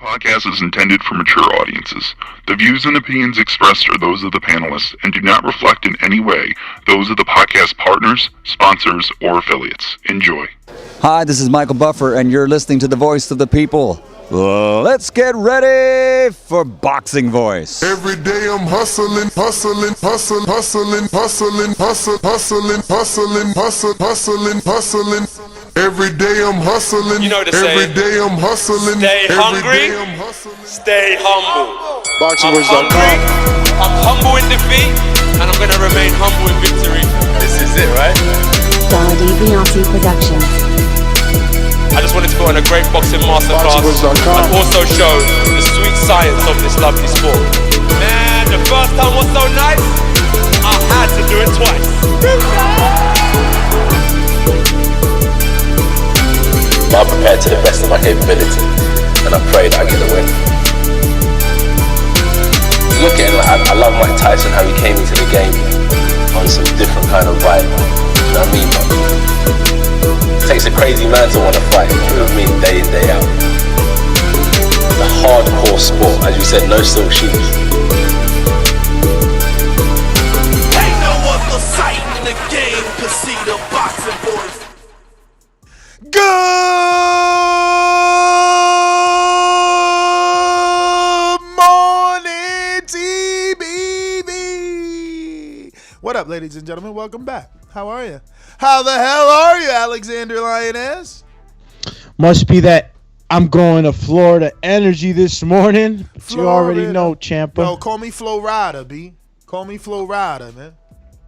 Podcast is intended for mature audiences. The views and opinions expressed are those of the panelists and do not reflect in any way those of the podcast partners, sponsors, or affiliates. Enjoy. Hi, this is Michael Buffer, and you're listening to the Voice of the People. Let's get ready for Boxing Voice. Every day I'm hustling, hustling, hustling, hustling, hustling, hustling, hustling, hustling, hustling, hustling, hustling. Every day I'm hustling. You know the Every saying. day I'm hustling. Stay Every hungry, day I'm hustling. stay humble. I'm BoxingVoice.com. hungry, I'm humble in defeat, and I'm gonna remain humble in victory. This is it, right? Beyonce Productions. I just wanted to put on a great boxing masterclass and also show the sweet science of this lovely sport. Man, the first time was so nice, I had to do it twice. I'm prepared to the best of my capability, and I pray that I get the win. Look at it, I love Mike Tyson, how he came into the game on some different kind of vibe. You know what I mean? But it takes a crazy man to want to fight, you know what I mean, day in, day out. The hardcore sport, as you said, no silk shoes. Ain't no other sight in the game to see the boxing boys. Good morning, TBV. What up, ladies and gentlemen? Welcome back. How are you? How the hell are you, Alexander Lioness? Must be that I'm going to Florida Energy this morning. But you already know, Champa. Yo, call me Flo Rida, B. Call me Flo Rida, man.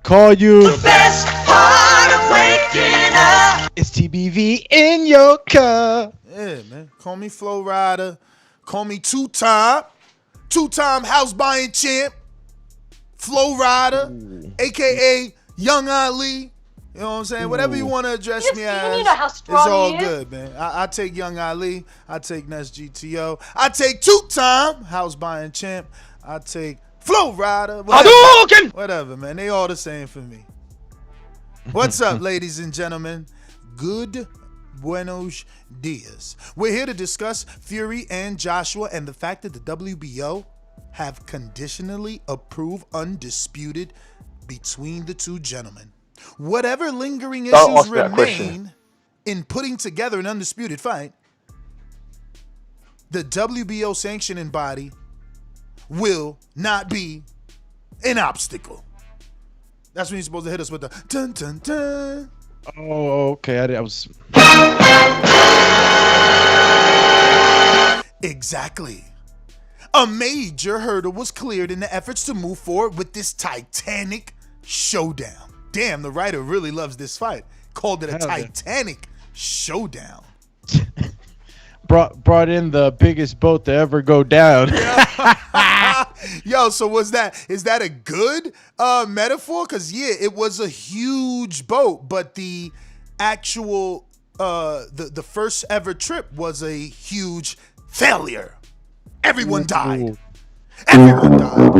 Call you. The best part of waking up. It's TBV in your car. Yeah, man. Call me Flo Rida. Call me two-time house buying champ, Flo Rida, a.k.a. Young Ali. You know what I'm saying? Whatever you want to address me as, you know how it's strong all he is. good, man. I take Young Ali. I take Ness GTO. I take two-time house buying champ. I take Flo Rida. Whatever, man. They all the same for me. What's up, ladies and gentlemen? Good buenos dias. We're here to discuss Fury and Joshua and the fact that the WBO have conditionally approved Undisputed between the two gentlemen. Whatever lingering issues remain in putting together an undisputed fight, the WBO sanctioning body will not be an obstacle. That's when you're supposed to hit us with the dun dun dun. Oh, okay. I was. Exactly. A major hurdle was cleared in the efforts to move forward with this titanic showdown. Damn, the writer really loves this fight. Called it a titanic showdown. Brought in the biggest boat to ever go down. Yo, so is that a good metaphor? Because yeah, it was a huge boat, but the actual the first ever trip was a huge failure. Everyone died. Everyone died.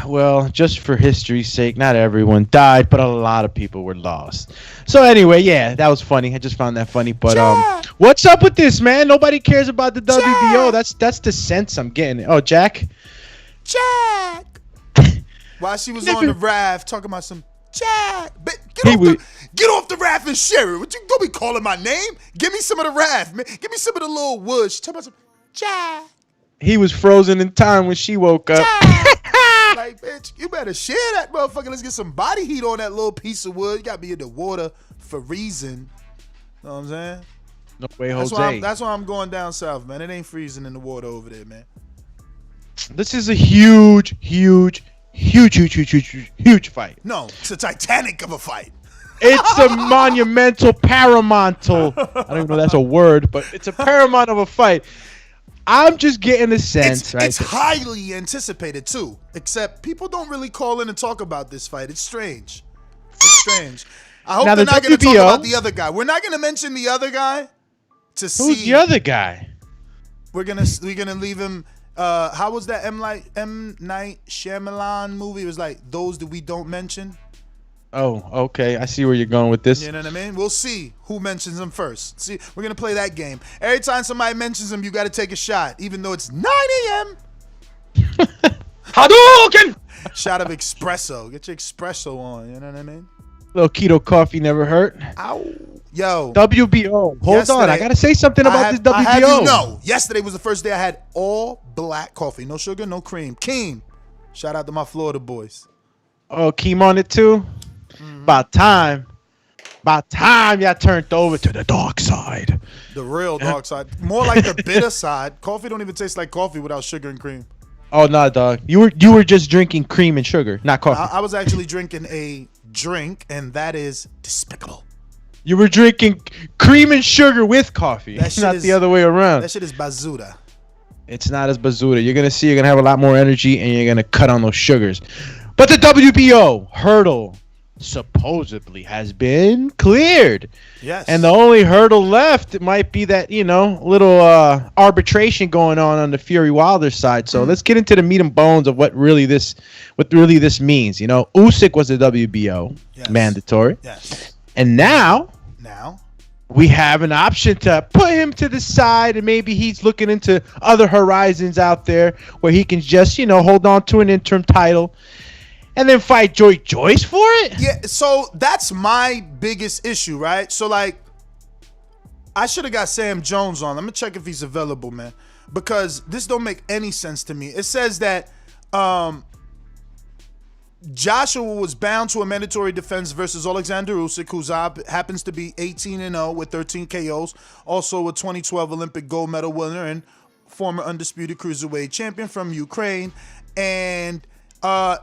Well, just for history's sake, not everyone died, but a lot of people were lost. So anyway, yeah, that was funny. I just found that funny. But what's up with this, man? Nobody cares about the WBO. That's the sense I'm getting. Oh, Jack. While she was on the raft talking about some Jack, get off the raft and share it. What you don't be calling my name? Give me some of the raft, man. Give me some of the little wood. She talking about some Jack. He was frozen in time when she woke up. Like, bitch, you better share that motherfucker. Let's get some body heat on that little piece of wood. You gotta be in the water for reason. Know what I'm saying? No way, Jose. That's why I'm going down south, man. It ain't freezing in the water over there, man. This is a huge fight. No, it's a titanic of a fight. It's a monumental, paramountal. I don't even know if that's a word, but it's a paramount of a fight. I'm just getting the sense, right? It's highly anticipated too. Except people don't really call in and talk about this fight. It's strange. I hope they're not going to talk about the other guy. We're not going to mention the other guy to see. Who's the other guy? We're gonna leave him. How was that M. Night Shyamalan movie? It was like those that we don't mention. Oh, okay. I see where you're going with this. You know what I mean? We'll see who mentions him first. See, we're going to play that game. Every time somebody mentions him, you got to take a shot, even though it's 9 a.m. Hadouken! Shot of espresso. Get your espresso on. You know what I mean? Little keto coffee never hurt. Ow. Yo. WBO. Hold on. I got to say something about this WBO. I have you know, yesterday was the first day I had all black coffee. No sugar, no cream. Keem. Shout out to my Florida boys. Oh, Keem on it too? About time y'all turned over to the dark side. The real dark side. More like the bitter side. Coffee don't even taste like coffee without sugar and cream. Oh, nah, dog. You were just drinking cream and sugar, not coffee. I was actually drinking a drink, and that is despicable. You were drinking cream and sugar with coffee. It's not the other way around. That shit is bazooka. It's not as bazooka. You're going to have a lot more energy, and you're going to cut on those sugars. But the WBO hurdle supposedly has been cleared. Yes. And the only hurdle left might be that, little arbitration going on the Fury Wilder side. So let's get into the meat and bones of what really this means. Usyk was the WBO mandatory. Yes. And now we have an option to put him to the side, and maybe he's looking into other horizons out there where he can just, hold on to an interim title and then fight Joyce for it? Yeah, so that's my biggest issue, right? So, I should have got Sam Jones on. Let me check if he's available, man. Because this don't make any sense to me. It says that Joshua was bound to a mandatory defense versus Alexander Usyk, who happens to be 18-0 with 13 KOs. Also a 2012 Olympic gold medal winner and former undisputed cruiserweight champion from Ukraine. And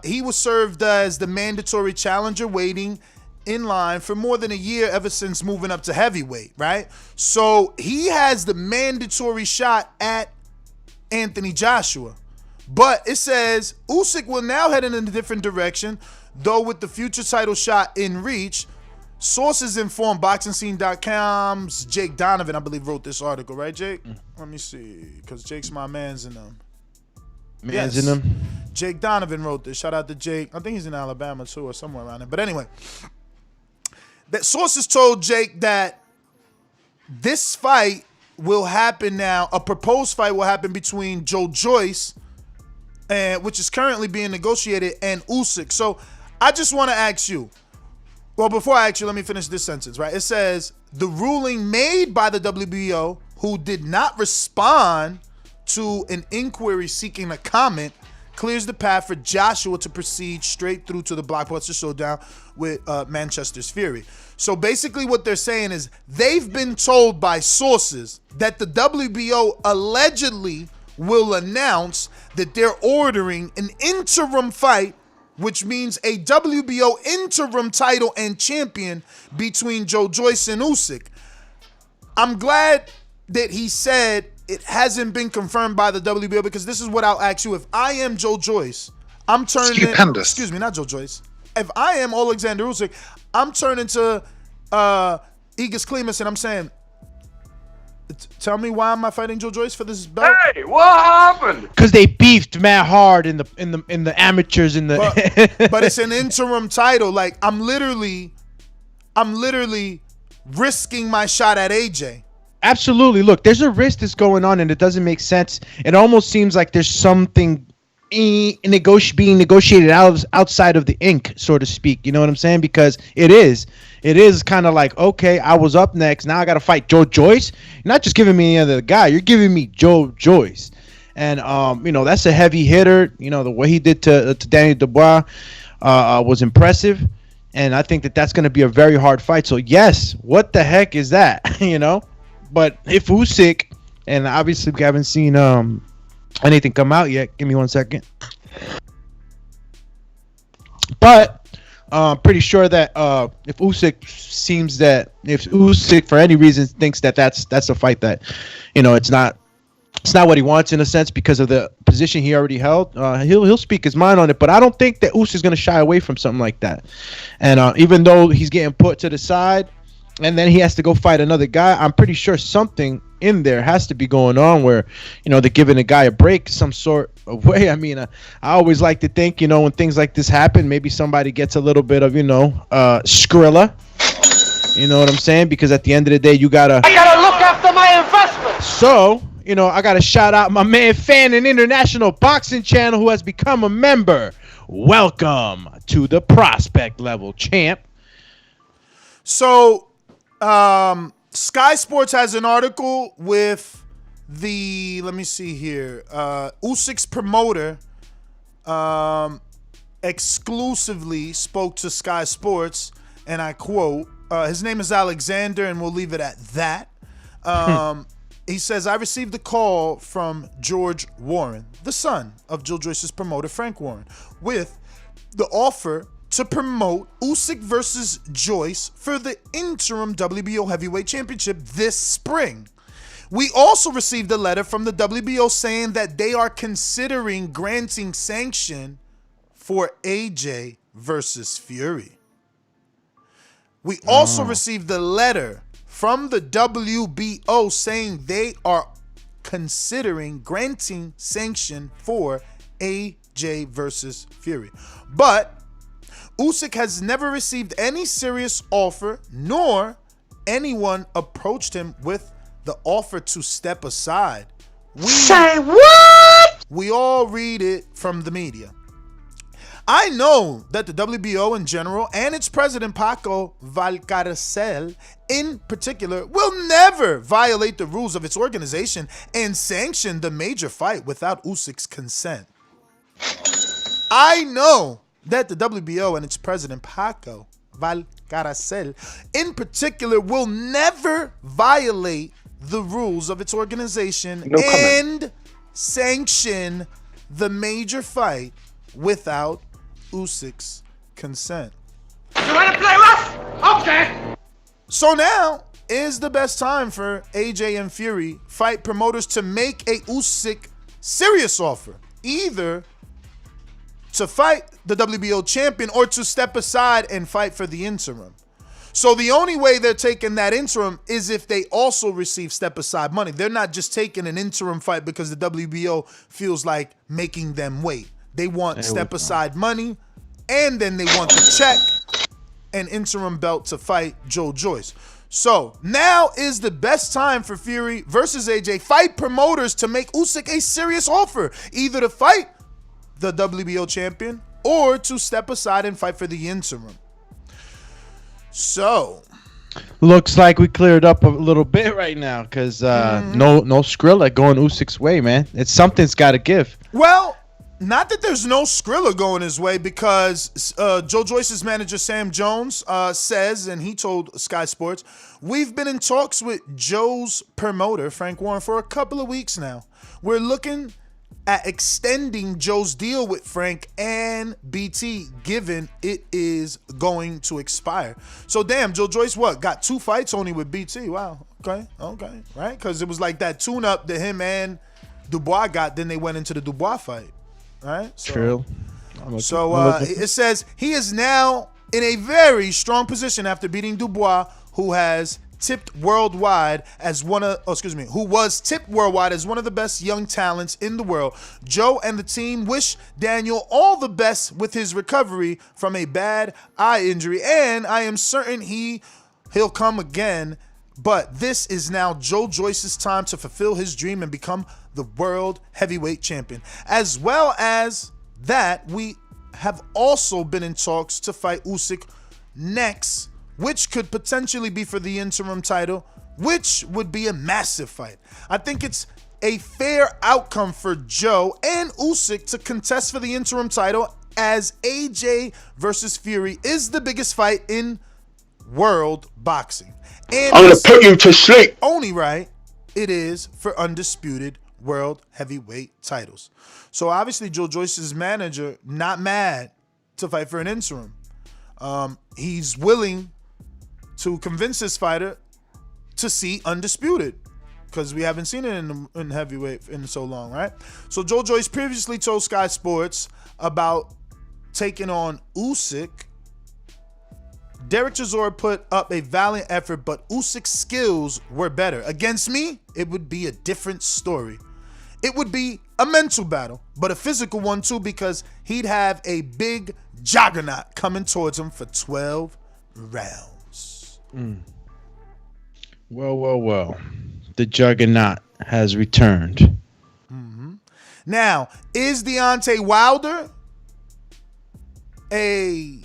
he was served as the mandatory challenger, waiting in line for more than a year ever since moving up to heavyweight, right? So he has the mandatory shot at Anthony Joshua. But it says Usyk will now head in a different direction, though with the future title shot in reach. Sources inform BoxingScene.com's Jake Donovan, I believe, wrote this article, right, Jake? Let me see, because Jake's my man's in them. Jake Donovan wrote this. Shout out to Jake. I think he's in Alabama too, or somewhere around there. But anyway, that sources told Jake that this fight will happen now. A proposed fight will happen between Joe Joyce, which is currently being negotiated, and Usyk. So I just want to ask you. Well, before I ask you, let me finish this sentence. Right? It says the ruling made by the WBO, who did not respond to an inquiry seeking a comment, clears the path for Joshua to proceed straight through to the blockbuster showdown with Manchester's Fury. So basically what they're saying is they've been told by sources that the WBO allegedly will announce that they're ordering an interim fight, which means a WBO interim title and champion between Joe Joyce and Usyk. I'm glad that he said it hasn't been confirmed by the WBO, because this is what I'll ask you. If I am Joe Joyce, I'm turning... Stupendous. Excuse me, not Joe Joyce. If I am Alexander Usyk, I'm turning to Igis Klimas and I'm saying, tell me, why am I fighting Joe Joyce for this belt? Hey, what happened? Because they beefed mad hard in the amateurs in the. But it's an interim title. Like I'm literally risking my shot at AJ. Absolutely. Look, there's a risk that's going on, and it doesn't make sense. It almost seems like there's something being negotiated outside of the ink, so to speak. You know what I'm saying? Because it is kind of like, okay, I was up next. Now I got to fight Joe Joyce. You're not just giving me any other guy. You're giving me Joe Joyce. And, that's a heavy hitter. The way he did to Danny Dubois was impressive. And I think that's going to be a very hard fight. So, yes, what the heck is that? But if Usyk, and obviously we haven't seen anything come out yet. Give me 1 second. But pretty sure that if Usyk for any reason thinks that's a fight that, it's not what he wants in a sense because of the position he already held, he'll speak his mind on it. But I don't think that Usyk is going to shy away from something like that. And even though he's getting put to the side, and then he has to go fight another guy, I'm pretty sure something in there has to be going on where, they're giving a guy a break some sort of way. I mean, I always like to think, when things like this happen, maybe somebody gets a little bit of, Skrilla. You know what I'm saying? Because at the end of the day, I gotta look after my investment. So, I gotta shout out my man Fan and International Boxing Channel, who has become a member. Welcome to the prospect level, champ. So, Sky Sports has an article with let me see here, Usyk's promoter exclusively spoke to Sky Sports, and I quote, his name is Alexander, and we'll leave it at that. He says, I received a call from George Warren, the son of Joe Joyce's promoter, Frank Warren, with the offer to promote Usyk versus Joyce for the interim WBO heavyweight championship this spring. We also received a letter from the WBO saying that they are considering granting sanction for AJ versus Fury. We also received a letter from the WBO saying they are considering granting sanction for AJ versus Fury. But Usyk has never received any serious offer, nor anyone approached him with the offer to step aside. Say what? We all read it from the media. I know that the WBO in general and its president Paco Valcarcel in particular will never violate the rules of its organization and sanction the major fight without Usyk's consent. I know that the WBO and its president Paco Valcarcel in particular will never violate the rules of its organization and sanction the major fight without Usyk's consent. You want to play rough? Okay. So now is the best time for AJ and Fury fight promoters to make a Usyk serious offer, either to fight the WBO champion or to step aside and fight for the interim. So the only way they're taking that interim is if they also receive step aside money. They're not just taking an interim fight because the WBO feels like making them wait. They want step aside money, and then they want the check and interim belt to fight Joe Joyce. So now is the best time for Fury versus AJ fight promoters to make Usyk a serious offer, either to fight the WBO champion or to step aside and fight for the interim. So looks like we cleared up a little bit right now because no Skrilla going Usyk's way, man. Something's got to give. Well, not that there's no Skrilla going his way, because Joe Joyce's manager Sam Jones says, and he told Sky Sports, we've been in talks with Joe's promoter Frank Warren for a couple of weeks now. We're looking at extending Joe's deal with Frank and BT, given it is going to expire. So damn, Joe Joyce got 2 fights only with BT? Wow. Okay, right? Because it was like that tune-up that him and Dubois got, then they went into the Dubois fight. Right? So, true. It says he is now in a very strong position after beating Dubois, who was tipped worldwide as one of the best young talents in the world. Joe and the team wish Daniel all the best with his recovery from a bad eye injury, and I am certain he'll come again. But this is now Joe Joyce's time to fulfill his dream and become the world heavyweight champion. As well as that, we have also been in talks to fight Usyk next, which could potentially be for the interim title, which would be a massive fight. I think it's a fair outcome for Joe and Usyk to contest for the interim title, as AJ versus Fury is the biggest fight in world boxing. And I'm going to put you to sleep. Only right it is for undisputed world heavyweight titles. So obviously Joe Joyce's manager not mad to fight for an interim. He's willing to convince his fighter to see undisputed, because we haven't seen it in heavyweight in so long, right? So Joe Joyce previously told Sky Sports about taking on Usyk Derek Chisora put up a valiant effort, but Usyk's skills were better. Against me, it would be a different story. It would be a mental battle, but a physical one too, because he'd have a big juggernaut coming towards him for 12 rounds. Well. The juggernaut has returned. Now, is Deontay Wilder a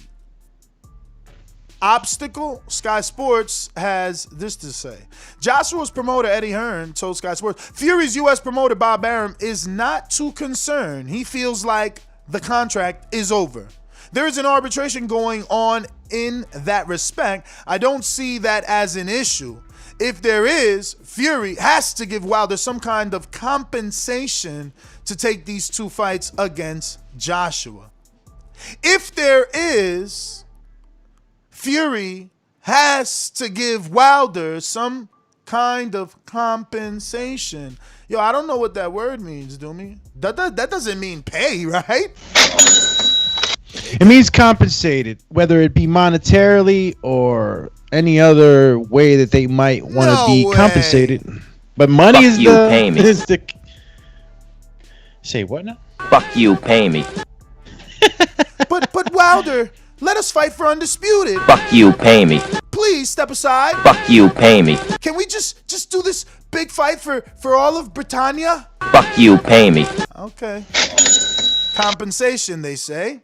obstacle? Sky Sports has this to say. Joshua's promoter, Eddie Hearn, told Sky Sports, Fury's U.S. promoter, Bob Arum, is not too concerned. He feels like the contract is over. There is an arbitration going on in that respect. I don't see that as an issue. If there is, Fury has to give Wilder some kind of compensation to take these two fights against Joshua. If there is, Fury has to give Wilder some kind of compensation. Yo, I don't know what that word means, Doomy. That doesn't mean pay, right? It means compensated, whether it be monetarily or any other way that they might want to be compensated. But money is you, pay me. Is the. Say what now? Fuck you, pay me. But Wilder, let us fight for Undisputed. Fuck you, pay me. Please step aside. Fuck you, pay me. Can we just do this big fight for all of Britannia? Fuck you, pay me. Okay. Compensation, they say.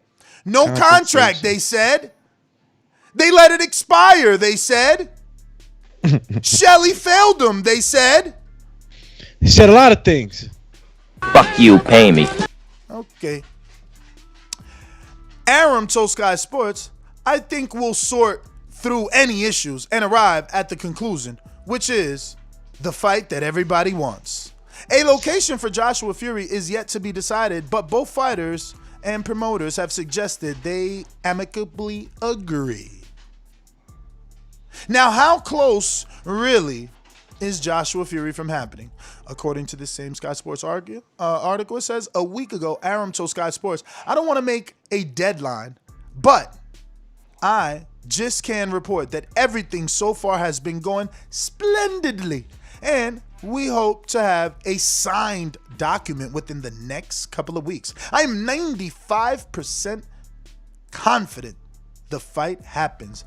No contract, they said. They let it expire, they said. Shelley failed them, they said. He said a lot of things. Fuck you, pay me. Okay. Arum told Sky Sports, I think we'll sort through any issues and arrive at the conclusion, which is the fight that everybody wants. A location for Joshua Fury is yet to be decided, but both fighters and promoters have suggested they amicably agree. Now, how close really is Joshua Fury from happening? According to this same Sky Sports article, it says a week ago, Arum told Sky Sports, I don't want to make a deadline, but I just can report that everything so far has been going splendidly, and we hope to have a signed document within the next couple of weeks. I am 95% confident the fight happens.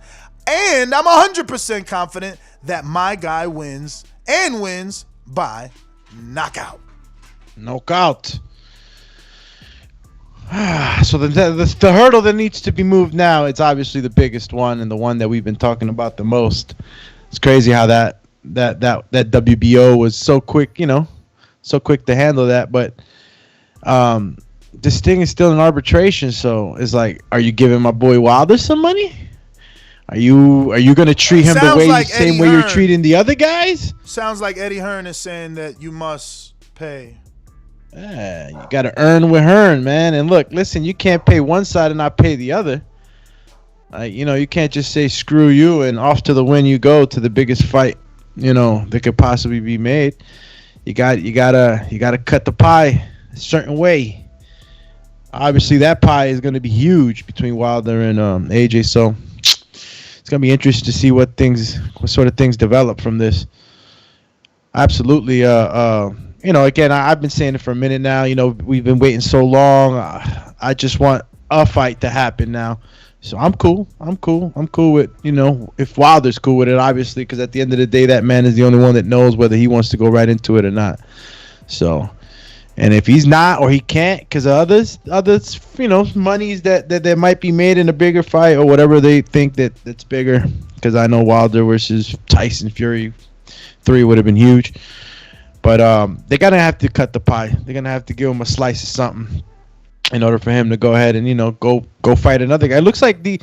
And I'm 100% confident that my guy wins, and wins by knockout. Knockout. So the hurdle that needs to be moved now, it's obviously the biggest one and the one that we've been talking about the most. It's crazy how that WBO was so quick, so quick to handle that. But this thing is still in arbitration, so it's like, are you giving my boy Wilder some money? Are you gonna treat him the same way you're treating the other guys? Sounds like Eddie Hearn is saying that you must pay. Yeah, you gotta earn with Hearn, man. And listen, you can't pay one side and not pay the other. You can't just say screw you and off to the win you go to the biggest fight, that could possibly be made. You gotta cut the pie a certain way. Obviously, that pie is gonna be huge between Wilder and AJ. So it's gonna be interesting to see what sort of things develop from this. Absolutely. Again, I've been saying it for a minute now. We've been waiting so long. I just want a fight to happen now. So I'm cool. I'm cool with, if Wilder's cool with it, obviously, because at the end of the day, that man is the only one that knows whether he wants to go right into it or not. So, and if he's not or he can't, because others, monies that might be made in a bigger fight or whatever they think that's bigger. Because I know Wilder versus Tyson Fury 3 would have been huge. But they're going to have to cut the pie. They're going to have to give him a slice of something in order for him to go ahead and, go fight another guy. It looks like the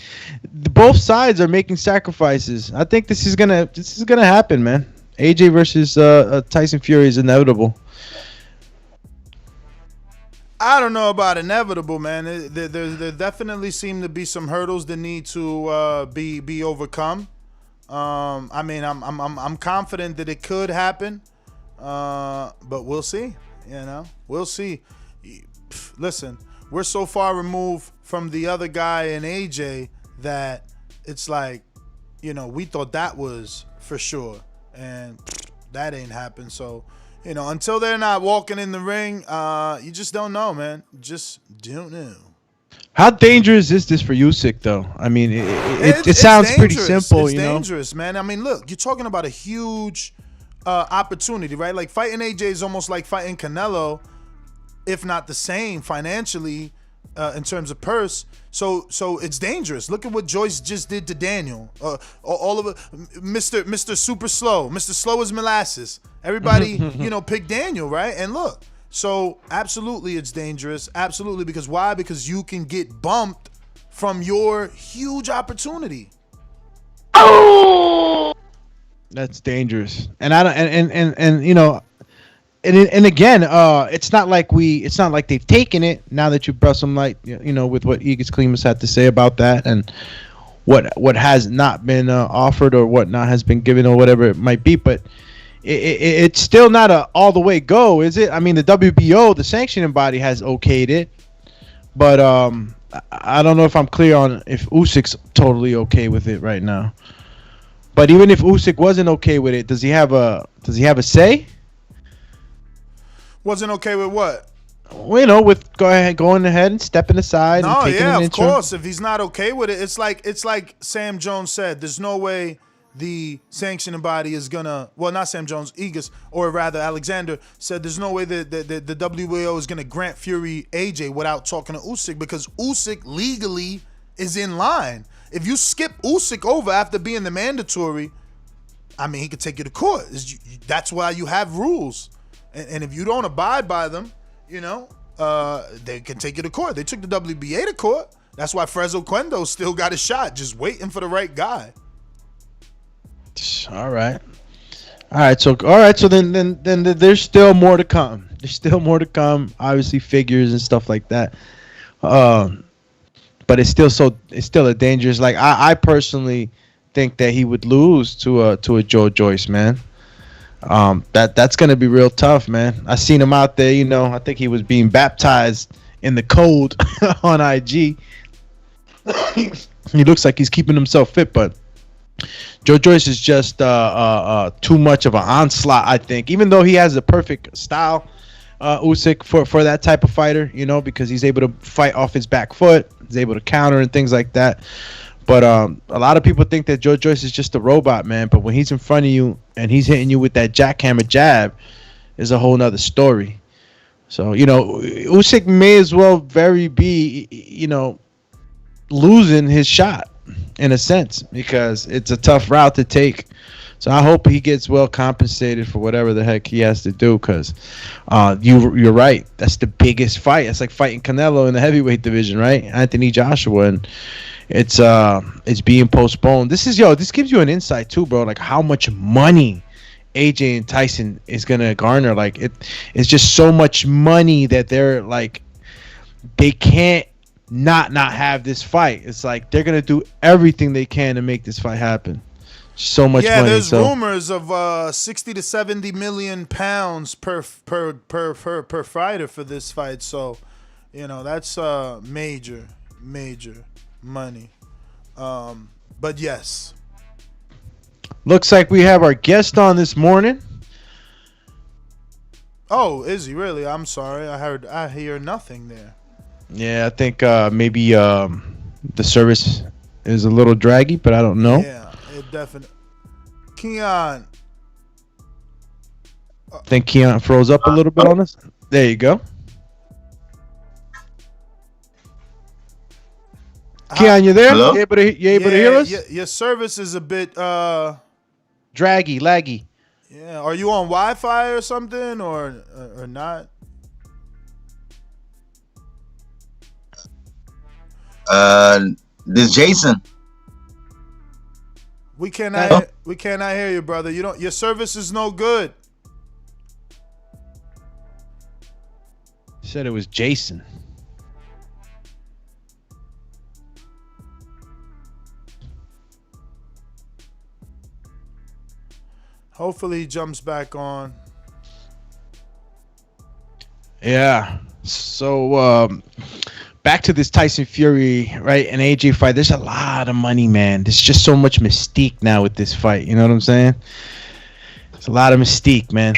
both sides are making sacrifices. I think this is gonna happen, man. AJ versus Tyson Fury is inevitable. I don't know about inevitable, man. There definitely seem to be some hurdles that need to be overcome. I'm confident that it could happen, but we'll see. We'll see. Listen, we're so far removed from the other guy and AJ that it's like we thought that was for sure, and that ain't happened. So, until they're not walking in the ring, you just don't know, man. Just don't know. How dangerous is this for Usyk, though? I mean, it sounds pretty simple, It's dangerous, man. I mean, look, you're talking about a huge opportunity, right? Like fighting AJ is almost like fighting Canelo, if not the same financially in terms of purse. So it's dangerous. Look at what Joyce just did to Daniel. All of it, Mr. Super Slow, Mr. Slow as molasses. Everybody, picked Daniel, right? And look. So absolutely it's dangerous. Absolutely, because why? Because you can get bumped from your huge opportunity. Oh, that's dangerous. And I don't and again, it's not like they've taken it. Now that you brought some light, with what Egis Klimas had to say about that and what has not been offered or what not has been given or whatever it might be, but it's still not a all the way go, is it? I mean, the WBO, the sanctioning body, has okayed it, but I don't know if I'm clear on if Usyk's totally okay with it right now. But even if Usyk wasn't okay with it, does he have a say? Wasn't okay with what? Well, with going ahead and stepping aside. No, and taking yeah, an of course. If he's not okay with it, it's like Sam Jones said. There's no way the sanctioning body is gonna, well, not Sam Jones, Egis, or rather Alexander said there's no way that the WBO is gonna grant Fury AJ without talking to Usyk, because Usyk legally is in line. If you skip Usyk over after being the mandatory, I mean, he could take you to court. That's why you have rules, and if you don't abide by them, they can take you to court. They took the WBA to court. That's why Frezzo Quendo still got a shot, just waiting for the right guy. All right. So then there's still more to come. There's still more to come. Obviously, figures and stuff like that. But it's still a dangerous. Like I personally think that he would lose to a Joe Joyce, man. That's gonna be real tough, man. I seen him out there. I think he was being baptized in the cold on IG. He looks like he's keeping himself fit, but Joe Joyce is just too much of an onslaught, I think. Even though he has the perfect style, Usyk for that type of fighter, because he's able to fight off his back foot, he's able to counter and things like that. But a lot of people think that Joe Joyce is just a robot, man. But when he's in front of you and he's hitting you with that jackhammer jab, is a whole nother story. So Usyk may as well be losing his shot, in a sense, because it's a tough route to take. So I hope he gets well compensated for whatever the heck he has to do, because you're right. That's the biggest fight. It's like fighting Canelo in the heavyweight division, right? Anthony Joshua, and it's being postponed. This gives you an insight too, bro, like how much money AJ and Tyson is gonna garner. Like it's just so much money that they're like, they can't not have this fight. It's like they're gonna do everything they can to make this fight happen. So much money. There's rumors of 60 to 70 million pounds per fighter for this fight. So, that's major money. But yes. Looks like we have our guest on this morning. Oh, is he really? I'm sorry. I hear nothing there. Yeah, I think maybe the service is a little draggy, but I don't know. Yeah, it definitely. Keon. I think Keon froze up a little bit on us. There you go. Keon, you there? Hello? You able to hear us? Your service is a bit draggy, laggy. Yeah, are you on Wi-Fi or something, or not? This Jason. We cannot hear you, brother. Your service is no good. Said it was Jason. Hopefully he jumps back on. Yeah. So back to this Tyson Fury, right, and AJ fight. There's a lot of money, man. There's just so much mystique now with this fight. You know what I'm saying? It's a lot of mystique, man.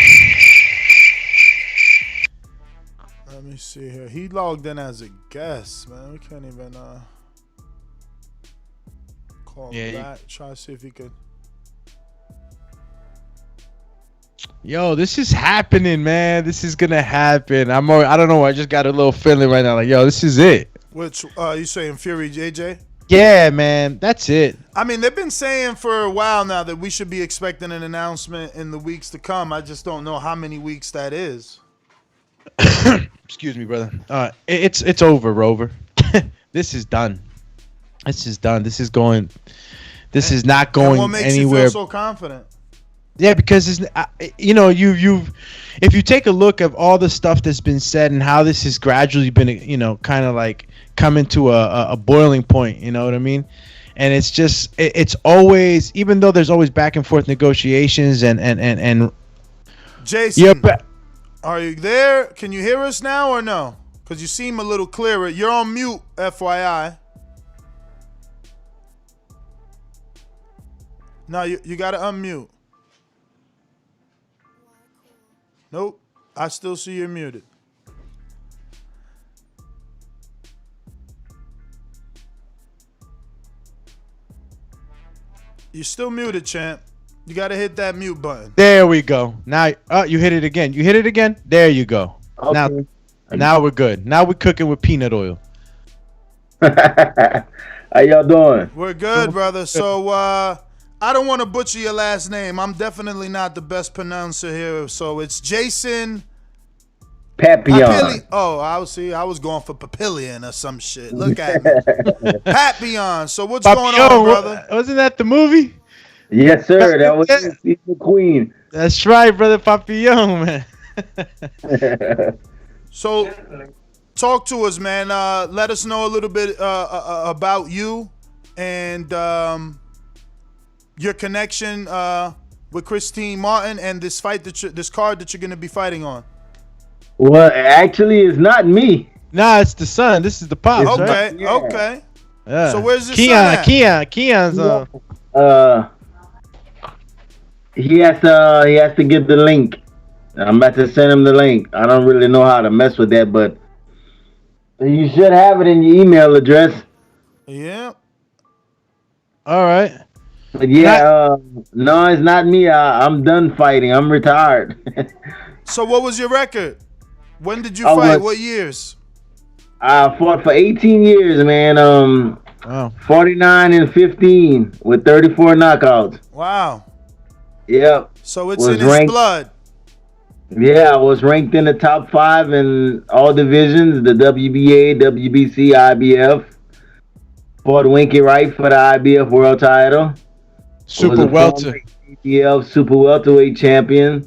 Let me see here. He logged in as a guest, man. We can't even call him back. Try to see if he could. Yo, this is happening, man. This is gonna happen. I don't know. I just got a little feeling right now, like, yo, this is it. Which you saying Fury JJ? Yeah, man, that's it. I mean, they've been saying for a while now that we should be expecting an announcement in the weeks to come. I just don't know how many weeks that is. Excuse me, brother. It's over, Rover. This is done. This is done. This is going. This is not going anywhere. What makes you feel so confident? Yeah, because it's, you know, if you take a look at all the stuff that's been said and how this has gradually been, you know, kind of like coming to a boiling point, you know what I mean? And it's just it's always, even though there's always back and forth negotiations and Jason, are you there? Can you hear us now or no? Because you seem a little clearer. You're on mute, FYI. No, you got to unmute. Nope, I still see you're muted. You're still muted, champ. You got to hit that mute button. There we go. Now, you hit it again. You hit it again. There you go. Okay. Now we're good. Now we're cooking with peanut oil. How y'all doing? We're good, brother. So, I don't want to butcher your last name. I'm definitely not the best pronouncer here. So it's Jason Papillon. Oh, I was going for Papillion or some shit. Look at me. Papillon. So what's going on, brother? Wasn't that the movie? Yes, sir. That was the Queen. That's right, brother. Papillon, man. So talk to us, man. Let us know a little bit about you and your connection with Christine Martin and this fight this card that you're going to be fighting on. Well, actually, it's not me. Nah, it's the son. This is the pops, okay, right? Okay. Yeah. So where's your son at? Keon's he has to get the link. I'm about to send him the link. I don't really know how to mess with that, but you should have it in your email address. Yeah. All right. But yeah, no, it's not me. I'm done fighting. I'm retired. So what was your record? When did you fight? What years? I fought for 18 years, man. Wow. 49 and 15 with 34 knockouts. Wow. Yep. So it's in his blood. Yeah, I was ranked in the top 5 in all divisions, the WBA, WBC, IBF. Fought Winky Wright for the IBF world title. Super welter. IBF super welterweight champion.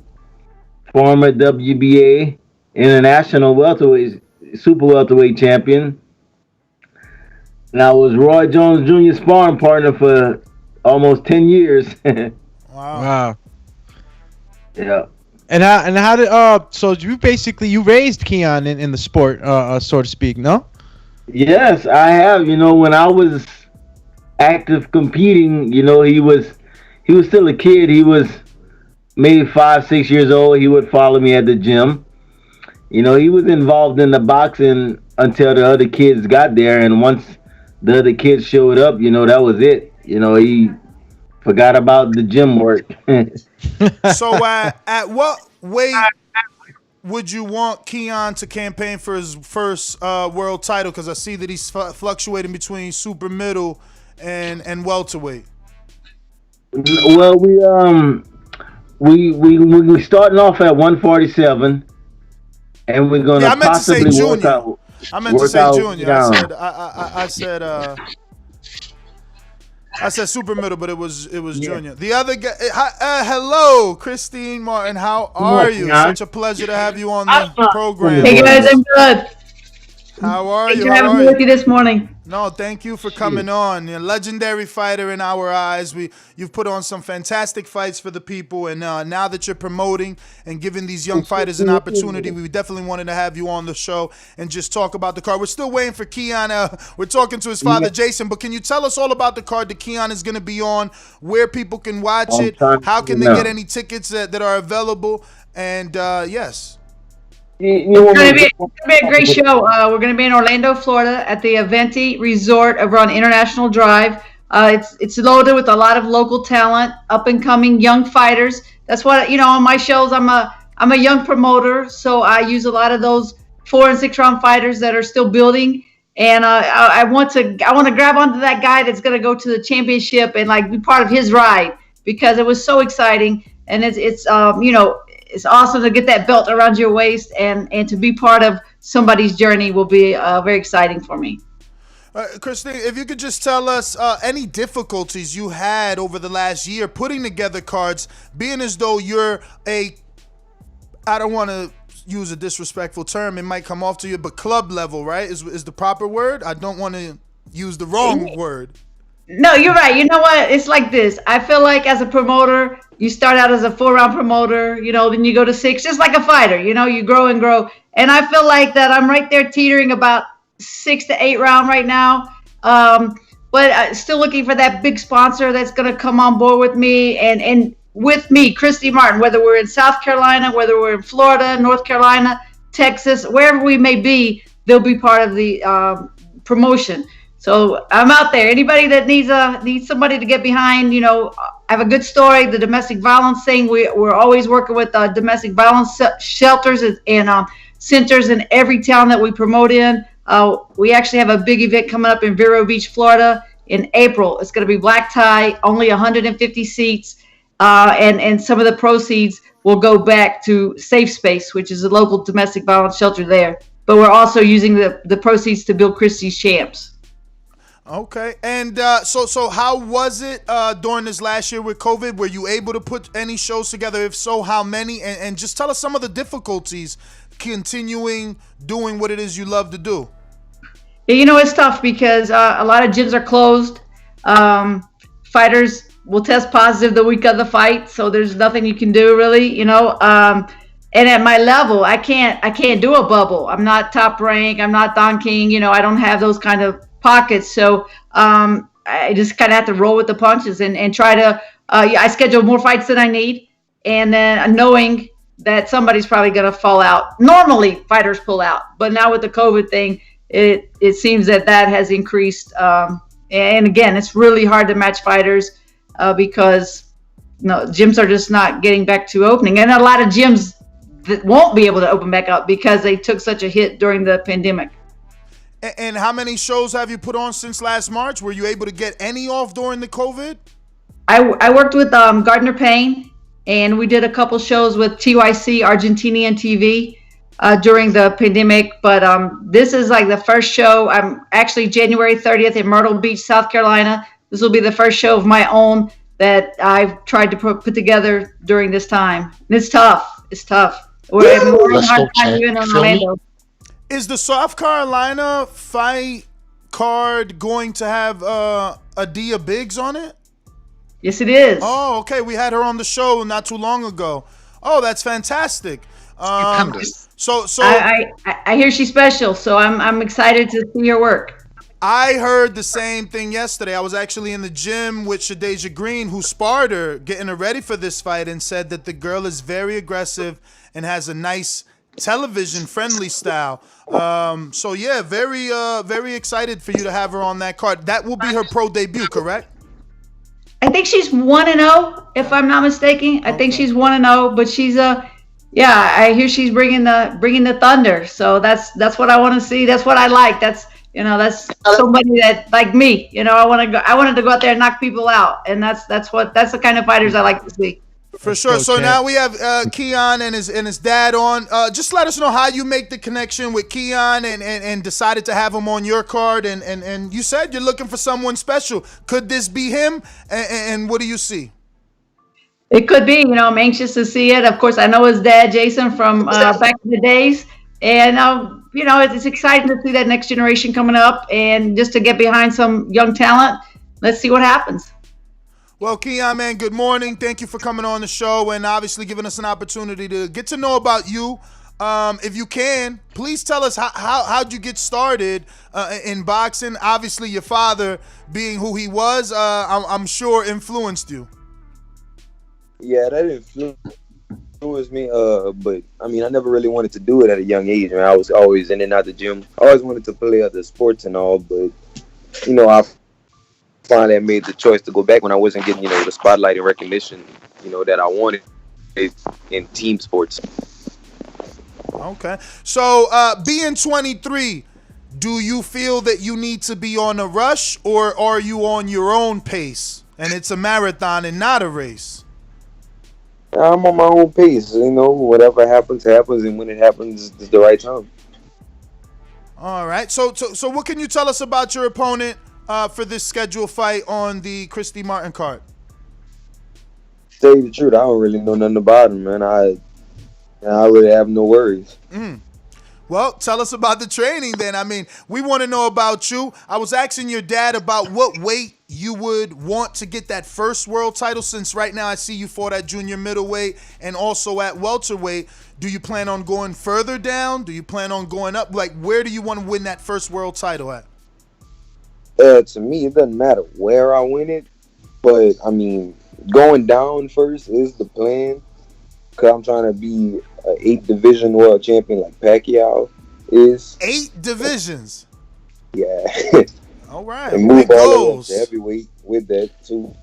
Former WBA international welterweight, super welterweight champion. And I was Roy Jones Jr. sparring partner for almost 10 years. Wow. Yeah. And how did so you raised Keon in the sport, so to speak, no? Yes, I have. You know, when I was active competing, you know, he was still a kid. He was maybe 5-6 years old. He would follow me at the gym. You know, he was involved in the boxing until the other kids got there, and once the other kids showed up, you know, that was it. You know, he forgot about the gym work. So at what weight would you want Keon to campaign for his first world title? Because I see that he's fluctuating between super middle and welterweight. Well, we starting off at 147, and we're gonna possibly work out. I meant to say junior. I said super middle, but it was junior. The other guy, hello, Christine Martin. How are you? Such a pleasure to have you on the program. Hey guys, I'm good. How are you? Thanks for having me with you this morning. No, thank you for coming on. You're a legendary fighter in our eyes. You've put on some fantastic fights for the people, and now that you're promoting and giving these young fighters an opportunity, we definitely wanted to have you on the show and just talk about the card. We're still waiting for Keon. We're talking to his father, Jason, but can you tell us all about the card that Keon is going to be on, where people can watch it, how can they get any tickets that are available, and yes. It's going to be a great show. We're going to be in Orlando, Florida at the Aventi Resort over on International Drive. It's loaded with a lot of local talent, up and coming young fighters. That's what, on my shows, I'm a young promoter, so I use a lot of those 4 and 6 round fighters that are still building. And I want to grab onto that guy that's going to go to the championship and be part of his ride, because it was so exciting. And it's awesome to get that belt around your waist, and to be part of somebody's journey will be very exciting for me. Christine, if you could just tell us any difficulties you had over the last year putting together cards, being as though you're I don't want to use a disrespectful term, it might come off to you, but club level, right, is the proper word? I don't want to use the wrong word. No, you're right. You know what? It's like this. I feel like as a promoter, you start out as a 4-round promoter, then you go to 6, just like a fighter, you grow and grow. And I feel like that I'm right there teetering about 6 to 8 round right now. But still looking for that big sponsor that's going to come on board with me and with me, Christy Martin, whether we're in South Carolina, whether we're in Florida, North Carolina, Texas, wherever we may be, they'll be part of the promotion. So I'm out there. Anybody that needs somebody to get behind, I have a good story. The domestic violence thing, we're always working with domestic violence shelters and centers in every town that we promote in. We actually have a big event coming up in Vero Beach, Florida in April. It's going to be black tie, only 150 seats, and some of the proceeds will go back to Safe Space, which is a local domestic violence shelter there. But we're also using the proceeds to build Christie's Champs. Okay, and so how was it during this last year with COVID? Were you able to put any shows together? If so, how many? And just tell us some of the difficulties continuing doing what it is you love to do. Yeah, it's tough because a lot of gyms are closed. Fighters will test positive the week of the fight, so there's nothing you can do really, And at my level, I can't do a bubble. I'm not top rank. I'm not Don King. I don't have those kind of pockets. So I just kind of have to roll with the punches and try to, I schedule more fights than I need. And then knowing that somebody's probably going to fall out. Normally fighters pull out, but now with the COVID thing, it seems that has increased. And again, it's really hard to match fighters because gyms are just not getting back to opening. And a lot of gyms that won't be able to open back up because they took such a hit during the pandemic. And how many shows have you put on since last March? Were you able to get any off during the COVID? I worked with Gardner Payne, and we did a couple shows with TYC, Argentinian TV, during the pandemic. But this is like the first show. I'm actually January 30th in Myrtle Beach, South Carolina. This will be the first show of my own that I've tried to put together during this time. And it's tough. It's tough. We're having a hard time even in Orlando. Is the South Carolina fight card going to have Adia Biggs on it? Yes, it is. Oh, okay. We had her on the show not too long ago. Oh, that's fantastic. So I hear she's special, so I'm excited to see her work. I heard the same thing yesterday. I was actually in the gym with Shadeja Green, who sparred her, getting her ready for this fight, and said that the girl is very aggressive and has a nice television friendly style. So yeah, very excited for you to have her on that card. That will be her pro debut, correct? I think she's 1-0, if I'm not mistaken. I think she's 1-0, but she's I hear she's bringing the thunder. So that's what I want to see. That's what I like. That's somebody that like me. I wanted to go out there and knock people out, and that's the kind of fighters I like to see. For sure. So now we have Keon and his dad on. Just let us know how you make the connection with Keon and decided to have him on your card. And you said you're looking for someone special. Could this be him? And what do you see? It could be. I'm anxious to see it. Of course, I know his dad, Jason, from back in the days. And you know, it's exciting to see that next generation coming up, and just to get behind some young talent. Let's see what happens. Well, Keon, man, good morning. Thank you for coming on the show and obviously giving us an opportunity to get to know about you. If you can, please tell us how'd you get started in boxing? Obviously, your father, being who he was, I'm sure influenced you. Yeah, that influenced me. But I mean, I never really wanted to do it at a young age. Man, I was always in and out the gym. I always wanted to play other sports and all, but you know, I finally made the choice to go back when I wasn't getting, you know, the spotlight and recognition, you know, that I wanted in team sports. Okay. So, being 23, do you feel that you need to be on a rush, or are you on your own pace and it's a marathon and not a race? I'm on my own pace. You know, whatever happens, happens, and when it happens, it's the right time. All right. So what can you tell us about your opponent for this scheduled fight on the Christy Martin card? Tell you the truth, I don't really know nothing about him, man. I really have no worries. Well, tell us about the training then. I mean, we want to know about you. I was asking your dad about what weight you would want to get that first world title, since right now I see you fought at junior middleweight and also at welterweight. Do you plan on going further down? Do you plan on going up? Like, where do you want to win that first world title at? To me, it doesn't matter where I win it, but I mean, going down first is the plan. Cause I'm trying to be an 8 division world champion like Pacquiao is. 8 divisions. Yeah. All right. And move all the way up to heavyweight with that too.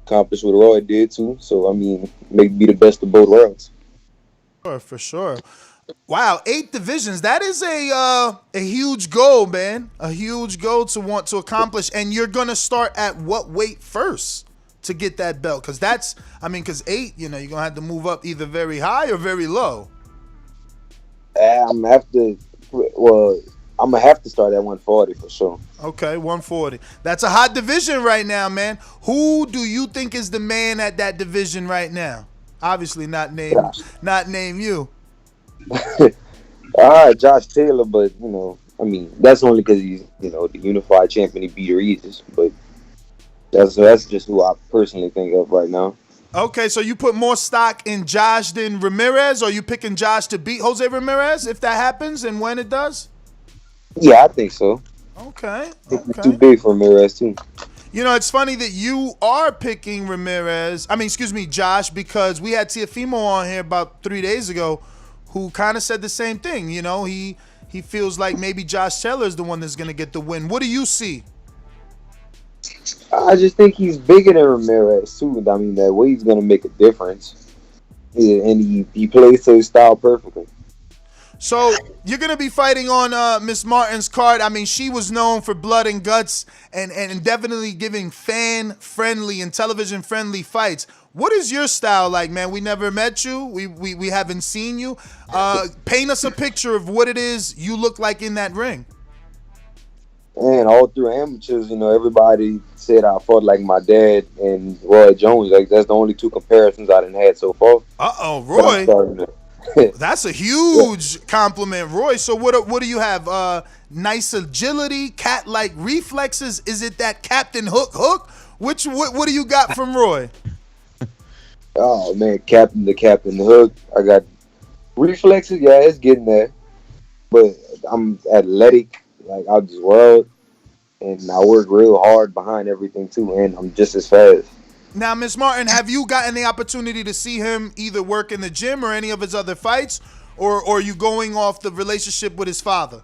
Accomplish what Roy did too. So I mean, be the best of both worlds. For sure. Wow, 8 divisions. That is a huge goal, man. A huge goal to want to accomplish. And you're gonna start at what weight first to get that belt? Because because 8, you know, you're gonna have to move up either very high or very low. I'm gonna have to start at 140 for sure. Okay, 140. That's a hot division right now, man. Who do you think is the man at that division right now? Obviously not name you. All right, Josh Taylor, but you know, I mean, that's only because he's, you know, the unified champion. He beat Regis, but that's just who I personally think of right now. Okay, so you put more stock in Josh than Ramirez, or you picking Josh to beat Jose Ramirez if that happens and when it does? Yeah, I think so. Okay. It's too big for Ramirez too. You know, it's funny that you are picking Josh, because we had Tiafimo on here about 3 days ago who kind of said the same thing. You know, he feels like maybe Josh Taylor is the one that's going to get the win. What do you see? I just think he's bigger than Ramirez too. I mean, that weight's going to make a difference. Yeah, and he plays to his style perfectly. So you're going to be fighting on Miss Martin's card. I mean, she was known for blood and guts and definitely giving fan-friendly and television-friendly fights. What is your style like, man? We never met you. We haven't seen you. Paint us a picture of what it is you look like in that ring. And all through amateurs, you know, everybody said I fought like my dad and Roy Jones. Like, that's the only 2 comparisons I done had so far. Roy. That's a huge compliment, Roy. So what do you have? Nice agility, cat-like reflexes. Is it that Captain Hook? What do you got from Roy? Oh man, Captain Hook. I got reflexes. Yeah, it's getting there, but I'm athletic, like out of this world, and I work real hard behind everything too, and I'm just as fast. Now, Ms. Martin, have you gotten the opportunity to see him either work in the gym or any of his other fights, or are you going off the relationship with his father?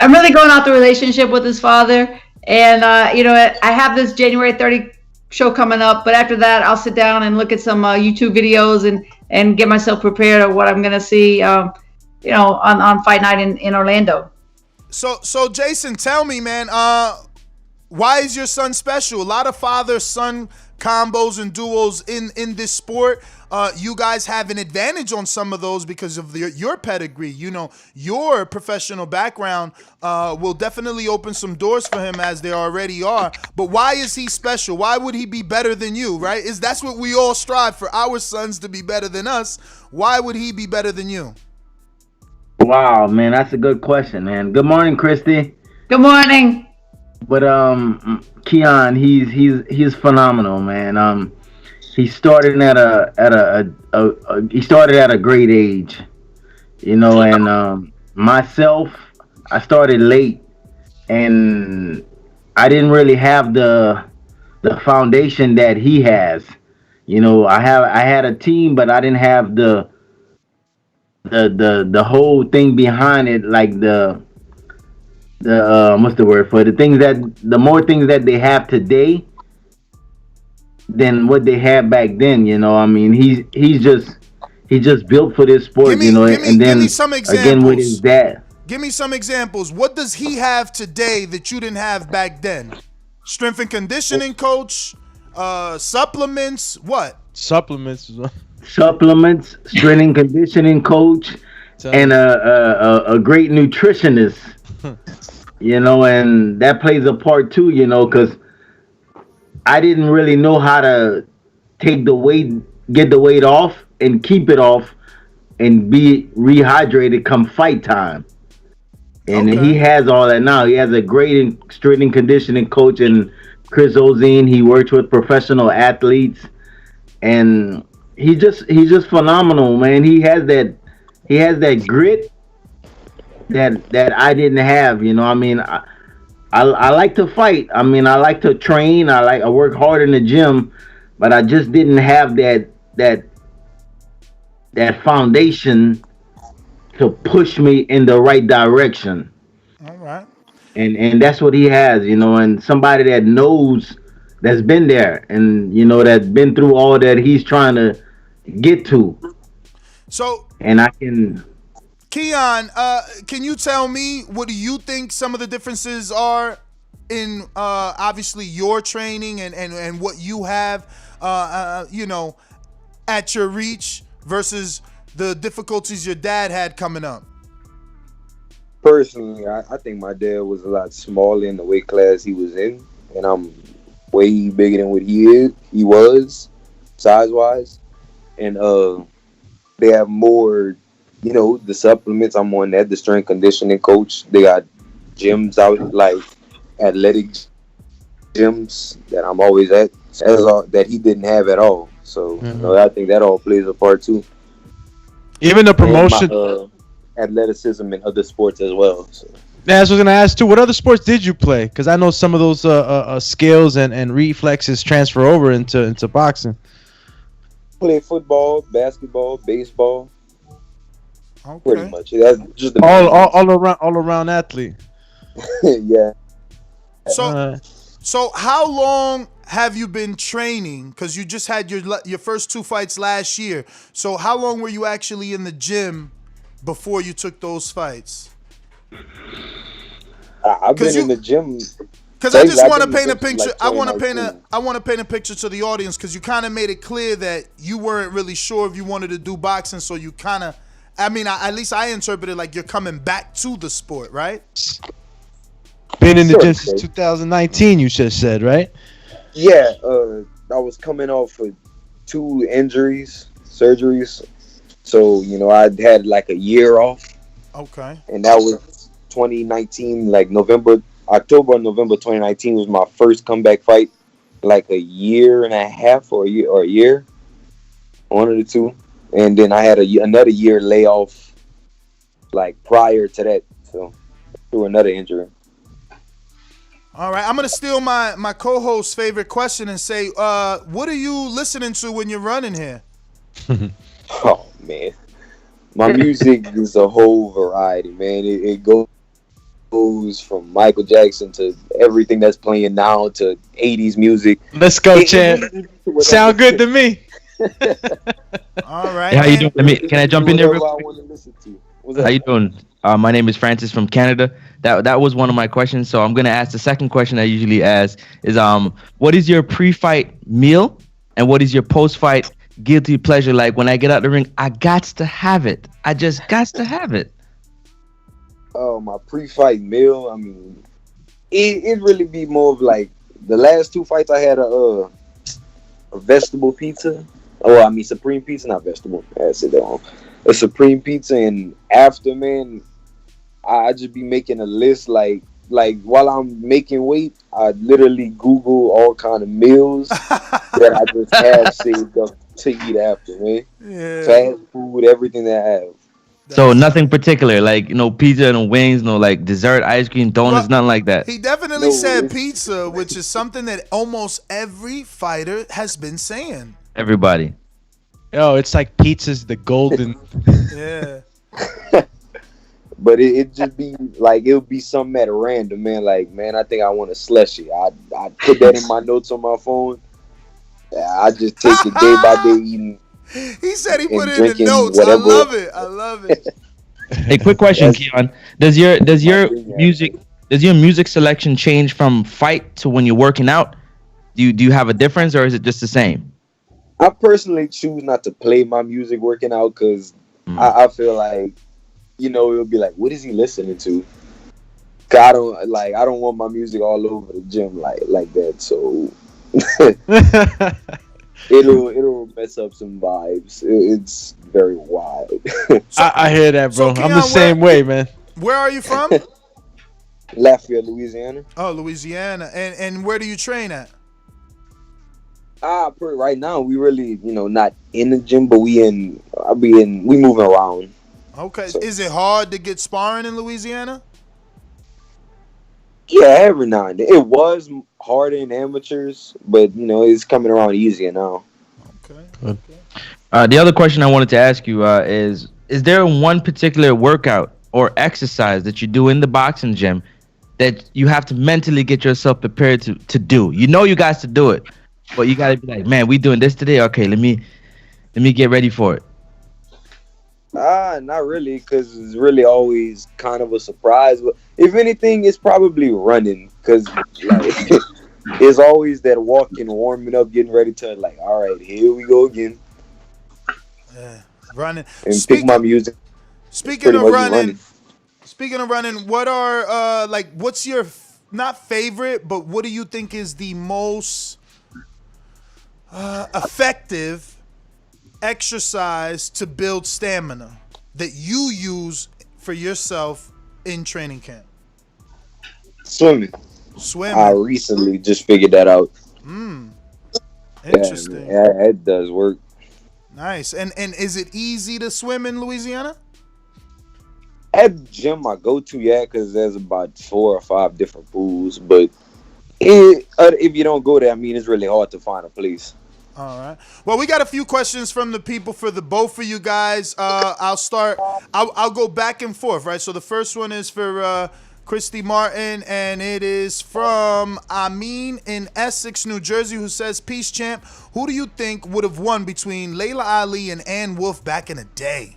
I'm really going off the relationship with his father, and you know, I have this January 30 show coming up, but after that, I'll sit down and look at some YouTube videos and get myself prepared of what I'm gonna see, you know, on Fight Night in Orlando. So Jason, tell me, man, why is your son special? A lot of father-son combos and duos in this sport. You guys have an advantage on some of those because of your pedigree. You know, your professional background will definitely open some doors for him, as they already are. But why is he special? Why would he be better than you, right? That's what we all strive for, our sons to be better than us. Why would he be better than you? Wow, man, that's a good question, man. Good morning, Christy. Good morning. But Keon, he's phenomenal, man. He started he started at a great age, you know, and myself, I started late, and I didn't really have the foundation that he has. You know, I had a team, but I didn't have the whole thing behind it, like the what's the word for it? The more things that they have today than what they had back then. You know, I mean, he's just built for this sport. You know, and then give me some examples. Again with his dad. Give me some examples. What does he have today that you didn't have back then? Strength and conditioning coach, supplements, what? Supplements, strength and conditioning coach, and a great nutritionist. You know, and that plays a part too. You know, because I didn't really know how to take the weight, get the weight off, and keep it off, and be rehydrated come fight time. And he has all that now. He has a great strength and conditioning coach and Chris Ozine. He works with professional athletes, and he's just phenomenal, man. He has that grit that I didn't have. You know, I mean, I like to fight. I mean, I like to train. I work hard in the gym, but I just didn't have that foundation to push me in the right direction. All right. And that's what he has, you know, and somebody that knows, that's been there, and you know, that's been through all that he's trying to get to. So, and I can. Keon, can you tell me, what do you think some of the differences are in obviously your training and what you have, you know, at your reach versus the difficulties your dad had coming up? Personally, I think my dad was a lot smaller in the weight class he was in, and I'm way bigger than what he was, size-wise. And they have more, you know, the supplements. I'm on that, the strength conditioning coach. They got gyms out, like athletic gyms that I'm always at, that he didn't have at all. So, you know, I think that all plays a part too. Even the promotion, athleticism in other sports as well. So. Yeah, I was going to ask too. What other sports did you play? Because I know some of those skills and reflexes transfer over into boxing. Play football, basketball, baseball. Okay. Pretty much. That's just the all around athlete. Yeah. So how long have you been training? Because you just had your first 2 fights last year. So how long were you actually in the gym before you took those fights? I've been in the gym. Because I just want to paint a picture. Like I want to paint a picture to the audience, because you kind of made it clear that you weren't really sure if you wanted to do boxing. So you kind of, I mean, at least I interpreted like you're coming back to the sport, right? Been in the gym since 2019, you just said, right? Yeah, I was coming off of 2 surgeries. So, you know, I had like a year off. Okay. And that was 2019, like October or November 2019 was my first comeback fight. Like a year and a half or a year. One of the two. And then I had another year layoff like prior to that. So, through another injury. All right, I'm going to steal my co-host's favorite question and say, what are you listening to when you're running here? Oh, man. My music is a whole variety, man. It goes from Michael Jackson to everything that's playing now to 80s music. Let's go, champ. Sound good to me. All right. Hey, how you doing? Can I jump in there real quick? I want to listen to. How you doing? My name is Francis from Canada. That was one of my questions. So I'm gonna ask the second question I usually ask is what is your pre-fight meal and what is your post-fight guilty pleasure? Like when I get out the ring, I gots to have it. I just gots to have it. Oh, my pre-fight meal. I mean, it really be more of like the last 2 fights I had a vegetable pizza. Oh, I mean supreme pizza, not vegetable. I said that wrong. a supreme pizza, and after, man, I just be making a list like while I'm making weight, I literally Google all kind of meals that I just have saved up to eat after, man. Yeah. Fast food, everything that I have. So nothing particular, like pizza and wings, no like dessert, ice cream, donuts, nothing like that. He definitely said pizza, which is something that almost every fighter has been saying. Everybody. Yo, it's like pizza's the golden. Yeah. But it just be like it'll be something at random, man. Like, man, I think I want a slushy. I put that in my notes on my phone. I just take it day by day eating. He said he put it in the notes. Whatever. I love it. Hey, quick question, Keon. Does your music selection change from fight to when you're working out? Do you have a difference, or is it just the same? I personally choose not to play my music working out because I feel like, it'll be like, what is he listening to? 'Cause I don't want my music all over the gym like that. So it'll mess up some vibes. It's very wild. I hear that, bro. So, I'm Keon, the same way, man. Where are you from? Lafayette, Louisiana. Oh, Louisiana. And where do you train at? Right now we really, not in the gym, but we moving around. Okay. So, is it hard to get sparring in Louisiana? Yeah, every now and then. It was harder in amateurs, but it's coming around easier now. Okay. The other question I wanted to ask you is there one particular workout or exercise that you do in the boxing gym that you have to mentally get yourself prepared to do? You guys to do it, but you got to be like, man, we doing this today. Okay, let me get ready for it. Not really, because it's really always kind of a surprise. But if anything, it's probably running, because it's always that walking, warming up, getting ready to all right, here we go again. Yeah, running. And pick my music. Speaking of running, what are what's your not favorite, but what do you think is the most effective exercise to build stamina that you use for yourself in training camp? Swimming. I recently just figured that out. Interesting. Yeah, it does work. Nice. And is it easy to swim in Louisiana? At the gym I go to, because there's about 4 or 5 different pools. But if you don't go there, it's really hard to find a place. All right. Well, we got a few questions from the people for the both of you guys. I'll start. I'll go back and forth, right? So the first one is for Christy Martin, and it is from Amin in Essex, New Jersey, who says, "Peace, champ. Who do you think would have won between Layla Ali and Ann Wolfe back in the day?"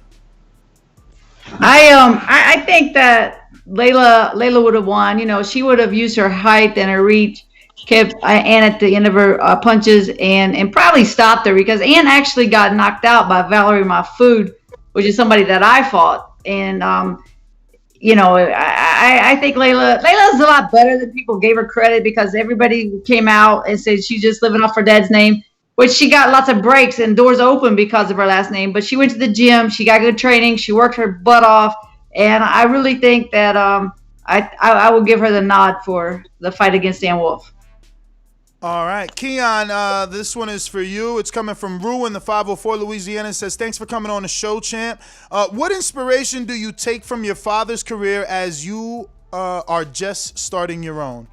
I think that Layla would have won. She would have used her height and her reach, kept Ann at the end of her punches, and probably stopped her, because Ann actually got knocked out by Valerie Mahfoud, which is somebody that I fought. And I think Layla's a lot better than people gave her credit, because everybody came out and said she's just living off her dad's name, which she got lots of breaks and doors open because of her last name. But she went to the gym, she got good training, she worked her butt off, and I really think that I will give her the nod for the fight against Ann Wolfe. All right, Keon, this one is for you. It's coming from Rue in the 504 Louisiana. It says, "Thanks for coming on the show, champ. What inspiration do you take from your father's career as you are just starting your own?"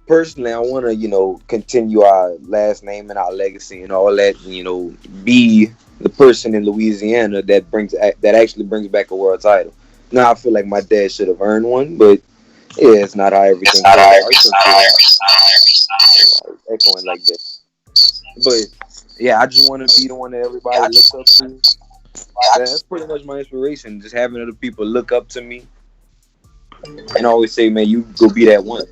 Personally, I want to, continue our last name and our legacy and all that, be the person in Louisiana that actually brings back a world title. Now, I feel like my dad should have earned one, but yeah, it's not how everything goes. Echoing like that. But yeah, I just want to be the one that everybody looks up to. That's pretty much my inspiration, just having other people look up to me and always say, man, you go be that one.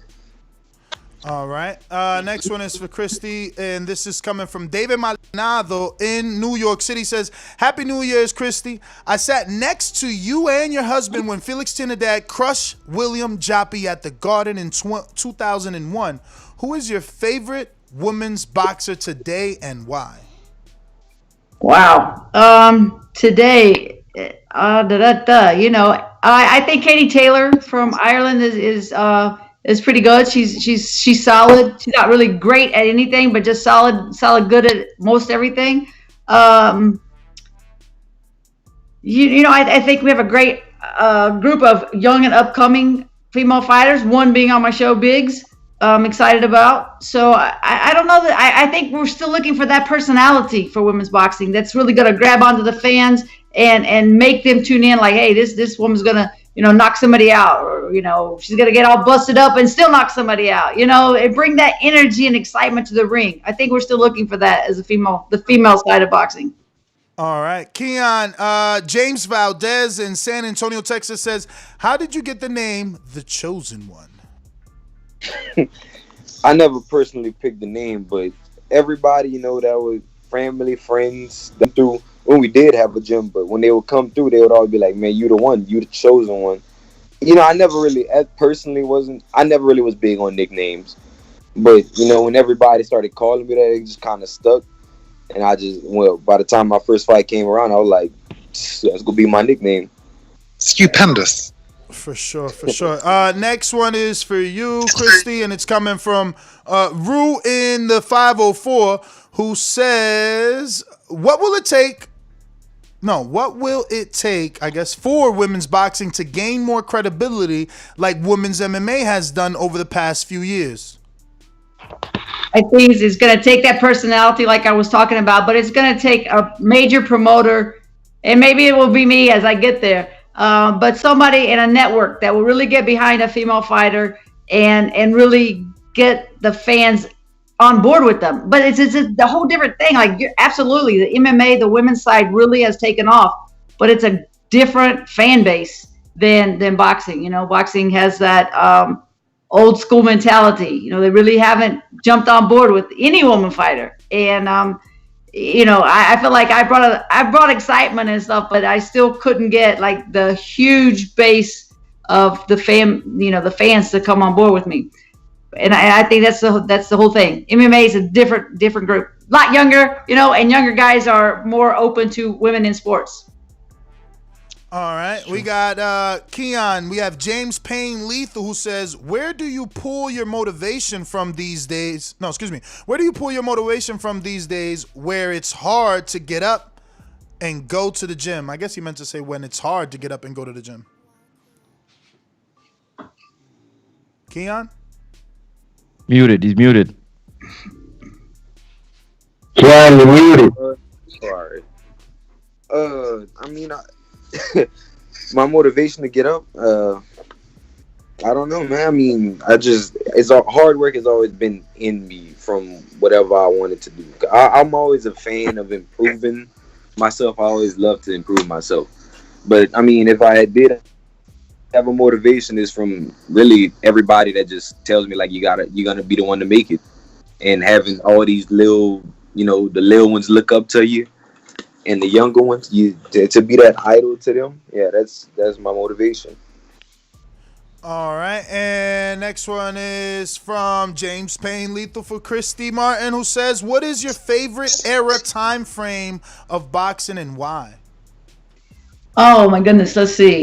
All right. Next one is for Christy, and this is coming from David Maldonado in New York City. Says, "Happy New Year's, Christy. I sat next to you and your husband when Felix Trinidad crushed William Joppy at the Garden in 2001. Who is your favorite women's boxer today and why?" Wow. Today, you know, I think Katie Taylor from Ireland is pretty good. She's solid. She's not really great at anything, but just solid good at most everything. Um, you know, I think we have a great group of young and upcoming female fighters. One being on my show, Biggs. I'm excited about. So I don't know that I think we're still looking for that personality for women's boxing that's really going to grab onto the fans and make them tune in. Like, hey, this woman's going to, you know, knock somebody out, or, you know, she's going to get all busted up and still knock somebody out, you know, and bring that energy and excitement to the ring. I think we're still looking for that as the female side of boxing. All right, Keon, James Valdez in San Antonio, Texas says, how did you get the name The Chosen One? I never personally picked the name, but everybody, you know, that was family, friends, them through when we did have a gym, but when they would come through, they would always be like, man, you the one, you the chosen one. You know, I never really was big on nicknames, but, you know, when everybody started calling me that, it just kind of stuck. And by the time my first fight came around, I was like, that's going to be my nickname. Stupendous. For sure. Next one is for you, Christy, and it's coming from Rue in the 504, who says, what will it take, I guess, for women's boxing to gain more credibility like women's MMA has done over the past few years? I think it's going to take that personality like I was talking about, but it's going to take a major promoter, and maybe it will be me as I get there, but somebody in a network that will really get behind a female fighter and really get the fans on board with them. But it's a whole different thing. Like, absolutely, the MMA, the women's side really has taken off, but it's a different fan base than boxing. You know, boxing has that old school mentality. You know, they really haven't jumped on board with any woman fighter. And, you know, I feel like I brought excitement and stuff, but I still couldn't get like the huge base of the fans to come on board with me. And I think that's the whole thing. MMA is a different group, a lot younger, you know, and younger guys are more open to women in sports. All right, we got Keon. We have James Payne Lethal, who says, where do you pull your motivation from these days? Where do you pull your motivation from these days where it's hard to get up and go to the gym? I guess he meant to say when it's hard to get up and go to the gym. Keon? Muted. He's muted. Keon, you're muted. Sorry. I mean, my motivation to get up, I don't know, man. I mean, hard work has always been in me from whatever I wanted to do. I'm always a fan of improving myself. I always love to improve myself. But I mean, if I did have a motivation, is from really everybody that just tells me like you're gonna be the one to make it, and having all these little, you know, the little ones look up to you. And the younger ones, to be that idol to them, yeah, that's my motivation. All right, and next one is from James Payne Lethal for Christy Martin, who says, what is your favorite era time frame of boxing and why? Oh my goodness, let's see.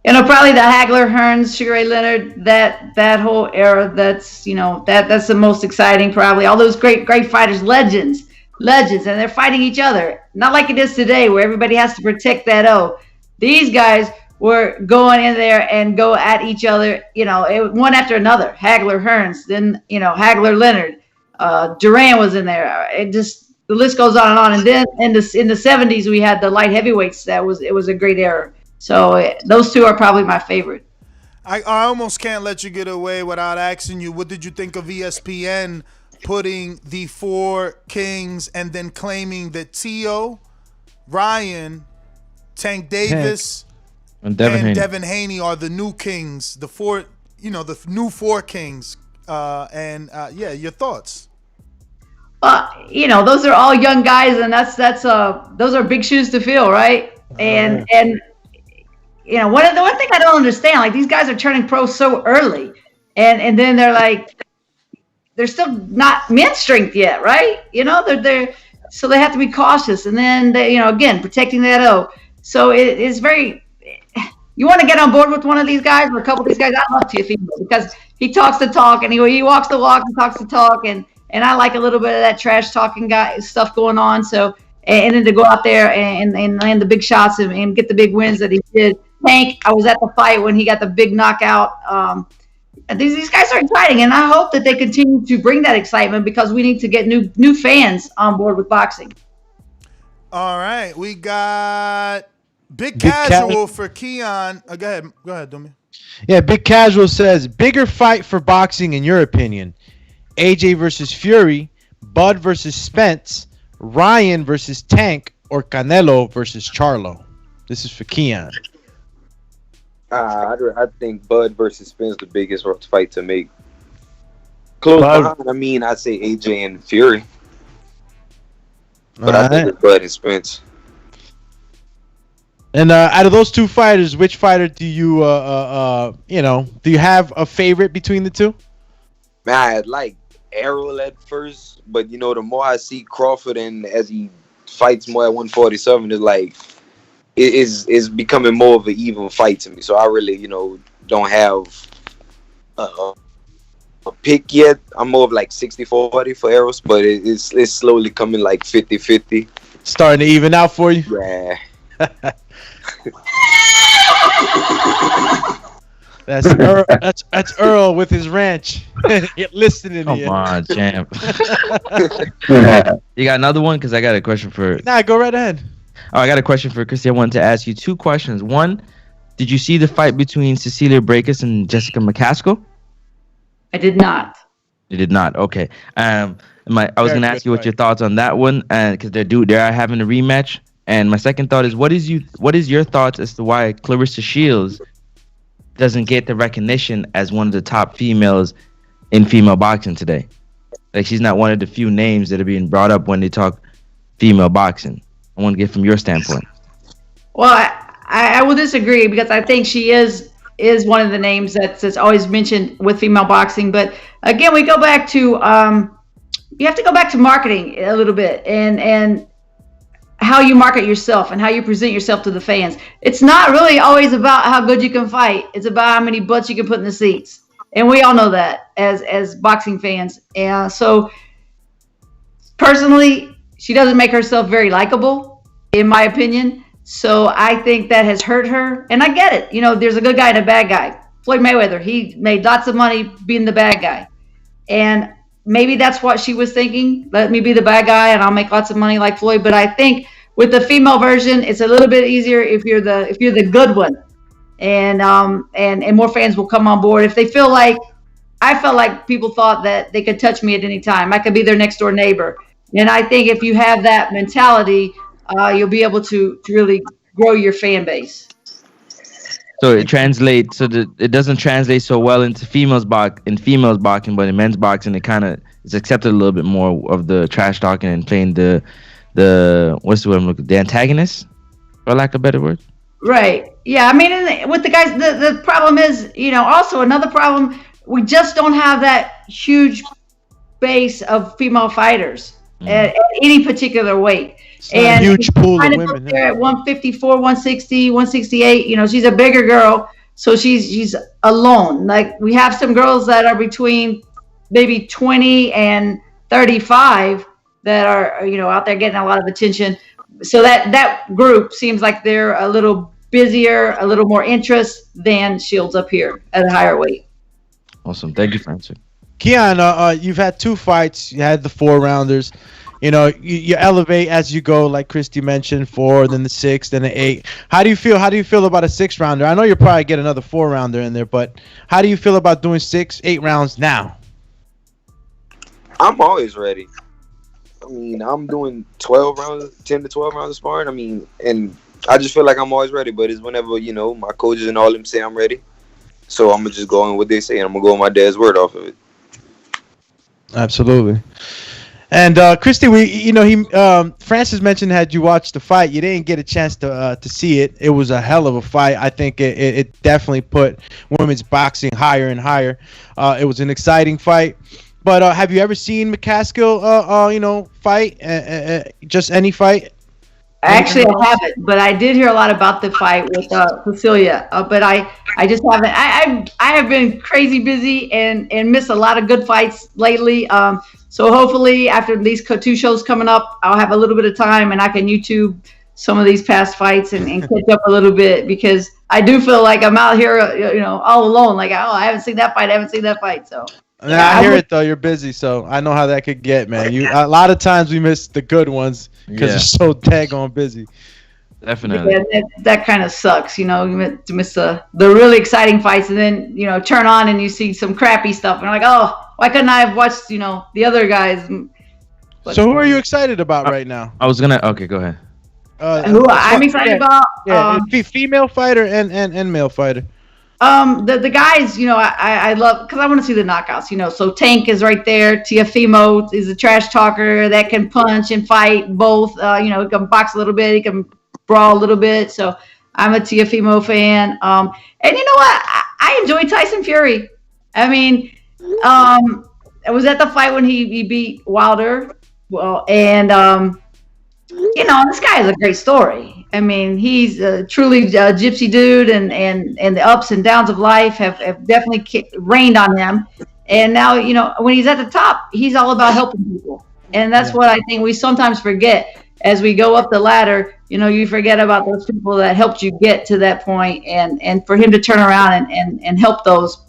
You know, probably the Hagler, Hearns, Sugar Ray Leonard, that whole era. That's, you know, that's the most exciting. Probably all those great fighters, legends, and they're fighting each other. Not like it is today, where everybody has to protect that O. These guys were going in there and go at each other. You know, one after another. Hagler, Hearns, then, you know, Hagler, Leonard, Duran was in there. It just, the list goes on and on. And then in the 70s, we had the light heavyweights. It was a great era. So those two are probably my favorite. I almost can't let you get away without asking you, what did you think of ESPN putting the four kings and then claiming that T.O., Ryan, Tank Davis, and Devin Haney are the new kings, the new four kings. Yeah, your thoughts? You know, those are all young guys, and those are big shoes to fill, right? And you know, one thing I don't understand, like, these guys are turning pro so early, and then they're still not men's strength yet, right? You know, they're so they have to be cautious. And then they, again, protecting that O. So it is very. You want to get on board with one of these guys or a couple of these guys? I'd love to if he because he talks the talk and he walks the walk and talks the talk and I like a little bit of that trash talking guy stuff going on. So and then to go out there and land the big shots and get the big wins that he did. Tank, I was at the fight when he got the big knockout. These guys are exciting, and I hope that they continue to bring that excitement because we need to get new fans on board with boxing. All right, we got Big Casual for Keon. Go ahead, Domi. Yeah, Big Casual says, bigger fight for boxing in your opinion? AJ versus Fury, Bud versus Spence, Ryan versus Tank, or Canelo versus Charlo? This is for Keon. I think Bud versus Spence the biggest fight to make. Close behind, I'd say AJ and Fury. But I think it's Bud and Spence. And out of those two fighters, which fighter do you, do you have a favorite between the two? Man, I like Errol at first, but the more I see Crawford and as he fights more at 147, it's like it is becoming more of an even fight to me. So I really, don't have a pick yet. I'm more of like 60-40 for Errol, but it's slowly coming like 50-50. Starting to even out for you? Yeah. That's Earl with his ranch. Listening to you. Come on, champ. You got another one? Because I got a question for... Nah, go right ahead. Oh, I got a question for Christy. I wanted to ask you two questions. One, did you see the fight between Cecilia Brækhus and Jessica McCaskill? I did not. You did not? Okay. I was going to ask you what your thoughts on that one, because they're having a rematch. And my second thought is, what is your thoughts as to why Clarissa Shields doesn't get the recognition as one of the top females in female boxing today? Like, she's not one of the few names that are being brought up when they talk female boxing. I want to get from your standpoint. Well, I will disagree because I think she is one of the names that's always mentioned with female boxing. But again, we go back to you have to go back to marketing a little bit and how you market yourself and how you present yourself to the fans. It's not really always about how good you can fight. It's about how many butts you can put in the seats. And we all know that as boxing fans. And so personally, she doesn't make herself very likable, in my opinion. So I think that has hurt her. And I get it. There's a good guy and a bad guy. Floyd Mayweather, he made lots of money being the bad guy. And maybe that's what she was thinking. Let me be the bad guy and I'll make lots of money like Floyd. But I think with the female version, it's a little bit easier if you're the good one. And more fans will come on board. If they feel like, I felt like people thought that they could touch me at any time. I could be their next door neighbor. And I think if you have that mentality, you'll be able to really grow your fan base. So it translates. So it doesn't translate so well into females boxing, but in men's boxing, it kind of is accepted a little bit more of the trash talking and playing the what's the word I'm looking, the antagonist, for lack of a better word. Right. Yeah. I mean, with the guys, the problem is, also another problem. We just don't have that huge base of female fighters at any particular weight. And huge pool of women. There at 154, 160, 168. She's a bigger girl, so she's alone. Like, we have some girls that are between maybe 20 and 35 that are out there getting a lot of attention. So that group seems like they're a little busier, a little more interest than Shields up here at a higher weight. Awesome. Thank you for answering. Keon, you've had two fights. You had the 4-rounders. You elevate as you go, like Christy mentioned, 4, then the 6, then the 8. How do you feel? How do you feel about a 6-rounder? I know you'll probably get another 4-rounder in there, but how do you feel about doing 6, 8 rounds now? I'm always ready. I'm doing 12 rounds, 10 to 12 rounds of sparring. And I just feel like I'm always ready. But it's whenever my coaches and all them say I'm ready. So I'm gonna just go on what they say, and I'm gonna go on my dad's word off of it. Absolutely. And Christy, Francis mentioned had you watched the fight, you didn't get a chance to see it. It was a hell of a fight. I think it definitely put women's boxing higher and higher. It was an exciting fight. But have you ever seen McCaskill, fight? Just any fight? Actually, I haven't, but I did hear a lot about the fight with Cecilia. But I just haven't. I have been crazy busy and missed a lot of good fights lately. So hopefully after these two shows coming up, I'll have a little bit of time and I can YouTube some of these past fights and catch up a little bit, because I do feel like I'm out here, all alone. Like, I haven't seen that fight. I haven't seen that fight. So. I hear it though. You're busy, so I know how that could get, man. A lot of times we miss the good ones because you're so daggone busy. Definitely. Yeah, that kind of sucks, you miss the really exciting fights, and then turn on and you see some crappy stuff, and you're like, oh, why couldn't I have watched the other guys? But, so who are you excited about right now? I was gonna. Okay, go ahead. Who I'm excited about? Yeah, female fighter and male fighter. The guys, I love, because I want to see the knockouts, so Tank is right there. Teofimo is a trash talker that can punch and fight both. He can box a little bit, he can brawl a little bit. So I'm a Teofimo fan. And you know what? I enjoy Tyson Fury. I mean, I was at the fight when he beat Wilder. Well, and this guy has a great story. I mean, he's truly a gypsy dude, and the ups and downs of life have definitely rained on him. And now, when he's at the top, he's all about helping people. And that's what I think we sometimes forget as we go up the ladder. You forget about those people that helped you get to that point, and for him to turn around and help those,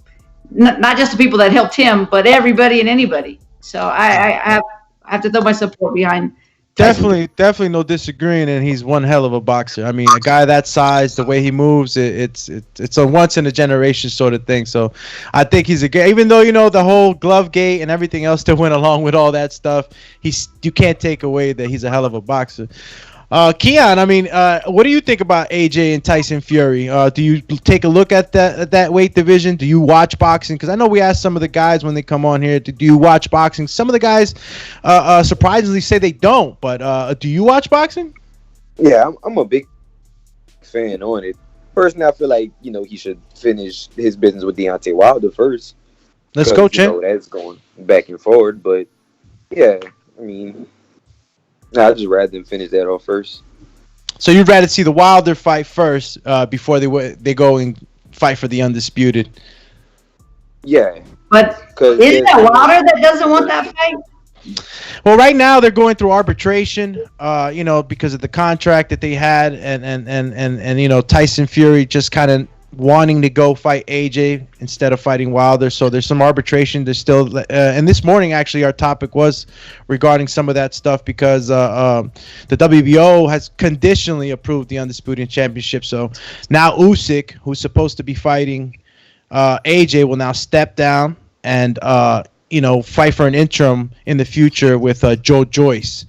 not just the people that helped him, but everybody and anybody. So I have to throw my support behind Tyson. Definitely no disagreeing, and he's one hell of a boxer. I mean, a guy that size, the way he moves, it's a once in a generation sort of thing. So I think he's a great, even though the whole glove gate and everything else that went along with all that stuff, you can't take away that he's a hell of a boxer. Keon, I mean, what do you think about AJ and Tyson Fury? Do you take a look at that weight division? Do you watch boxing? Because I know we asked some of the guys when they come on here, do you watch boxing? Some of the guys surprisingly say they don't, but do you watch boxing? Yeah, I'm a big fan on it. Personally, I feel like, he should finish his business with Deontay Wilder first. Let's go, champ. That's going back and forward, but yeah, I mean, I'd just rather them finish that off first. So you'd rather see the Wilder fight first before they go and fight for the Undisputed? Yeah. But isn't that Wilder that doesn't want that fight? Well, right now they're going through arbitration, because of the contract that they had, and Tyson Fury just kind of wanting to go fight AJ instead of fighting Wilder. So there's some arbitration. There's still, and this morning actually our topic was regarding some of that stuff, because the WBO has conditionally approved the Undisputed Championship. So now Usyk, who's supposed to be fighting AJ, will now step down and fight for an interim in the future with Joe Joyce.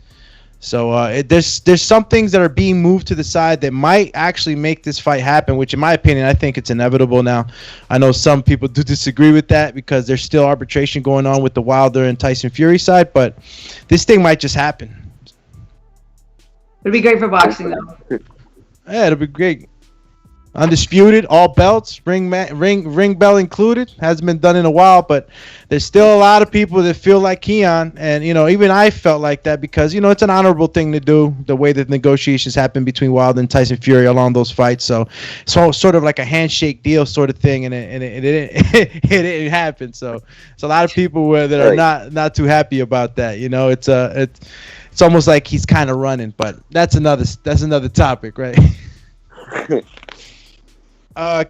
So there's some things that are being moved to the side that might actually make this fight happen, which in my opinion, I think it's inevitable now. I know some people do disagree with that because there's still arbitration going on with the Wilder and Tyson Fury side, but this thing might just happen. It'd be great for boxing, though. Yeah, it'll be great. Undisputed, all belts, ring bell included. Hasn't been done in a while, but there's still a lot of people that feel like Keon, and even I felt like that because it's an honorable thing to do. The way that negotiations happened between Wilder and Tyson Fury along those fights, so sort of like a handshake deal sort of thing, and it didn't happen. So it's a lot of people that are not too happy about that. It's almost like he's kind of running, but that's another topic, right?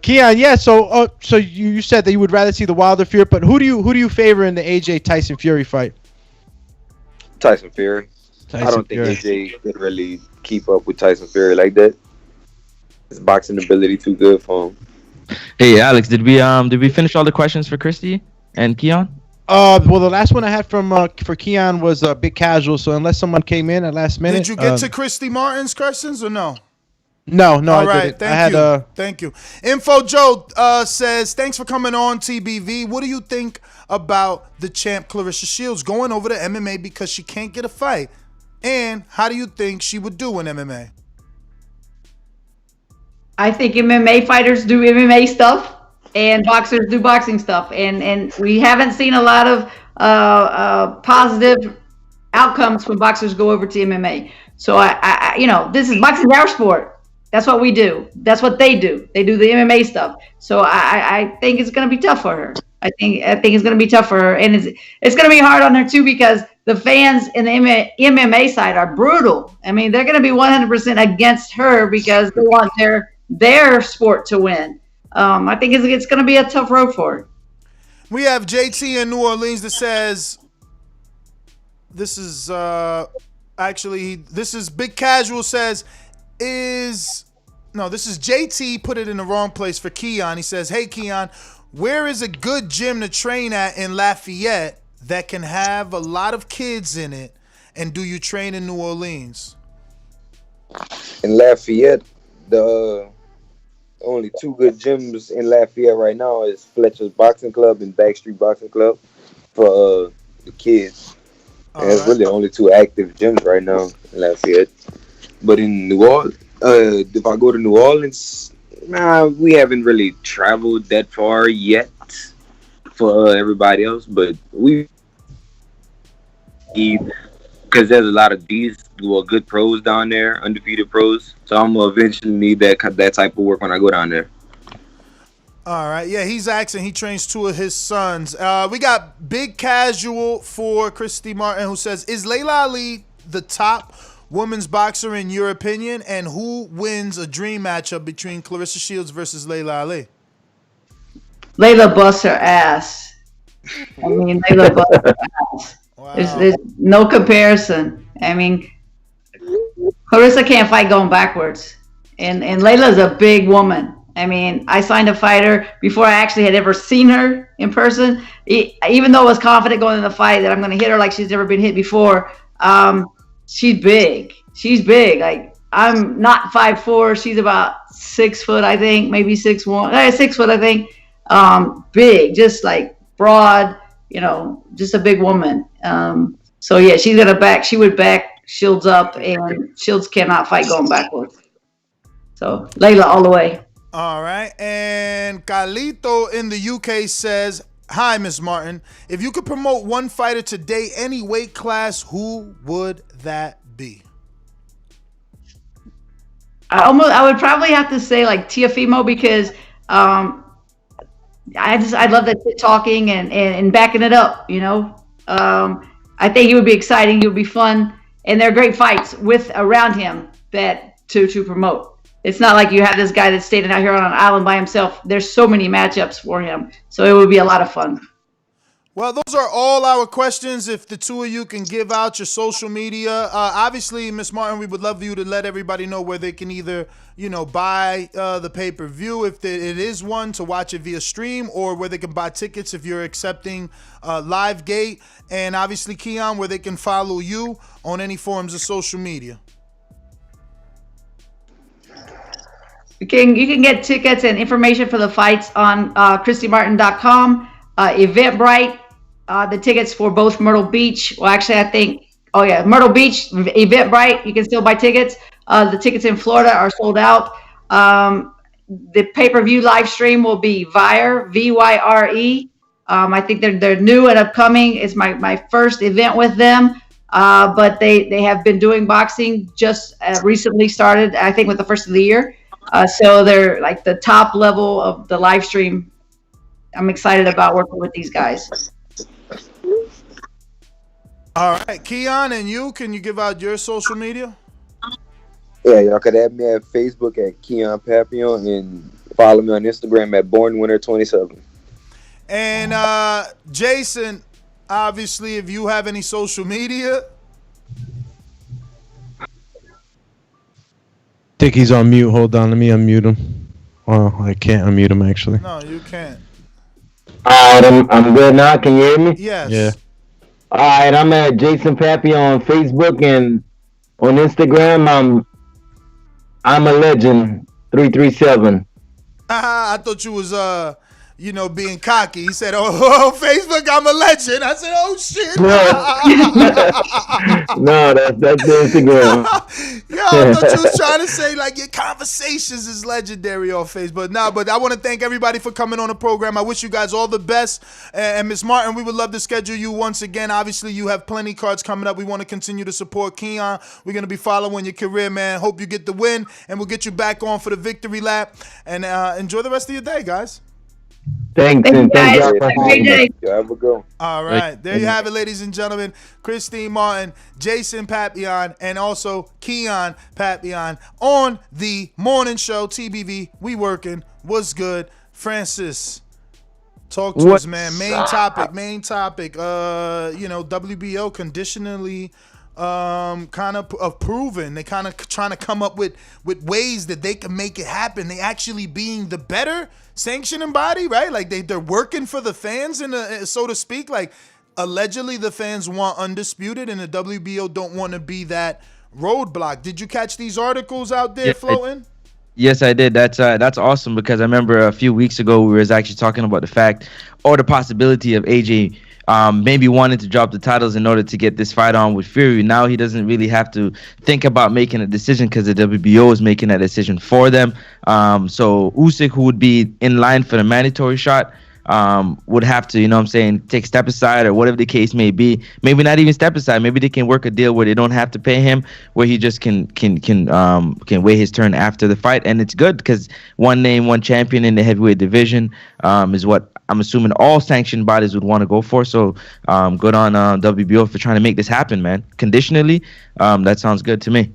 Keon, yeah. So you said that you would rather see the Wilder Fury, but who do you favor in the AJ Tyson Fury fight? Tyson Fury. I don't think AJ can really keep up with Tyson Fury like that. His boxing ability too good for him. Hey Alex, did we finish all the questions for Christy and Keon? Well, the last one I had for Keon was Big Casual. So unless someone came in at last minute, did you get to Christy Martin's questions or no? No, all right, I didn't. Thank you. Info Joe says, thanks for coming on, TBV. What do you think about the champ Clarissa Shields going over to MMA because she can't get a fight? And how do you think she would do in MMA? I think MMA fighters do MMA stuff and boxers do boxing stuff. And we haven't seen a lot of positive outcomes when boxers go over to MMA. So this is boxing, our sport. That's what we do. That's what they do. They do the MMA stuff. So I think it's going to be tough for her. I think it's going to be tough for her, and it's going to be hard on her too, because the fans in the MMA side are brutal. I mean, they're going to be 100% against her because they want their sport to win. I think it's going to be a tough road for her. We have JT in New Orleans that says, this is Big Casual says, this is JT put it in the wrong place for Keon. He says, hey, Keon, where is a good gym to train at in Lafayette that can have a lot of kids in it? And do you train in New Orleans? In Lafayette, the only two good gyms in Lafayette right now is Fletcher's Boxing Club and Backstreet Boxing Club for the kids. And it's really the only two active gyms right now in Lafayette. But in New Orleans, if I go to New Orleans, we haven't really traveled that far yet for everybody else. But because there's a lot of good pros down there, undefeated pros. So I'm going to eventually need that type of work when I go down there. All right. Yeah, he's asking. He trains two of his sons. We got Big Casual for Christy Martin, who says, is Layla Ali the top women's boxer in your opinion? And who wins a dream matchup between Clarissa Shields versus Layla Ali? Layla busts her ass. I mean, Layla busts her ass. Wow. There's no comparison. I mean, Clarissa can't fight going backwards. And Layla's a big woman. I mean, I signed a fighter before I actually had ever seen her in person. Even though I was confident going in the fight that I'm going to hit her like she's never been hit before, she's big. She's big. Like, I'm not 5'4". She's about 6 foot, I think, maybe 6'1". 6 foot, I think. Big, just like broad, just a big woman. So yeah, she's gonna she would back Shields up, and Shields cannot fight going backwards. So Layla all the way. All right. And Carlito in the UK says, hi, Miss Martin. If you could promote one fighter today, any weight class, who would that be? I would probably have to say like Tiafimo, because I love that shit talking and backing it up, I think it would be exciting, it would be fun, and they're great fights around him that to promote. It's not like you have this guy that's standing out here on an island by himself. There's so many matchups for him, so it would be a lot of fun. Well, those are all our questions. If the two of you can give out your social media. Obviously, Ms. Martin, we would love you to let everybody know where they can either, buy the pay-per-view, if it is one, to watch it via stream, or where they can buy tickets if you're accepting live gate. And obviously, Keon, where they can follow you on any forms of social media. You can get tickets and information for the fights on ChristyMartin.com. Eventbrite, the tickets for both Myrtle Beach. Well, actually, I think, Myrtle Beach, Eventbrite, you can still buy tickets. The tickets in Florida are sold out. The pay-per-view live stream will be Vyre, VYRE. I think they're new and upcoming. It's my first event with them. But they have been doing boxing, just recently started, I think, with the first of the year. So they're like the top level of the live stream. I'm excited about working with these guys. All right, Keon, and can you give out your social media? Yeah, y'all could add me at Facebook at Keon Papillon and follow me on Instagram at BornWinner27. And Jason, obviously, if you have any social media. I think he's on mute. Hold on, let me unmute him. Oh, I can't unmute him actually. No, you can't. All right, I'm good now. Can you hear me? Yes. Yeah. All right, I'm at Jason Pappy on Facebook, and on Instagram, I'm a legend 337. I thought you was being cocky. He said, "Oh, Facebook, I'm a legend." I said, "Oh shit." No, that's the Instagram. Yo, I thought you was trying to say like your conversations is legendary on Facebook. But I want to thank everybody for coming on the program. I wish you guys all the best. And Ms. Martin, we would love to schedule you once again. Obviously, you have plenty cards coming up. We want to continue to support Keon. We're going to be following your career, man. Hope you get the win, and we'll get you back on for the victory lap. And enjoy the rest of your day, guys. Thanks, and thank y'all for having me. Have a good one. All right. There you have it, ladies and gentlemen. Christine Martin, Jason Papillon, and also Keon Papillon on the morning show, TBV. We working. What's good? Francis, talk to us, man. Main topic. WBO conditionally kind of approving. They kind of trying to come up with ways that they can make it happen. They actually being the better sanctioning body, right? Like they're working for the fans, so to speak. Like allegedly the fans want Undisputed, and the WBO don't want to be that roadblock. Did you catch these articles out there floating? Yes, I did. That's awesome, because I remember a few weeks ago we was actually talking about the fact or the possibility of AJ maybe wanted to drop the titles in order to get this fight on with Fury. Now he doesn't really have to think about making a decision because the WBO is making that decision for them. So Usyk, who would be in line for the mandatory shot, would have to, take step aside or whatever the case may be. Maybe not even step aside. Maybe they can work a deal where they don't have to pay him, where he just can wait his turn after the fight. And it's good because one name, one champion in the heavyweight division is what I'm assuming all sanctioned bodies would want to go for. So good on WBO for trying to make this happen, man. Conditionally, that sounds good to me.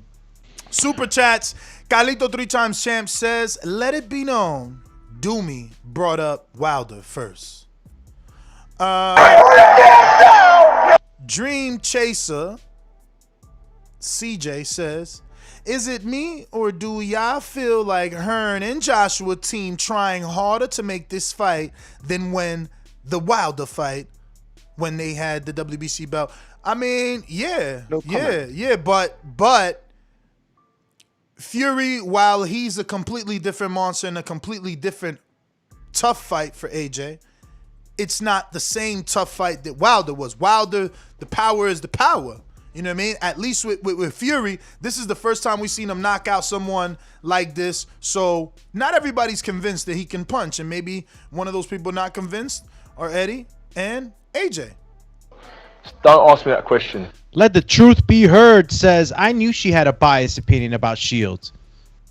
Super chats. Carlito 3-time champ says, let it be known, Doomy brought up Wilder first. Dream Chaser CJ says, is it me or do y'all feel like Hearn and Joshua team trying harder to make this fight than when the Wilder fight, when they had the WBC belt? I mean, but Fury, while he's a completely different monster and a completely different tough fight for AJ, it's not the same tough fight that Wilder was. Wilder, the power is the power. You know what I mean? At least with Fury, this is the first time we've seen him knock out someone like this. So not everybody's convinced that he can punch. And maybe one of those people not convinced are Eddie and AJ. Don't ask me that question. Let the truth be heard says, I knew she had a biased opinion about Shields,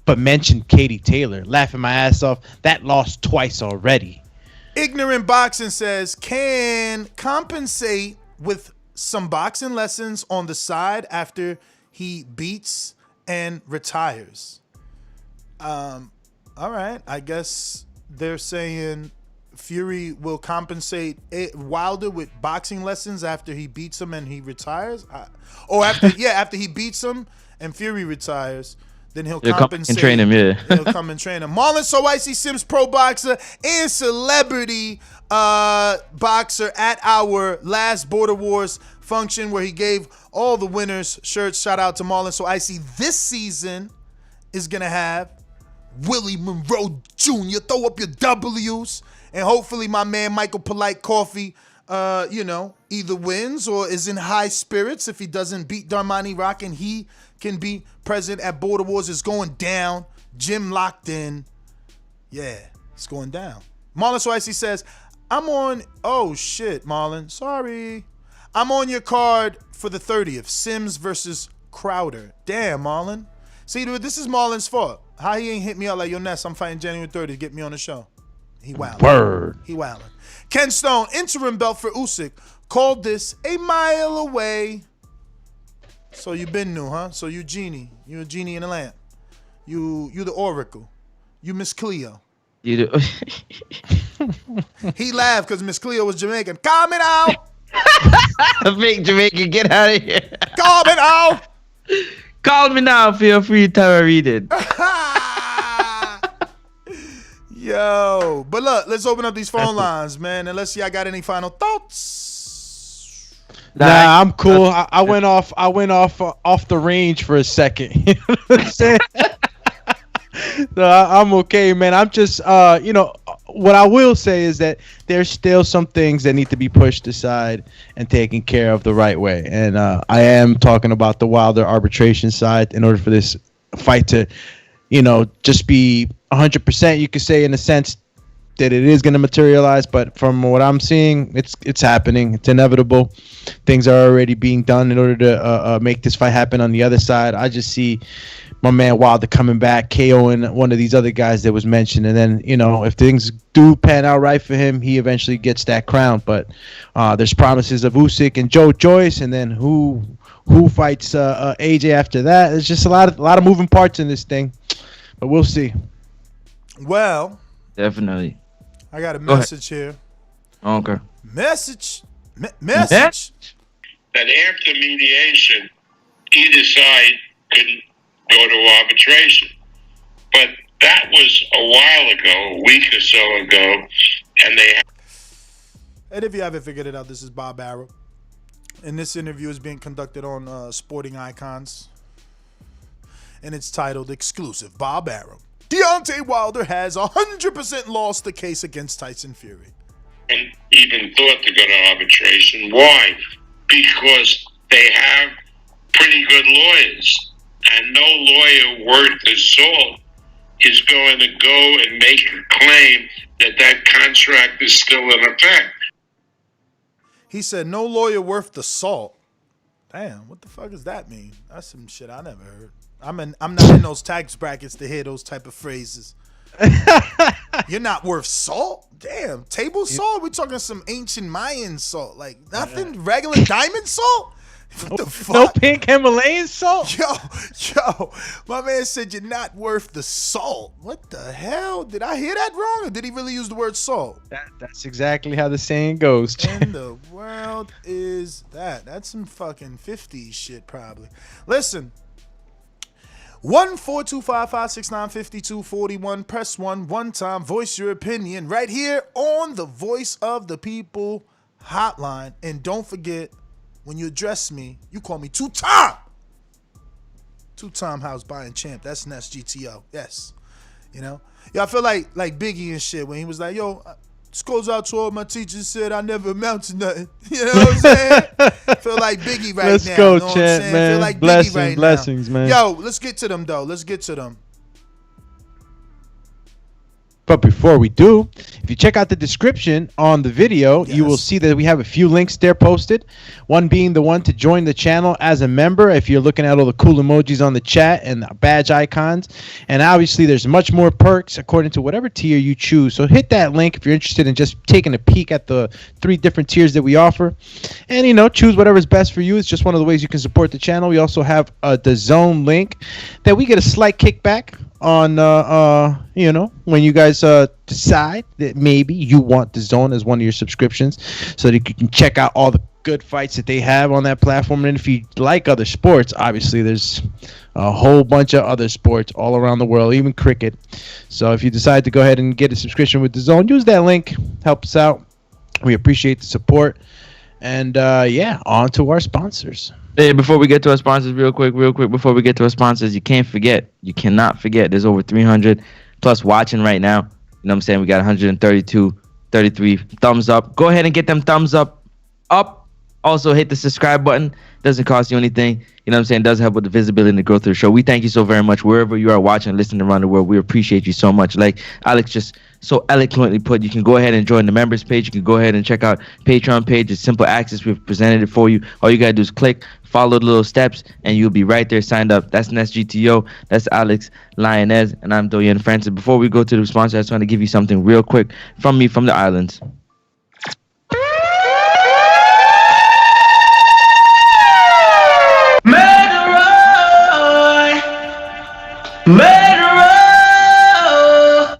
but mentioned Katie Taylor. Laughing my ass off. That lost twice already. Ignorant Boxing says, can compensate with some boxing lessons on the side after he beats and retires. All right. I guess they're saying Fury will compensate Wilder with boxing lessons after he beats him and he retires. After he beats him and Fury retires, then he'll compensate. Come and train him, yeah. He'll come and train him. Marlon So Icy Sims, pro boxer and celebrity boxer at our last Border Wars function where he gave all the winners shirts. Shout out to Marlon So Icy. This season is going to have Willie Monroe Jr. Throw up your W's. And hopefully my man Michael Polite Coffee, either wins or is in high spirits. If he doesn't beat Darmani Rock and he can be present at Border Wars, is going down. Jim locked in. Yeah, it's going down. Marlon So Icy says, oh shit, Marlon, sorry. I'm on your card for the 30th. Sims versus Crowder. Damn, Marlon. See, dude, this is Marlon's fault. How he ain't hit me up like, yo, Ness, I'm fighting January 30th. Get me on the show. He wildin'. Word. He wildin'. Ken Stone, interim belt for Usyk. Called this a mile away. So you been new, huh? So you genie. You a genie in the lamp. You the Oracle. You Miss Cleo. You do. He laughed because Miss Cleo was Jamaican. Coming out. Make Jamaican, get out of here. Coming out. Call me now. Feel free to read it. Yo, but look, let's open up these phone lines, man. Unless y'all got any final thoughts. Nah, I'm cool. I went off the range for a second. You know what I'm saying? No, I'm okay, man. I'm just, what I will say is that there's still some things that need to be pushed aside and taken care of the right way. And I am talking about the Wilder arbitration side in order for this fight to, just be 100%. You could say in a sense that it is going to materialize, but from what I'm seeing, it's happening. It's inevitable. Things are already being done in order to make this fight happen on the other side. I just see my man Wilder coming back, KOing one of these other guys that was mentioned, and then if things do pan out right for him, he eventually gets that crown. But there's promises of Usyk and Joe Joyce, and then who fights AJ after that. There's just a lot of moving parts in this thing, but we'll see. Well, definitely. I got a message here. Okay. Message. That after mediation, either side could go to arbitration. But that was a while ago, a week or so ago, and And if you haven't figured it out, this is Bob Arrow. And this interview is being conducted on Sporting Icons. And it's titled Exclusive Bob Arrow. Deontay Wilder has 100% lost the case against Tyson Fury. And even thought to go to arbitration. Why? Because they have pretty good lawyers. And no lawyer worth his salt is going to go and make a claim that that contract is still in effect. He said, no lawyer worth the salt. Damn, what the fuck does that mean? That's some shit I never heard. I'm not in those tax brackets to hear those type of phrases. You're not worth salt? Damn, table salt? We're talking some ancient Mayan salt. Like nothing regular diamond salt? What the fuck? No pink Himalayan salt? Yo, my man said you're not worth the salt. What the hell? Did I hear that wrong, or did he really use the word salt? That's exactly how the saying goes. In the world is that? That's some fucking 50s shit probably. Listen. 1-425-569-5241. Press 1 one time. Voice your opinion right here on the Voice of the People hotline. And don't forget, when you address me, you call me two-time. Two-time house buying champ. That's Ness GTO. Yes. Yeah, I feel like Biggie and shit when he was like, yo, this goes out to all my teachers said I never amount to nothing. You know what I'm saying? Feel like Biggie right Let's now. go, you know what I'm champ, saying? man. Feel like Blessings, Biggie right blessings, now. man. Yo, let's get to them, though. Let's get to them. But before we do, if you check out the description on the video, you will see that we have a few links there posted. One being the one to join the channel as a member, if you're looking at all the cool emojis on the chat and the badge icons. And obviously, there's much more perks according to whatever tier you choose. So hit that link if you're interested in just taking a peek at the 3 different tiers that we offer. And, choose whatever's best for you. It's just one of the ways you can support the channel. We also have the Dazn link that we get a slight kickback on when you guys decide that maybe you want Dazn as one of your subscriptions, so that you can check out all the good fights that they have on that platform. And if you like other sports, obviously there's a whole bunch of other sports all around the world, even cricket. So if you decide to go ahead and get a subscription with Dazn, use that link. Help us out. We appreciate the support. And on to our sponsors. Hey, before we get to our sponsors, real quick, before we get to our sponsors, you cannot forget, there's over 300 plus watching right now. You know what I'm saying? We got 132, 33 thumbs up. Go ahead and get them thumbs up. Also, hit the subscribe button. Doesn't cost you anything. You know what I'm saying? It does help with the visibility and the growth of the show. We thank you so very much. Wherever you are watching and listening around the world, we appreciate you so much. Like Alex just so eloquently put, you can go ahead and join the members page. You can go ahead and check out Patreon page. It's simple access. We've presented it for you. All you got to do is click, follow the little steps, and you'll be right there signed up. That's Ness GTO. That's Alex Lionez. And I'm Doyen Francis. Before we go to the sponsor, I just want to give you something real quick from me from the islands.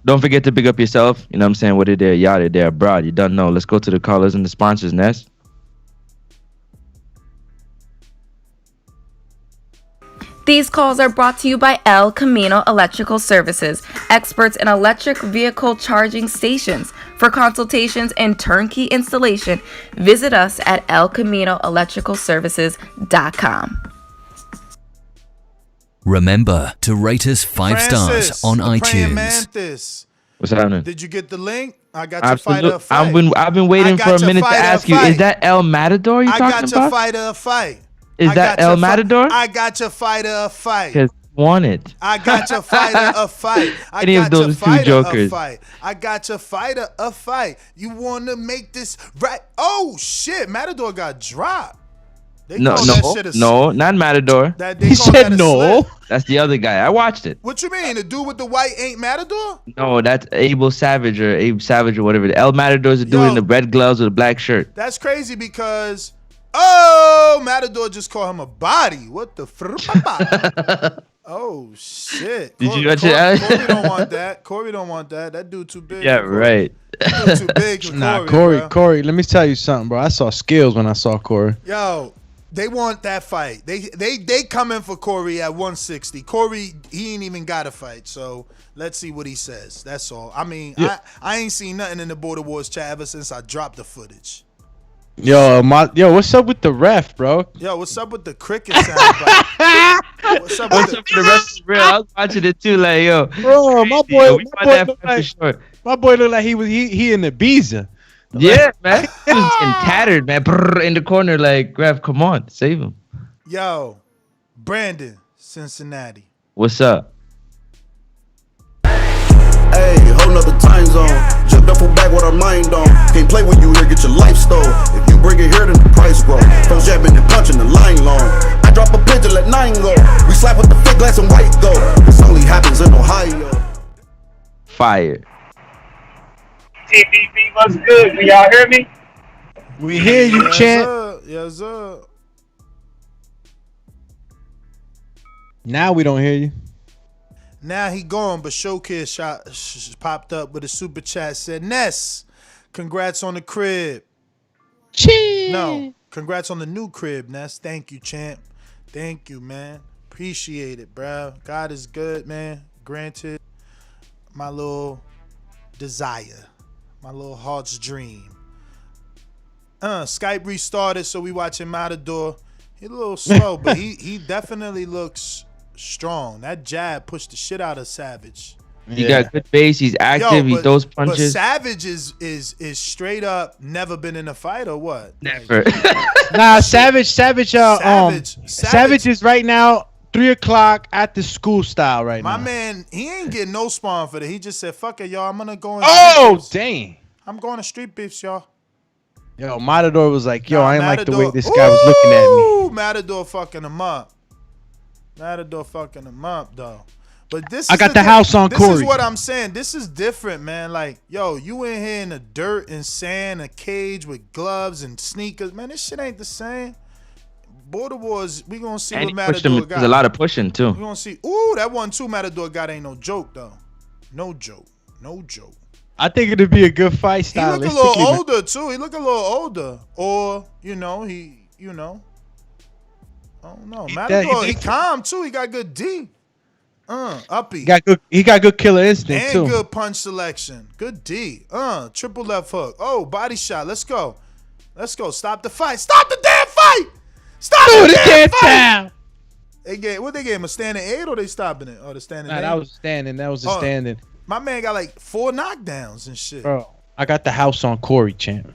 Don't forget to big up yourself. You know what I'm saying? Whether they're yada, they're abroad. You don't know. Let's go to the callers and the sponsors, Ness. These calls are brought to you by El Camino Electrical Services, experts in electric vehicle charging stations. For consultations and turnkey installation, visit us at elcaminoelectricalservices.com. Remember to rate us 5 stars on iTunes. Mantis. What's happening? Did you get the link? I got your fighter a fight. I've been waiting for a minute to ask you. Is that El Matador you talking about? I got your fighter a fight. Is that El Matador? I got your fighter a fight. want it. I got your fighter a fight. Any of those two jokers. I got your fighter a fight. You want to make this right? Oh shit! Matador got dropped. No, not Matador. He said no. That's the other guy. I watched it. What you mean? The dude with the white ain't Matador? No, that's Abe Savage or whatever. El Matador's the dude in the red gloves with a black shirt. That's crazy because Matador just called him a body. What the Oh shit! Did you watch it? Corey don't want that. Corey don't want that. That dude too big. Yeah, right. That dude too big for Nah, Corey. Corey. Let me tell you something, bro. I saw skills when I saw Corey. Yo, they want that fight. They come in for Corey at 160. Corey, he ain't even got a fight. So let's see what he says. That's all. I mean, Yeah. I ain't seen nothing in the Border Wars chat ever since I dropped the footage. Yo, what's up with the ref, bro? Yo, what's up with the cricket sound bite? What's up with the rest of real? I was watching it too, like yo. Bro, my boy looked like he in the Ibiza. Yeah, man. He was getting tattered, man. Brrr, in the corner, like, Ref, come on, save him. Yo, Brandon, Cincinnati. What's up? Hey, whole nother time zone. Just duffel bag with our mind on. Can't play when you here, get your life stole. If you bring it here, then the price grow. From jabbing and punching the line long. I drop a pigeon, let 9 go. We slap with the fake glass and white go. This only happens in Ohio. Fire. TVB, what's good? Can y'all hear me? We hear you, champ. Yes, sir. Now we don't hear you. Now he gone, but Showcase popped up with a super chat, said, Ness, congrats on the crib. No, congrats on the new crib, Ness. Thank you, champ. Thank you, man. Appreciate it, bro. God is good, man. Granted, my little desire, my little heart's dream. Skype restarted, so we watching Matador. He a little slow, but he definitely looks strong. That jab pushed the shit out of Savage. He got good base. He's active. He throws punches. But Savage is straight up never been in a fight or what? Never. Nah, Savage is right now 3:00 at the school style right now. My man, he ain't getting no spawn for that. He just said, "Fuck it, y'all. I'm gonna go." Dang! I'm going to street beefs, y'all. Yo, Matador was like, "Yo, I ain't like the way this guy was looking at me." Matador fucking him up. Matador fucking him up, though. But this I got the house on Corey. This is what I'm saying. This is different, man. Like, yo, you in here in the dirt and sand, a cage with gloves and sneakers. Man, this shit ain't the same. Border Wars, we gonna see what Matador got. There's a lot of pushing, too. We gonna see. Ooh, that 1-2 Matador got ain't no joke, though. No joke. No joke. I think it'd be a good fight style. He look a little older, too. He look a little older. Or, I don't know. Matador, he calm, too. He got good D. Uppy. He got good killer instinct, too. And good punch selection. Good D. Triple left hook. Oh, body shot. Let's go. Let's go. Stop the fight. Stop the damn fight. Stop the damn fight. They gave him a standing 8 or they stopping it? Oh, the standing 8. That was standing. That was a standing. My man got like 4 knockdowns and shit. Bro, I got the house on Corey, champ.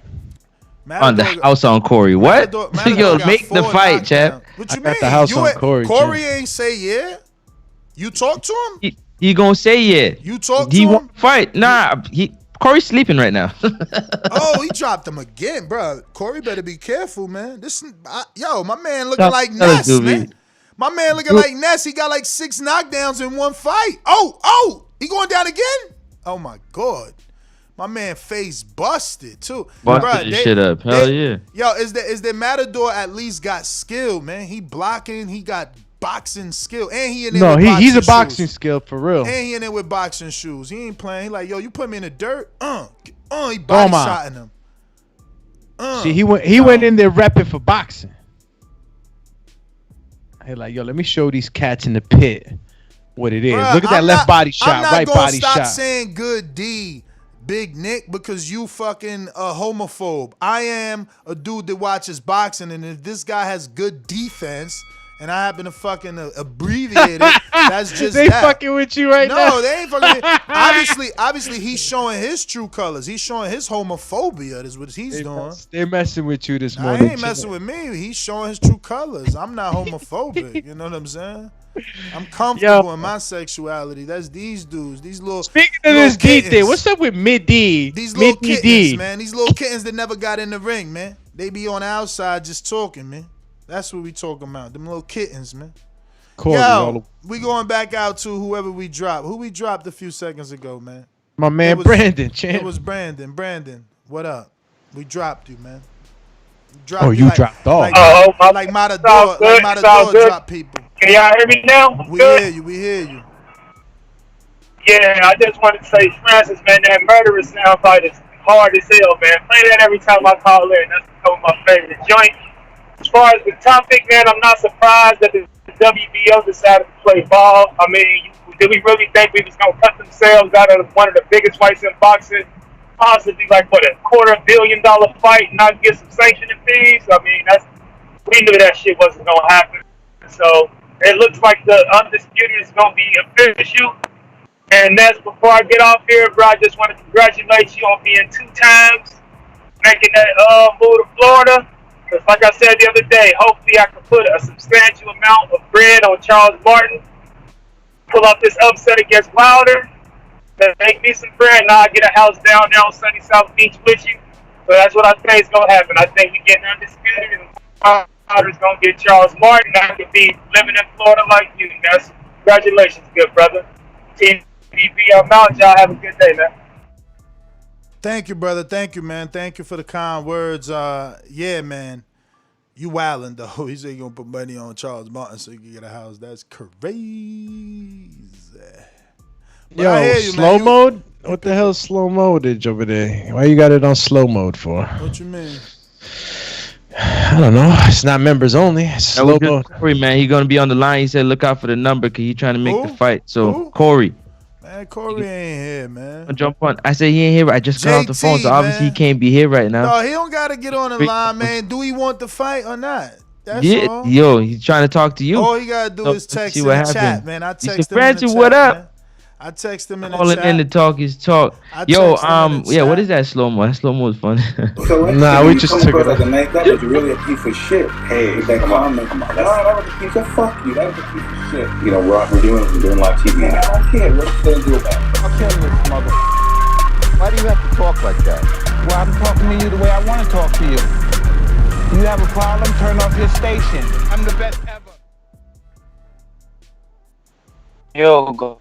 On the house on Corey. What? Yo, make the fight, champ. What you mean? Got the house on Corey. Corey ain't say yeah? You talk to him? He gonna say yeah. You talk to him? He won't fight. Nah, Corey's sleeping right now. Oh, he dropped him again, bro. He better be careful, man. My man looking like Ness, man. My man looking like Ness. He got like 6 knockdowns in one fight. Oh, he going down again? Oh my God. My man face busted too. Busted his shit up. Hell yeah. Yo, is the Matador at least got skill, man? He blocking, he got boxing skill, and he in there with he's a shoes. boxing skill for real. And he in there with boxing shoes. He ain't playing. He like, yo, you put me in the dirt. He body shotting him. See, he went in there repping for boxing. Hey, like, yo, let me show these cats in the pit what it is. Bruh, look at that left body shot, right body shot. I'm not gonna stop saying good D, Big Nick, because you fucking a homophobe. I am a dude that watches boxing, and if this guy has good defense and I happen to fucking abbreviate it, that's just they that. fucking with you right now. No, they ain't fucking with me. Obviously, he's showing his true colors. He's showing his homophobia. That's what he's doing. They're messing with you this I morning. ain't messing with me. He's showing his true colors. I'm not homophobic. You know what I'm saying? I'm comfortable in my sexuality. That's these dudes. These little. Speaking of this D thing, what's up with mid-D? These little kittens, man. These little kittens that never got in the ring, man. They be on the outside just talking, man. That's what we talking about. Them little kittens, man. Yo, we going back out to whoever we dropped. Who we dropped a few seconds ago, man. My man Brandon, champ. It was Brandon. Brandon, what up? We dropped you, man. You dropped off. Like Matador dropped people. Can y'all hear me now? We hear you. Yeah, I just wanted to say, Francis, man, that murderer soundbite is hard as hell, man. Play that every time I call in. That's one of my favorite joints. As far as the topic, man, I'm not surprised that the WBO decided to play ball. I mean, did we really think we was going to cut themselves out of one of the biggest fights in boxing? Possibly like, what, $250 million fight and not get some sanctioning fees? I mean, we knew that shit wasn't going to happen. So it looks like the Undisputed is going to be official. And that's before I get off here, bro, I just want to congratulate you on being 2 times making that move to Florida. Because like I said the other day, hopefully I can put a substantial amount of bread on Charles Martin, pull off this upset against Wilder, then make me some bread, now I get a house down there on sunny South Beach with you. So that's what I think is going to happen. I think we get Undisputed and Wilder's going to get Charles Martin. I could be living in Florida like you. That's congratulations, good brother. Team BB, I'm out. Y'all have a good day, man. Thank you, brother. Thank you, man. Thank you for the kind words. Yeah, man. You wildin' though. He said you gonna put money on Charles Martin so you can get a house. That's crazy. But yo, slow mode? What the hell is slow modage over there? Why you got it on slow mode for? What you mean? I don't know. It's not members only. It's slow mode. Corey, man, he gonna be on the line. He said, "Look out for the number, cause he trying to make the fight." So Corey. Man, Corey ain't here, man. Jump on. I said he ain't here. I just got off the phone, so obviously he can't be here right now. No, he don't gotta get on the line, man. Do he want the fight or not? That's all. Yo, he's trying to talk to you. All he gotta do is text in the chat, man. I text him in the chat, what up? man. I text him in the Calling chat. in to talk his talk. Yo, yeah, what is that slow mo? That slow mo is fun. Nah, we just took it. Like a man, that was really a piece of shit. Hey, that comment, come on. That was a piece of fuck you. That was a piece of shit. You know, we're doing live TV. Man, I don't care. What you gonna do about it? I'm killing this mother. Why do you have to talk like that? Well, I'm talking to you the way I want to talk to you. You have a problem? Turn off your station. I'm the best ever. Yo, go.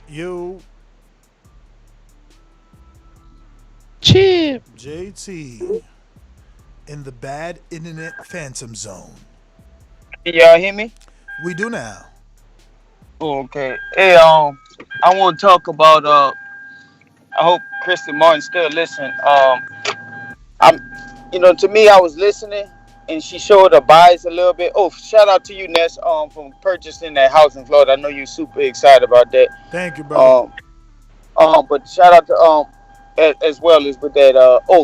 You. Chip. JT. In the bad internet phantom zone. Can y'all hear me? We do now. Okay. Hey, I want to talk about, I hope Kristen Martin still listen. To me, I was listening, and she showed her bias a little bit. Oh, shout out to you, Ness, from purchasing that house in Florida. I know you're super excited about that. Thank you, brother. But shout out to as well as with that.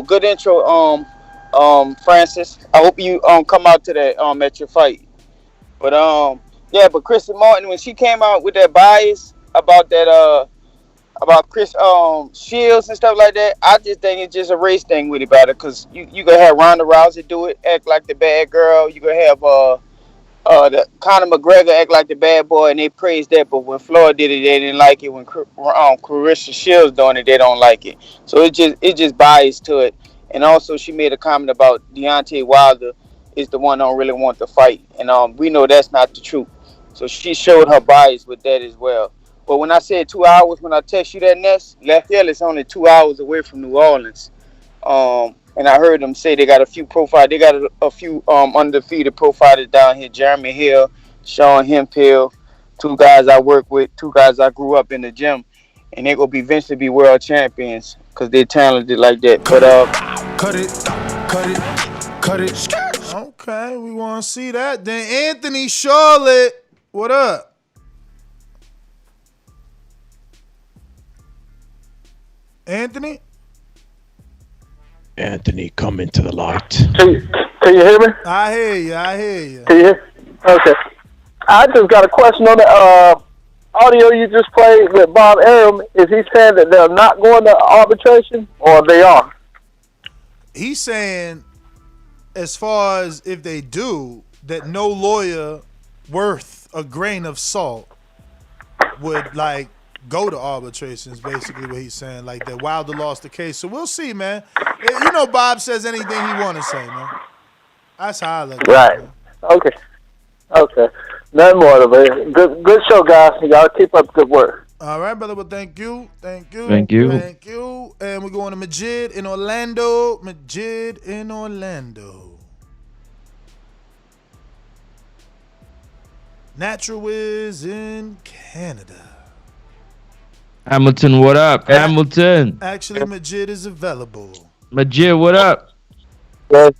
Good intro, Francis. I hope you come out to that at your fight. But but Kristen Martin, when she came out with that bias about that about Chris Shields and stuff like that, I just think it's just a race thing with it about it, because you gonna have Ronda Rousey do it, act like the bad girl. You gonna have the Conor McGregor act like the bad boy, and they praise that. But when Floyd did it, they didn't like it. When Clarissa Shields doing it, they don't like it. So it just biased to it. And also, she made a comment about Deontay Wilder is the one that don't really want to fight, and we know that's not the truth. So she showed her bias with that as well. But when I said 2 hours, when I text you that, Ness, Lafayette is only 2 hours away from New Orleans. And I heard them say they got a few profiles. They got a few undefeated profilers down here. Jeremy Hill, Sean Hemphill, 2 guys I work with, 2 guys I grew up in the gym. And they're going to eventually be world champions because they're talented like that. But Cut it. Okay, we want to see that. Then Anthony Charlotte, what up? Anthony, come into the light. Can you hear me? I hear you. Can you hear? Okay. I just got a question on the audio you just played with Bob Arum. Is he saying that they're not going to arbitration, or they are? He's saying, as far as if they do, that no lawyer worth a grain of salt would like go to arbitration is basically what he's saying. Like that Wilder lost the case. So we'll see, man. You know Bob says anything he want to say, man. That's how I look at it. Right. Okay. Nothing more of it. Good show, guys. Y'all keep up the good work. All right, brother. Well, thank you. Thank you. And we're going to Majid in Orlando. Natural Wiz in Canada. Hamilton, what up? Hamilton. Actually, Majid is available. Majid, what up? Yes.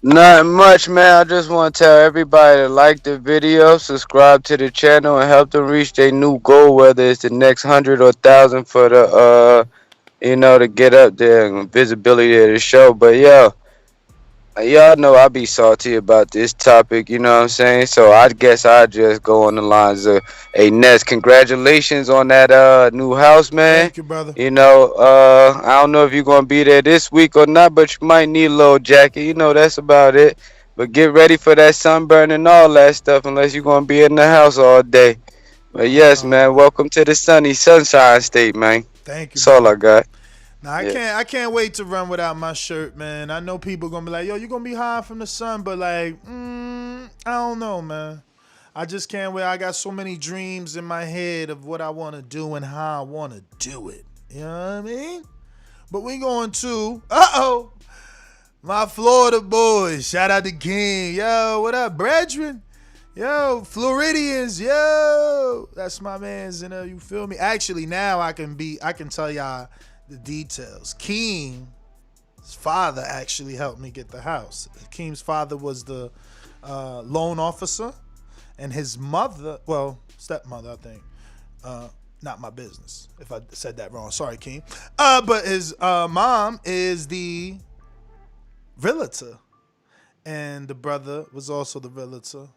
Not much, man. I just want to tell everybody to like the video, subscribe to the channel, and help them reach their new goal, whether it's the next 100 or 1,000 for the, to get up there and visibility of the show. But y'all know I be salty about this topic, you know what I'm saying? So I guess I just go on the lines of, hey, Ness, congratulations on that new house, man. Thank you, brother. I don't know if you're going to be there this week or not, but you might need a little jacket. That's about it. But get ready for that sunburn and all that stuff unless you're going to be in the house all day. But yes, man, welcome to the sunshine state, man. Thank you. That's all I got. Now I can't wait to run without my shirt, man. I know people gonna be like, yo, you gonna be high from the sun, but like, I don't know, man. I just can't wait. I got so many dreams in my head of what I want to do and how I want to do it. You know what I mean? But we going to my Florida boys. Shout out to King. Yo, what up, brethren? Yo, Floridians. Yo, that's my man's. You feel me? Actually, now I can tell y'all the details. Keem's father actually helped me get the house. Keem's father was the loan officer, and his mother, stepmother, I think. Not my business if I said that wrong. Sorry, Keem. But his mom is the realtor, and the brother was also the realtor.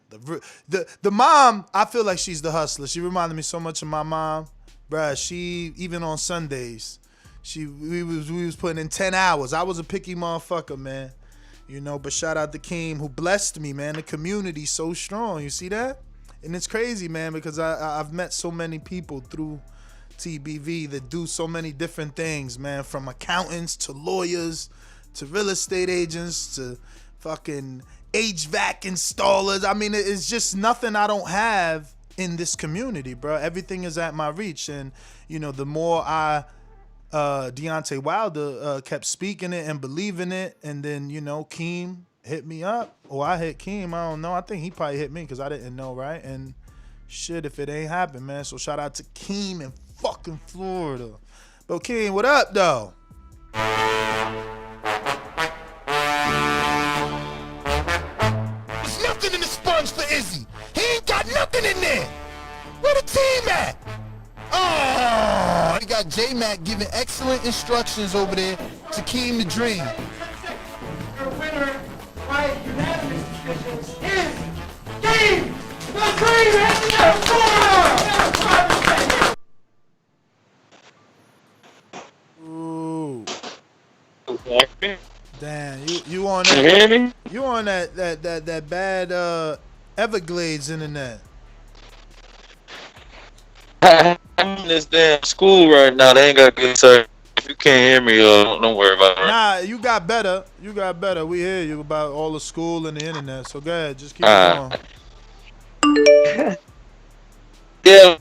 The mom, I feel like she's the hustler. She reminded me so much of my mom, bruh. She even on Sundays. We was putting in 10 hours. I was a picky motherfucker, man. But shout out to Keem who blessed me, man. The community's so strong. You see that? And it's crazy, man, because I've met so many people through TBV that do so many different things, man. From accountants to lawyers to real estate agents to fucking HVAC installers. I mean, it's just nothing I don't have in this community, bro. Everything is at my reach. And, the more Deontay Wilder kept speaking it and believing it, and then Keem hit me up, or I hit Keem. I don't know. I think he probably hit me because I didn't know, right? And shit, if it ain't happened, man. So shout out to Keem in fucking Florida. But Keem, what up, though? There's nothing in the sponge for Izzy. He ain't got nothing in there. Where the team at? Oh, we got J-Mac giving excellent instructions over there to Keem the Dream. Your winner by unanimous decisions is Keem the Dream Ooh. Damn, you on Can you hear me? You on that bad Everglades internet. I'm in this damn school right now. They ain't got good service. If you can't hear me, don't worry about it. Nah, you got better. We hear you about all the school and the internet. So go ahead, just keep going. Yeah,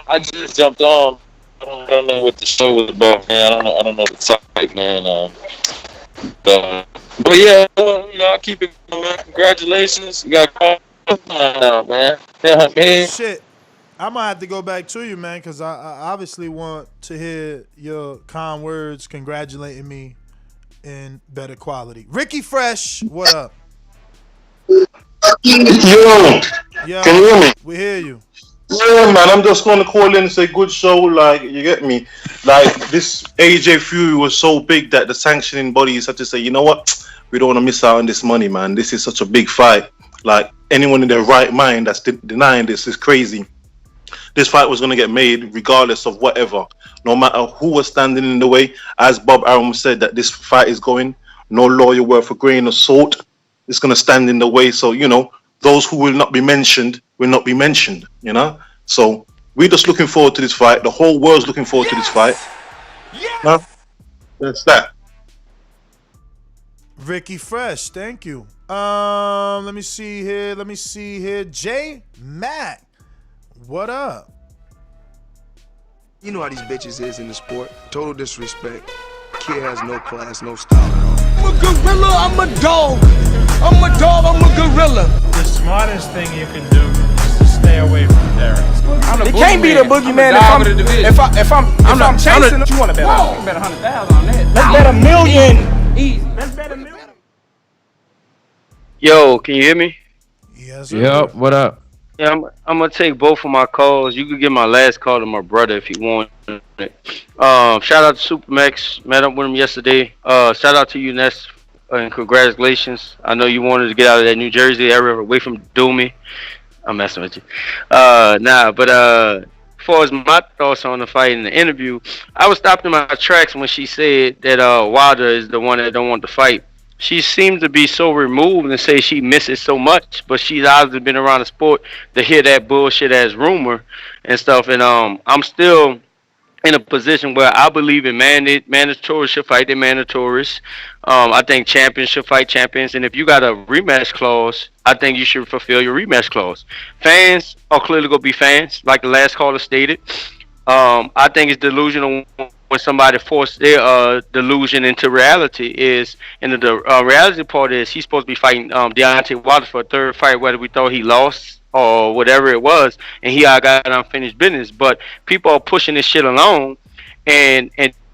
I just jumped on. I don't know what the show was about, man. I don't know the topic, man. But yeah, I keep it going, man. Congratulations, you got caught now, man. Yeah, what I mean? Shit. I'm gonna have to go back to you, man, because I obviously want to hear your kind words congratulating me in better quality. Ricky Fresh, what up? Yo, can you hear me? We hear you. Yeah, man, I'm just going to call in and say good show, like, you get me? Like, this AJ Fury was so big that the sanctioning bodies had to say, you know what? We don't want to miss out on this money, man. This is such a big fight. Like anyone in their right mind that's denying this is crazy. This fight was going to get made regardless of whatever, no matter who was standing in the way. As Bob Arum said, that this fight is going, no lawyer worth a grain of salt is going to stand in the way. So, you know, those who will not be mentioned will not be mentioned, you know? So we're just looking forward to this fight. The whole world's looking forward to this fight. Huh? That's that. Ricky Fresh, thank you. Let me see here. J Mac, what up? You know how these bitches is in the sport. Total disrespect. Kid has no class, no style at all. I'm a gorilla, I'm a dog. I'm a dog, I'm a gorilla. The smartest thing you can do is to stay away from Derek. It can't be the boogeyman if I'm chasing him. You want to bet? You bet 100,000 on that. Let's bet $1 million. Easy. Let's bet $1 million. Yo, can you hear me? Yes. Yep. What up? Yeah, I'm gonna take both of my calls. You could give my last call to my brother if you want it. Shout out to Supermax. Met up with him yesterday. Shout out to you, Ness, and congratulations. I know you wanted to get out of that New Jersey area away from Doomy. I'm messing with you. As far as my thoughts on the fight and the interview, I was stopped in my tracks when she said that Wilder is the one that don't want to fight. She seems to be so removed and say she misses so much, but she's obviously been around the sport to hear that bullshit as rumor and stuff. And I'm still in a position where I believe in mandatory should fight their mandatories. I think champions should fight champions, and if you got a rematch clause, I think you should fulfill your rematch clause. Fans are clearly gonna be fans, like the last caller stated. I think it's delusional when somebody force their delusion into reality. And the reality part is he's supposed to be fighting Deontay Wilder for a third fight, whether we thought he lost or whatever it was, and he got unfinished business. But people are pushing this shit along, and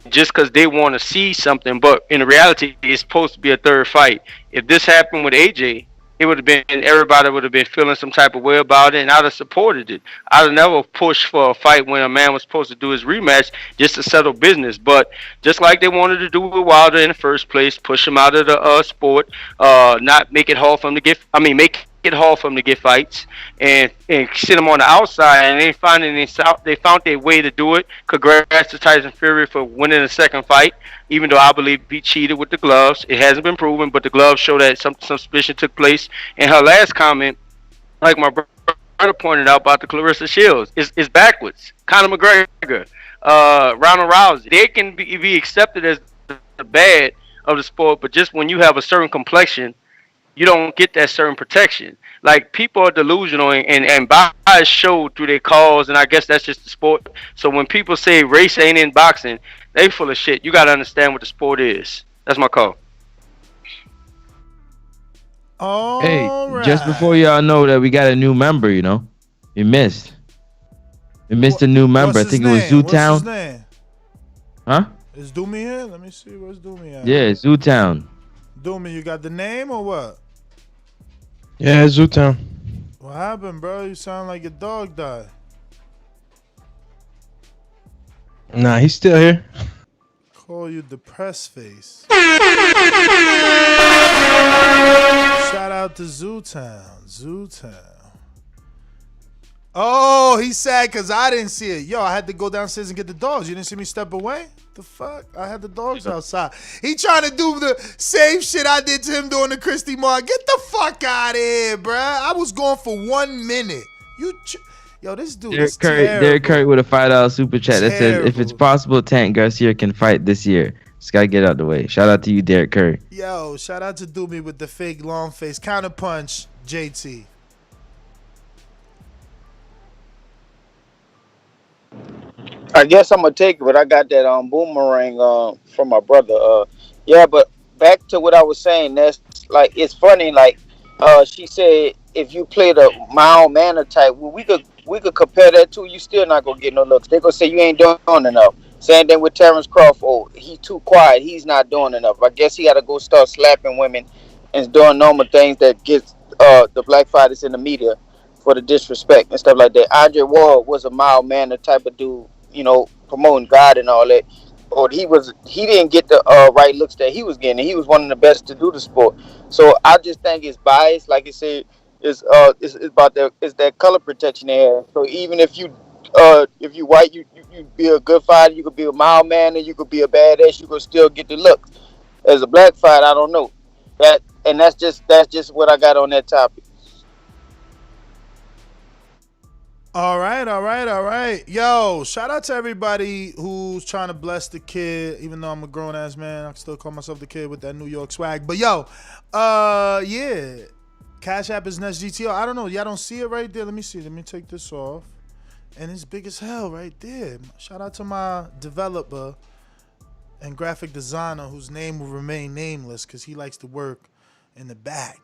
just because they want to see something, but in reality, it's supposed to be a third fight. If this happened with AJ, it would have been, everybody would have been feeling some type of way about it, and I'd have supported it. I'd have never pushed for a fight when a man was supposed to do his rematch just to settle business. But just like they wanted to do with Wilder in the first place, push him out of the sport, not make it hard for him to make it hard for him to get fights, and sit him on the outside, and they found their way to do it. Congrats to Tyson Fury for winning the second fight, even though I believe he cheated with the gloves. It hasn't been proven, but the gloves show that some suspicion took place. And her last comment, like my brother pointed out about the Clarissa Shields, is backwards. Conor McGregor, Ronda Rousey, they can be accepted as the bad of the sport, but just when you have a certain complexion, you don't get that certain protection. Like, people are delusional and bias show through their calls, and I guess that's just the sport. So when people say race ain't in boxing, they full of shit. You got to understand what the sport is. That's my call. Just before y'all know that we got a new member, you know, we missed a new member. I think it was Zootown. What's his name? Huh? Is Doomy here? Let me see. Where's Doomy at? Yeah, Zootown. Doomy, you got the name or what? Yeah, Zootown. What happened, bro? You sound like your dog died. Nah, he's still here. Call you depressed face. Shout out to Zootown. Oh, he's sad because I didn't see it. Yo, I had to go downstairs and get the dogs. You didn't see me step away? The fuck? I had the dogs outside. He trying to do the same shit I did to him during the Christie Mark. Get the fuck out of here, bruh. I was going for 1 minute. Yo, this dude is terrible. Derek Curry with a $5 super chat that says, if it's possible, Tank Garcia can fight this year. Just gotta get out the way. Shout out to you, Derek Curry. Yo, shout out to Doobie with the fake long face. Counterpunch, JT. I guess I'm gonna take it, but I got that boomerang from my brother. Yeah, but back to what I was saying. That's like, it's funny. Like, she said, if you play the mild manner type, well, we could compare that to. You still not gonna get no looks. They gonna say you ain't doing enough. Same thing with Terrence Crawford. Oh, he too quiet. He's not doing enough. I guess he got to go start slapping women and doing normal things that gets the black fighters in the media for the disrespect and stuff like that. Andre Ward was a mild manner type of dude, you know, promoting God and all that. Or he didn't get the right looks that he was getting. He was one of the best to do the sport. So I just think it's biased. Like I said, is about that color protection they have. So even if you white, you be a good fighter, you could be a mild man, and you could be a badass, you could still get the look. As a black fighter, I don't know that, and that's just what I got on that topic. All right. Yo, shout out to everybody who's trying to bless the kid. Even though I'm a grown ass man, I can still call myself the kid with that New York swag. But yo, yeah, Cash App is Nest GTO. I don't know, y'all don't see it right there. Let me see. Let me take this off, and it's big as hell right there. Shout out to my developer and graphic designer whose name will remain nameless because he likes to work in the back.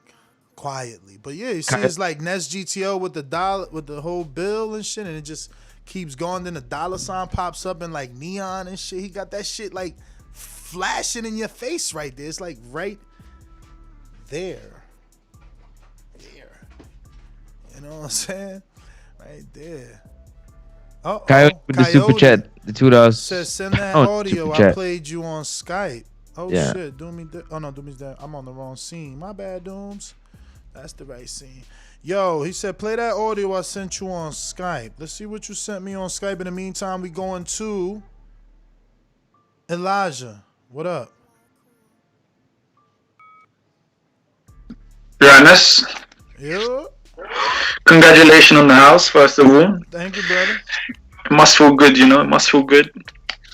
Quietly, but yeah, you see, it's like Nest GTO with the dollar, with the whole bill and shit, and it just keeps going. Then the dollar sign pops up in like neon and shit. He got that shit like flashing in your face right there. It's like right there. You know what I'm saying? Right there. Oh, Coyote with the super chat, the $2 says send that audio. I played you on Skype. Oh yeah. Shit, Doomy. Oh no, Doomy's there. I'm on the wrong scene. My bad, Dooms. That's the right scene. Yo, he said, play that audio I sent you on Skype. Let's see what you sent me on Skype. In the meantime, we going to Elijah. What up? Johannes. Yeah. Congratulations on the house, first of all. Thank you, brother. It must feel good, you know. It must feel good.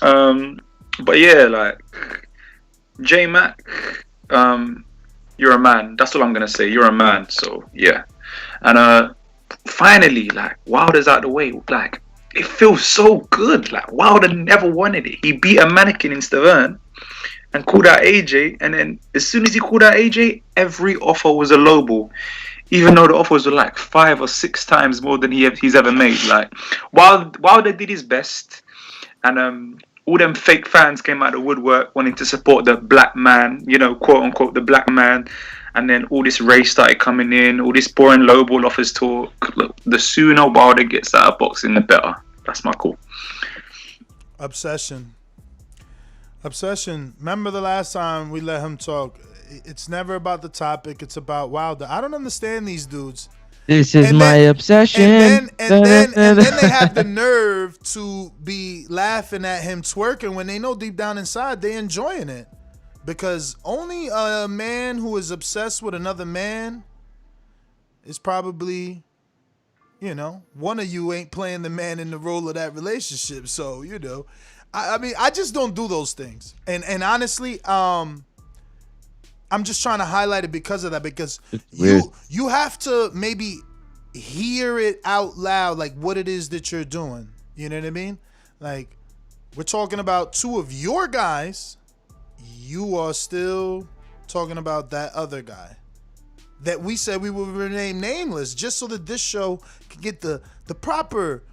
But yeah, like J-Mac, you're a man. That's all I'm gonna say. You're a man. So yeah. And finally, like Wilder's out the way. Like it feels so good. Like Wilder never wanted it. He beat a mannequin in Stavern and called out AJ. And then as soon as he called out AJ, every offer was a low ball. Even though the offers were like 5 or 6 times more than he's ever made. Like Wilder did his best, and all them fake fans came out of the woodwork wanting to support the black man, you know, quote unquote the black man, and then all this race started coming in, all this boring lowball offers talk. Look, the sooner Wilder gets out of boxing, the better. That's my call. Obsession. Remember the last time we let him talk? It's never about the topic. It's about Wilder. I don't understand these dudes. This is my obsession. And then they have the nerve to be laughing at him twerking when they know deep down inside they enjoying it. Because only a man who is obsessed with another man is probably, you know, one of you ain't playing the man in the role of that relationship. So, you know, I mean, I just don't do those things. And honestly, I'm just trying to highlight it because of that, because you have to maybe hear it out loud, like what it is that you're doing. You know what I mean? Like, we're talking about 2 of your guys. You are still talking about that other guy that we said we would rename nameless, just so that this show can get the proper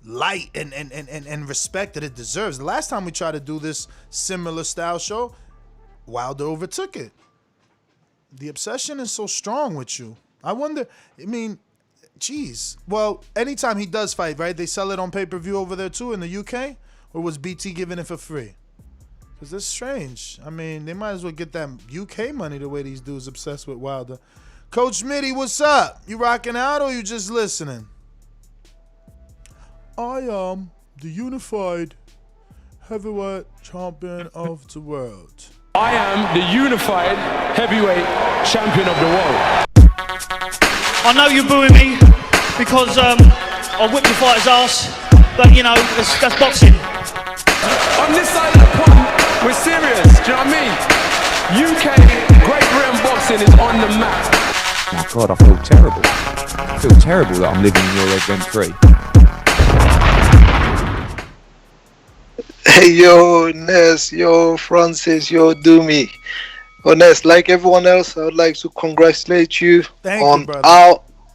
light and respect that it deserves. The last time we tried to do this similar style show, Wilder overtook it. The obsession is so strong with you. I wonder, I mean, geez. Well, anytime he does fight, right, they sell it on pay-per-view over there too in the UK? Or was BT giving it for free? Because that's strange. I mean, they might as well get that UK money the way these dudes obsessed with Wilder. Coach Mitty, what's up? You rocking out or you just listening? I am the unified heavyweight champion of the world. I am the unified heavyweight champion of the world. I know you're booing me because I whipped the fighter's ass, but you know, that's boxing. On this side of the pond, we're serious, do you know what I mean? UK Great Britain boxing is on the map. My God, I feel terrible. I feel terrible that I'm living in your event free. Hey, yo, Ness, yo, Francis, yo, Doomy. Oh, Ness, like everyone else, I would like to congratulate you on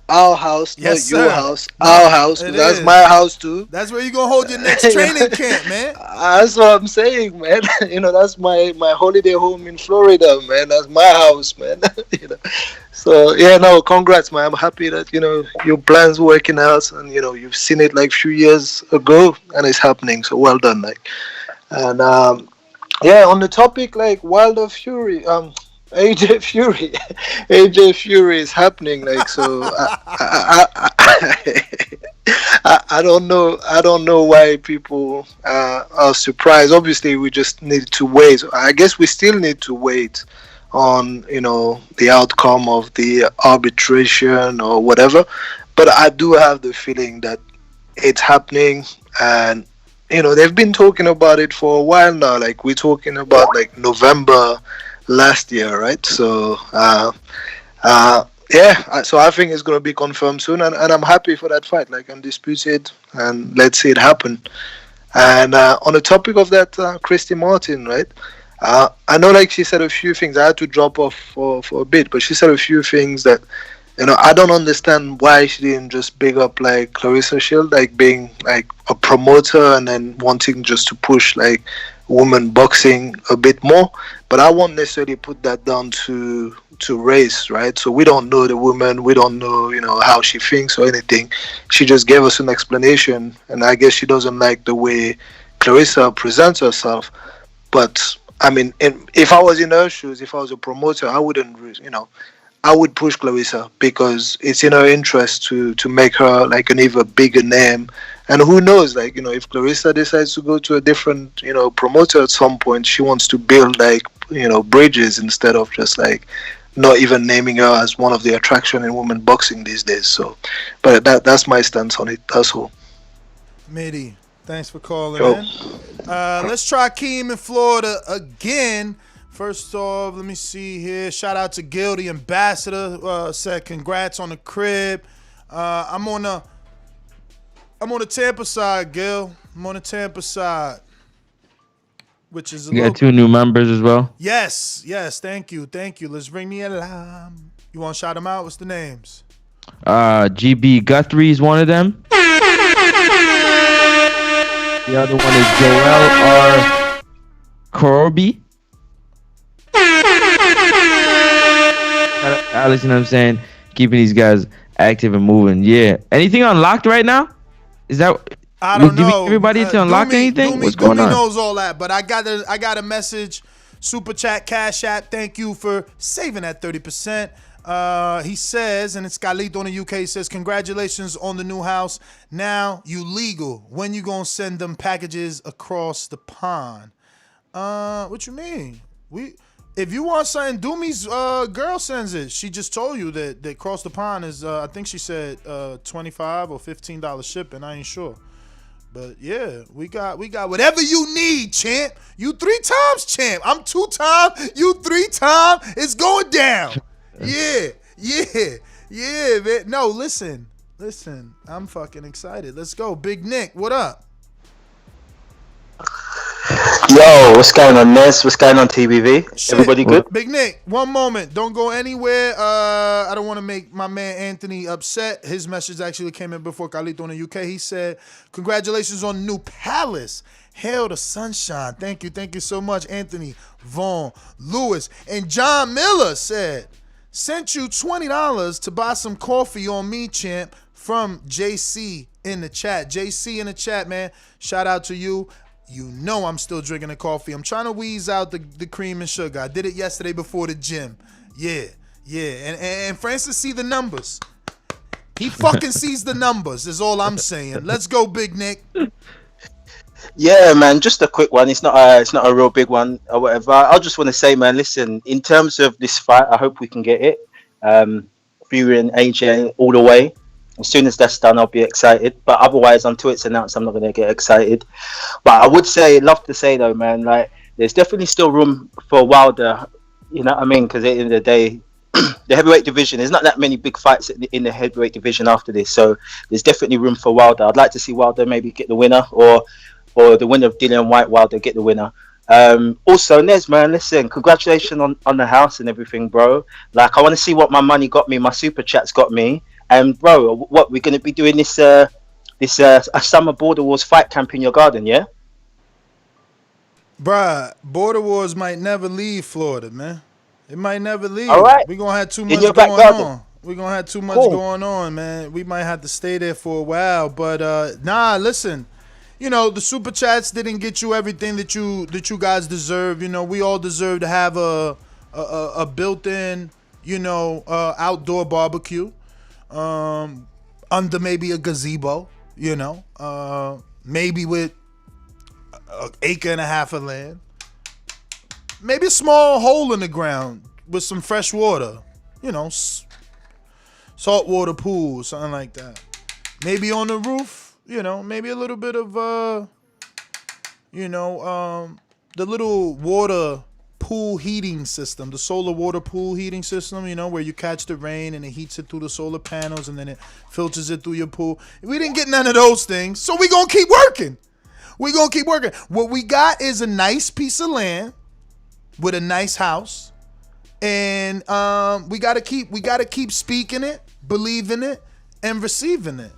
our house, yes, not your sir. house, our house. That's my house too. That's where you're going to hold your next training camp, man. That's what I'm saying, man. You know, that's my holiday home in Florida, man. That's my house, man. You know. So, yeah, no, congrats, man. I'm happy that, you know, your plan's working out and, you know, you've seen it like a few years ago and it's happening. So, well done, like. And, yeah, on the topic, like, Wilder Fury, AJ Fury, AJ Fury is happening. Like so, I don't know. I don't know why people are surprised. Obviously, we just need to wait. I guess we still need to wait on the outcome of the arbitration or whatever. But I do have the feeling that it's happening, and they've been talking about it for a while now. Like we're talking about like November last year, right? So yeah, so I think it's going to be confirmed soon, and I'm happy for that fight, like Undisputed, and let's see it happen. And on the topic of that, Christy Martin, right? I know, like she said a few things. I had to drop off for a bit, but she said a few things that I don't understand why she didn't just big up like Clarissa Shield, like being like a promoter and then wanting just to push like women boxing a bit more. But I won't necessarily put that down to race, right? So we don't know the woman, we don't know how she thinks or anything. She just gave us an explanation, and I guess she doesn't like the way Clarissa presents herself. But I mean, if I was in her shoes, if I was a promoter, I wouldn't, I would push Clarissa because it's in her interest to make her like an even bigger name. And who knows, like, if Clarissa decides to go to a different, promoter at some point, she wants to build like, bridges instead of just like not even naming her as one of the attraction in women boxing these days. So, but that's my stance on it. That's all. Midi, thanks for calling in. Let's try Keem in Florida again. First off, let me see here. Shout out to Gil, the ambassador. Said congrats on the crib. I'm on the Tampa side, Gil. I'm on the Tampa side, which is You got 2 new members as well. Yes. Thank you. Let's ring the alarm. You want to shout them out? What's the names? GB Guthrie is one of them. The other one is Joel R. Corby. Alex, you know what I'm saying? Keeping these guys active and moving. Yeah. Anything unlocked right now? Is that? I don't know. Everybody to unlock anything? What's going on? knows all that, but I got a message. Super chat, Cash App. Thank you for saving that 30%. He says, and it's Khalid on the UK. He says, congratulations on the new house. Now you legal. When you gonna send them packages across the pond? What you mean? If you want something, Doomy's girl sends it. She just told you that across the pond is, I think she said $25 or $15 shipping. I ain't sure. But yeah, we got whatever you need, champ. You 3 times champ. I'm 2 times. You 3 times. It's going down. Yeah, man. No, listen. I'm fucking excited. Let's go. Big Nick, what up? Yo, what's going on, Nez? What's going on, TBV? Shit. Everybody good? Big Nick, one moment. Don't go anywhere. I don't want to make my man Anthony upset. His message actually came in before Khalid on the UK. He said, congratulations on the new palace. Hail the sunshine. Thank you so much, Anthony, Vaughn, Lewis. And John Miller said, sent you $20 to buy some coffee on me, champ, from JC in the chat. JC in the chat, man. Shout out to you. You know I'm still drinking the coffee. I'm trying to wheeze out the cream and sugar. I did it yesterday before the gym. Yeah. And Francis see the numbers. He fucking sees the numbers is all I'm saying. Let's go, Big Nick. Yeah, man, just a quick one. It's not a real big one or whatever. I just want to say, man, listen, in terms of this fight, I hope we can get it. Fury and AJ all the way. As soon as that's done, I'll be excited. But otherwise, until it's announced, I'm not going to get excited. But I would love to say, though, man, like, there's definitely still room for Wilder. You know what I mean? Because at the end of the day, the heavyweight division, there's not that many big fights in the heavyweight division after this. So there's definitely room for Wilder. I'd like to see Wilder maybe get the winner, or the winner of Dillian White, Wilder get the winner. Also, Nez, man, listen, congratulations on the house and everything, bro. Like, I want to see what my money got me, my super chats got me. And bro, what we're gonna be doing this a summer Border Wars fight camp in your garden, yeah? Bruh, Border Wars might never leave Florida, man. It might never leave. All right. We're gonna have too In much your going back garden. on. We're gonna have too much Cool. going on, man. We might have to stay there for a while. But nah, listen. You know, the super chats didn't get you everything that you guys deserve. You know, we all deserve to have a a built-in, outdoor barbecue, under maybe a gazebo, maybe with an acre and a half of land, maybe a small hole in the ground with some fresh water, saltwater pool, something like that. Maybe on the roof, maybe a little bit of, the little water pool heating system, the solar water pool heating system, where you catch the rain and it heats it through the solar panels and then it filters it through your pool. We didn't get none of those things, so we gonna keep working. What we got is a nice piece of land with a nice house, and we gotta keep speaking it, believing it, and receiving it.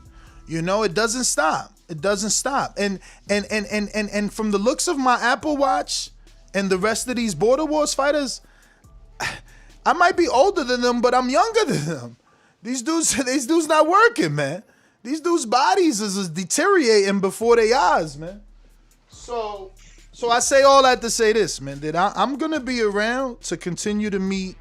It doesn't stop. And from the looks of my Apple Watch and the rest of these Border Wars fighters, I might be older than them, but I'm younger than them. These dudes not working, man. These dudes' bodies is deteriorating before their eyes, man. So I say all that to say this, man, that I'm gonna be around to continue to meet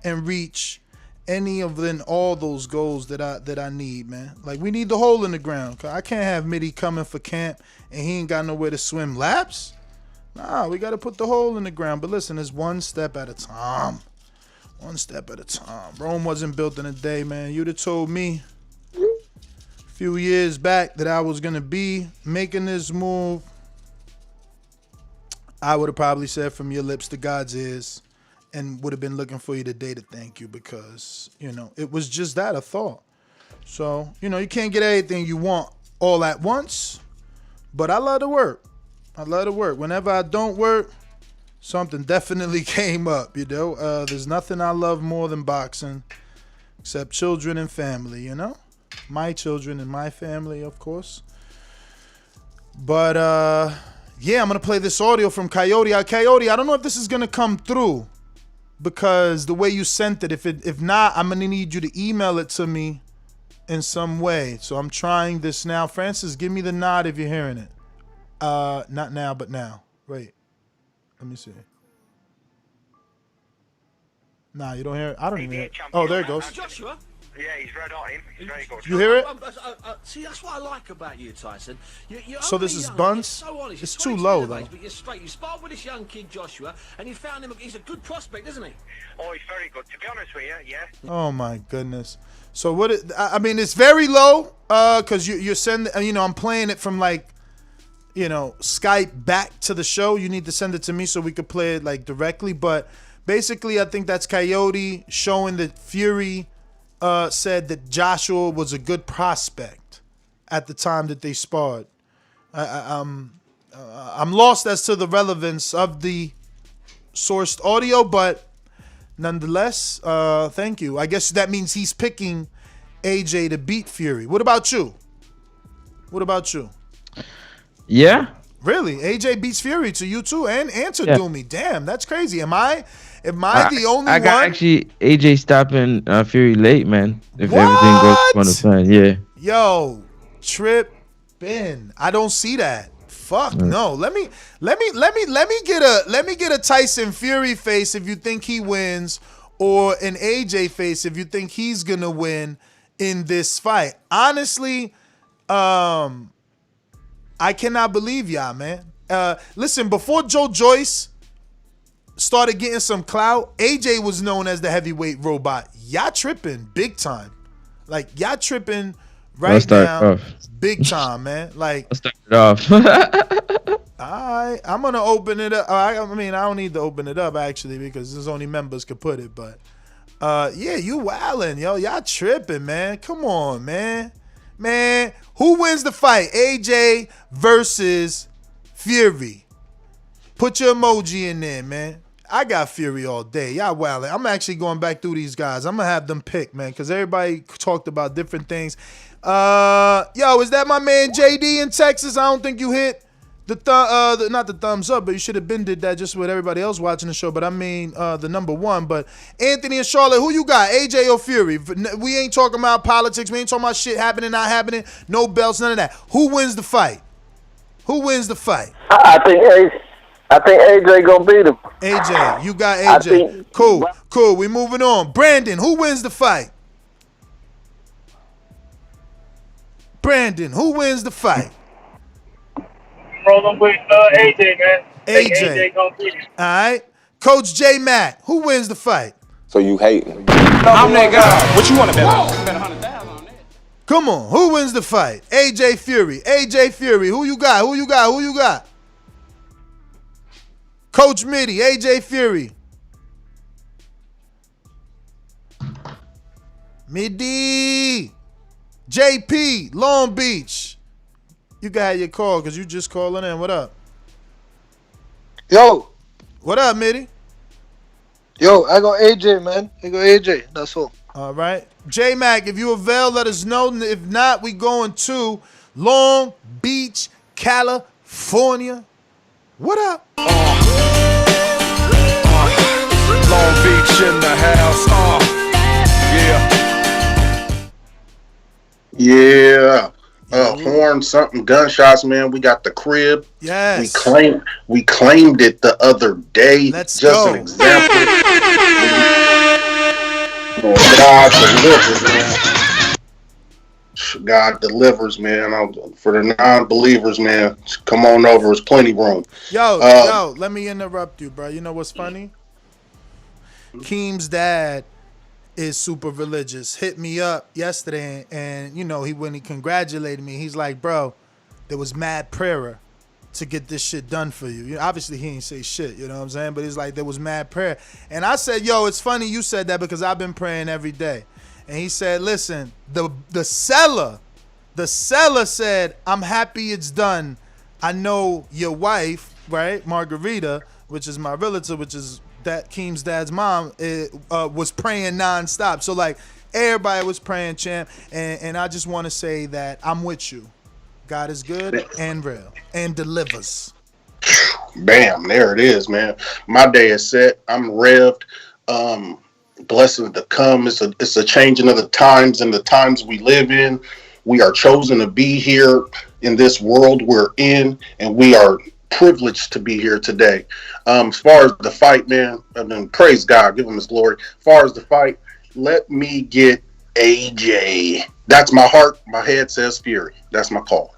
and reach any of them, all those goals that I need, man. Like, we need the hole in the ground. Cause I can't have Mitty coming for camp and he ain't got nowhere to swim laps. Nah, we got to put the hole in the ground. But listen, it's one step at a time. One step at a time. Rome wasn't built in a day, man. You'd have told me a few years back that I was going to be making this move. I would have probably said from your lips to God's ears, and would have been looking for you today to thank you, because, it was just that, a thought. So, you can't get everything you want all at once, but I love to work. Whenever I don't work, something definitely came up, There's nothing I love more than boxing, except children and family, My children and my family, of course. But, yeah, I'm going to play this audio from Coyote. Coyote, I don't know if this is going to come through, because the way you sent it, if not, I'm going to need you to email it to me in some way. So I'm trying this now. Francis, give me the nod if you're hearing it. Not now, but now. Wait. Let me see. Nah, you don't hear it? I don't even hear it. Oh, there it goes. Joshua? Yeah, he's red hot. He's very good. You hear it? See, that's what I like about you, Tyson. You're so this is young, Buns? So honest. It's too low, though. But you're straight. You sparred with this young kid, Joshua, and you found him. He's a good prospect, isn't he? Oh, he's very good. To be honest with you, yeah. Oh, my goodness. So what? It's very low, because you're sending, I'm playing it from, Skype back to the show. You need to send it to me so we could play it, directly. But basically, I think that's Coyote showing that Fury said that Joshua was a good prospect at the time that they sparred. I'm lost as to the relevance of the sourced audio, but nonetheless, thank you. I guess that means he's picking AJ to beat Fury. What about you? Yeah. Really? AJ beats Fury to you too, and to Doomy. Damn, that's crazy. Am I the only one? I got actually AJ stopping Fury late, man. If everything goes on the plan, yeah. Yo, trippin'. I don't see that. Fuck no. Let me get a Tyson Fury face if you think he wins, or an AJ face if you think he's gonna win in this fight. Honestly, I cannot believe y'all, man. Listen, before Joe Joyce started getting some clout, AJ was known as the heavyweight robot. Y'all tripping big time. Y'all tripping right now big time, man. Let's start it off. Alright, I'm going to open it up. I don't need to open it up, actually, because there's only members could put it. But, yeah, you wildin', yo. Y'all tripping, man. Come on, man. Man, who wins the fight? AJ versus Fury. Put your emoji in there, man. I got Fury all day. Y'all wildin'. I'm actually going back through these guys. I'm going to have them pick, man, because everybody talked about different things. Yo, is that my man JD in Texas? I don't think you hit not the thumbs up, but you should have been did that just with everybody else watching the show. But I mean, the number one. But Anthony and Charlotte, who you got? AJ or Fury? We ain't talking about politics. We ain't talking about shit happening, not happening. No belts, none of that. Who wins the fight? I I think AJ gonna beat him. AJ, you got AJ. Cool. We moving on. Brandon, who wins the fight? Brandon, who wins the fight? Rolling with AJ, man. AJ gonna beat him. All right. Coach J Matt, who wins the fight? So you hating? I'm that guy. What you want to bet on? Bet 100,000 on that. Come on, who wins the fight? AJ Fury. AJ Fury, who you got? Who you got? Coach Mitty, AJ Fury. Mitty. JP, Long Beach. You got your call because you just calling in. What up? Yo. What up, Mitty? Yo, I got AJ, man. I got AJ. That's all. All right. J-Mac, if you avail, let us know. If not, we going to Long Beach, California. What up? Long Beach in the house. Yeah. Horn, something, gunshots, man. We got the crib. Yes. We claimed it the other day. Let's just go. An example. God delivers, man. God delivers, man. For the non-believers, man, come on over. There's plenty room. Yo, let me interrupt you, bro. You know what's funny? Keem's dad is super religious. Hit me up yesterday, and you know when he congratulated me, he's like, "Bro, there was mad prayer to get this shit done for you." Obviously, he ain't say shit. You know what I'm saying? But he's like, there was mad prayer, and I said, "Yo, it's funny you said that because I've been praying every day." And he said, "Listen, the seller said, I'm happy it's done. I know your wife, right, Margarita, which is my relative, which is that Keem's dad's mom, was praying nonstop. So like everybody was praying, champ. And I just want to say that I'm with you. God is good and real and delivers. Bam, there it is, man. My day is set. I'm revved. Blessings to come. It's a changing of the times and the times we live in. We are chosen to be here in this world we're in, and we are privileged to be here today. As far as the fight, man, praise God, give him his glory. As far as the fight, let me get AJ. That's my heart. My head says Fury. That's my call.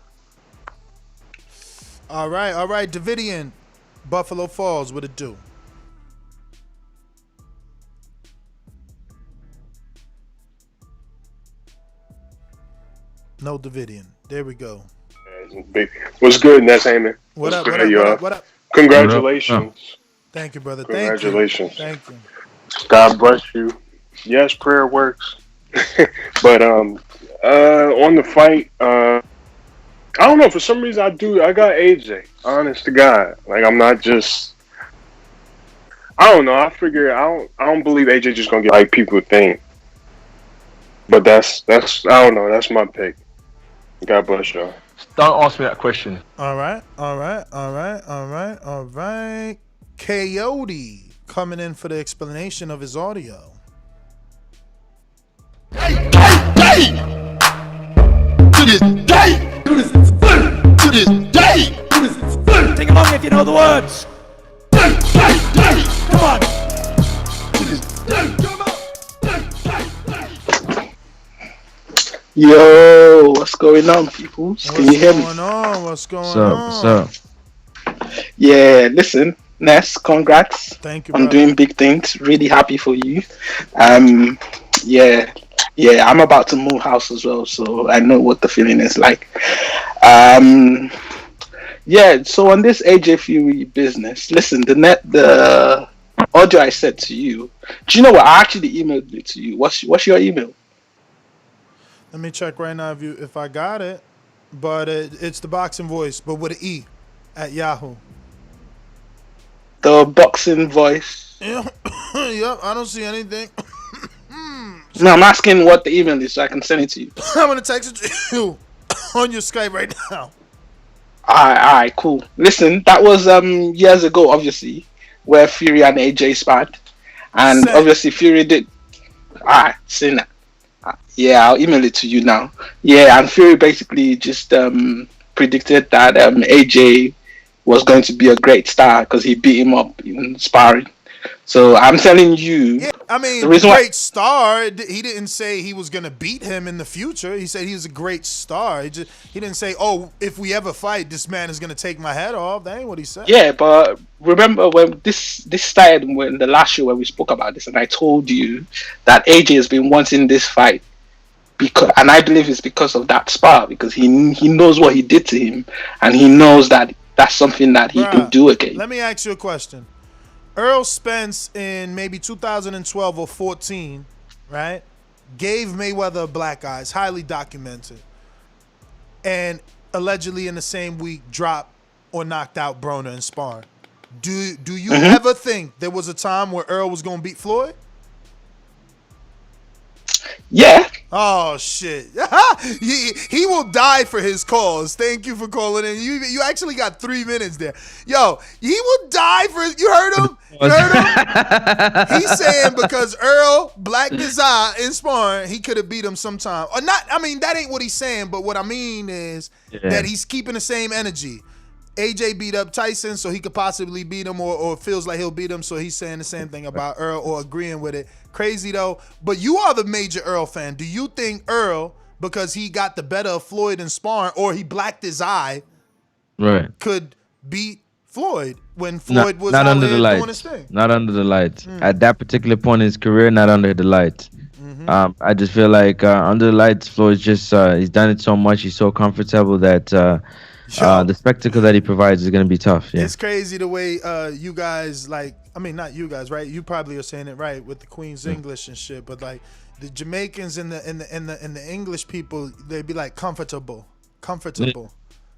All right. Davidian, Buffalo Falls, what it do? No Davidian. There we go. What's good, Ness Heyman? What up? Congratulations. Thank you, brother. Congratulations. Thank you. God bless you. Yes, prayer works. But on the fight, I don't know. For some reason, I got AJ. Honest to God, like I'm not just. I don't know. I figure I don't believe AJ just gonna get like people think. But that's I don't know. That's my pick. God bless y'all. Don't ask me that question. All right. Coyote coming in for the explanation of his audio. To this day. Sing along if you know the words. Come on. Yo, what's going on, people? Can you hear me? What's going on? What's up? Yeah, listen, Ness, congrats. Thank you, on brother. doing big things. Really happy for you. Yeah, I'm about to move house as well, so I know what the feeling is like. Yeah, so on this AJ Fury business, listen, the audio I said to you, do you know what? I actually emailed it to you. What's your email? Let me check right now if I got it. But it's the boxing voice, but with an E at Yahoo. The boxing voice. Yep, I don't see anything. No, I'm asking what the email is so I can send it to you. I'm gonna text it to you on your Skype right now. Alright, cool. Listen, that was years ago, obviously, where Fury and AJ sparred, and obviously Fury did. Alright, seen that. Yeah, I'll email it to you now. Yeah, and Fury basically just predicted that AJ was going to be a great star because he beat him up in sparring. So I'm telling you, Yeah, I mean, the reason great star. He didn't say he was gonna beat him in the future. He said he was a great star. He didn't say, "Oh, if we ever fight, this man is gonna take my head off." That ain't what he said. Yeah, but remember when this started when the last show where we spoke about this, and I told you that AJ has been wanting this fight because, and I believe it's because of that spar, because he knows what he did to him, and he knows that that's something that he can do again. Let me ask you a question. Earl Spence in maybe 2012 or 14, right, gave Mayweather a black eye. It's highly documented. And allegedly in the same week dropped or knocked out Broner in sparring. Do you ever think there was a time where Earl was going to beat Floyd? Yeah. Oh shit! he will die for his cause. Thank you for calling in. You actually got 3 minutes there. Yo, he will die for. You heard him? You heard him? He's saying because Earl blacked his eye in sparring, he could have beat him sometime. Or not. I mean, that ain't what he's saying. But what I mean is that he's keeping the same energy. AJ beat up Tyson, so he could possibly beat him, or feels like he'll beat him, so he's saying the same thing about Earl or agreeing with it. Crazy though. But you are the major Earl fan. Do you think Earl, because he got the better of Floyd in sparring, or he blacked his eye, right, could beat Floyd when Floyd was not out under there the lights? doing his thing? Not under the lights. At that particular point in his career, not under the lights. I just feel like under the lights, Floyd's just he's done it so much. He's so comfortable that the spectacle that he provides is going to be tough. Yeah. It's crazy the way you guys, like, I mean, not you guys, right? You probably are saying it right with the Queen's English and shit, but like the Jamaicans and the English people, they be like comfortable.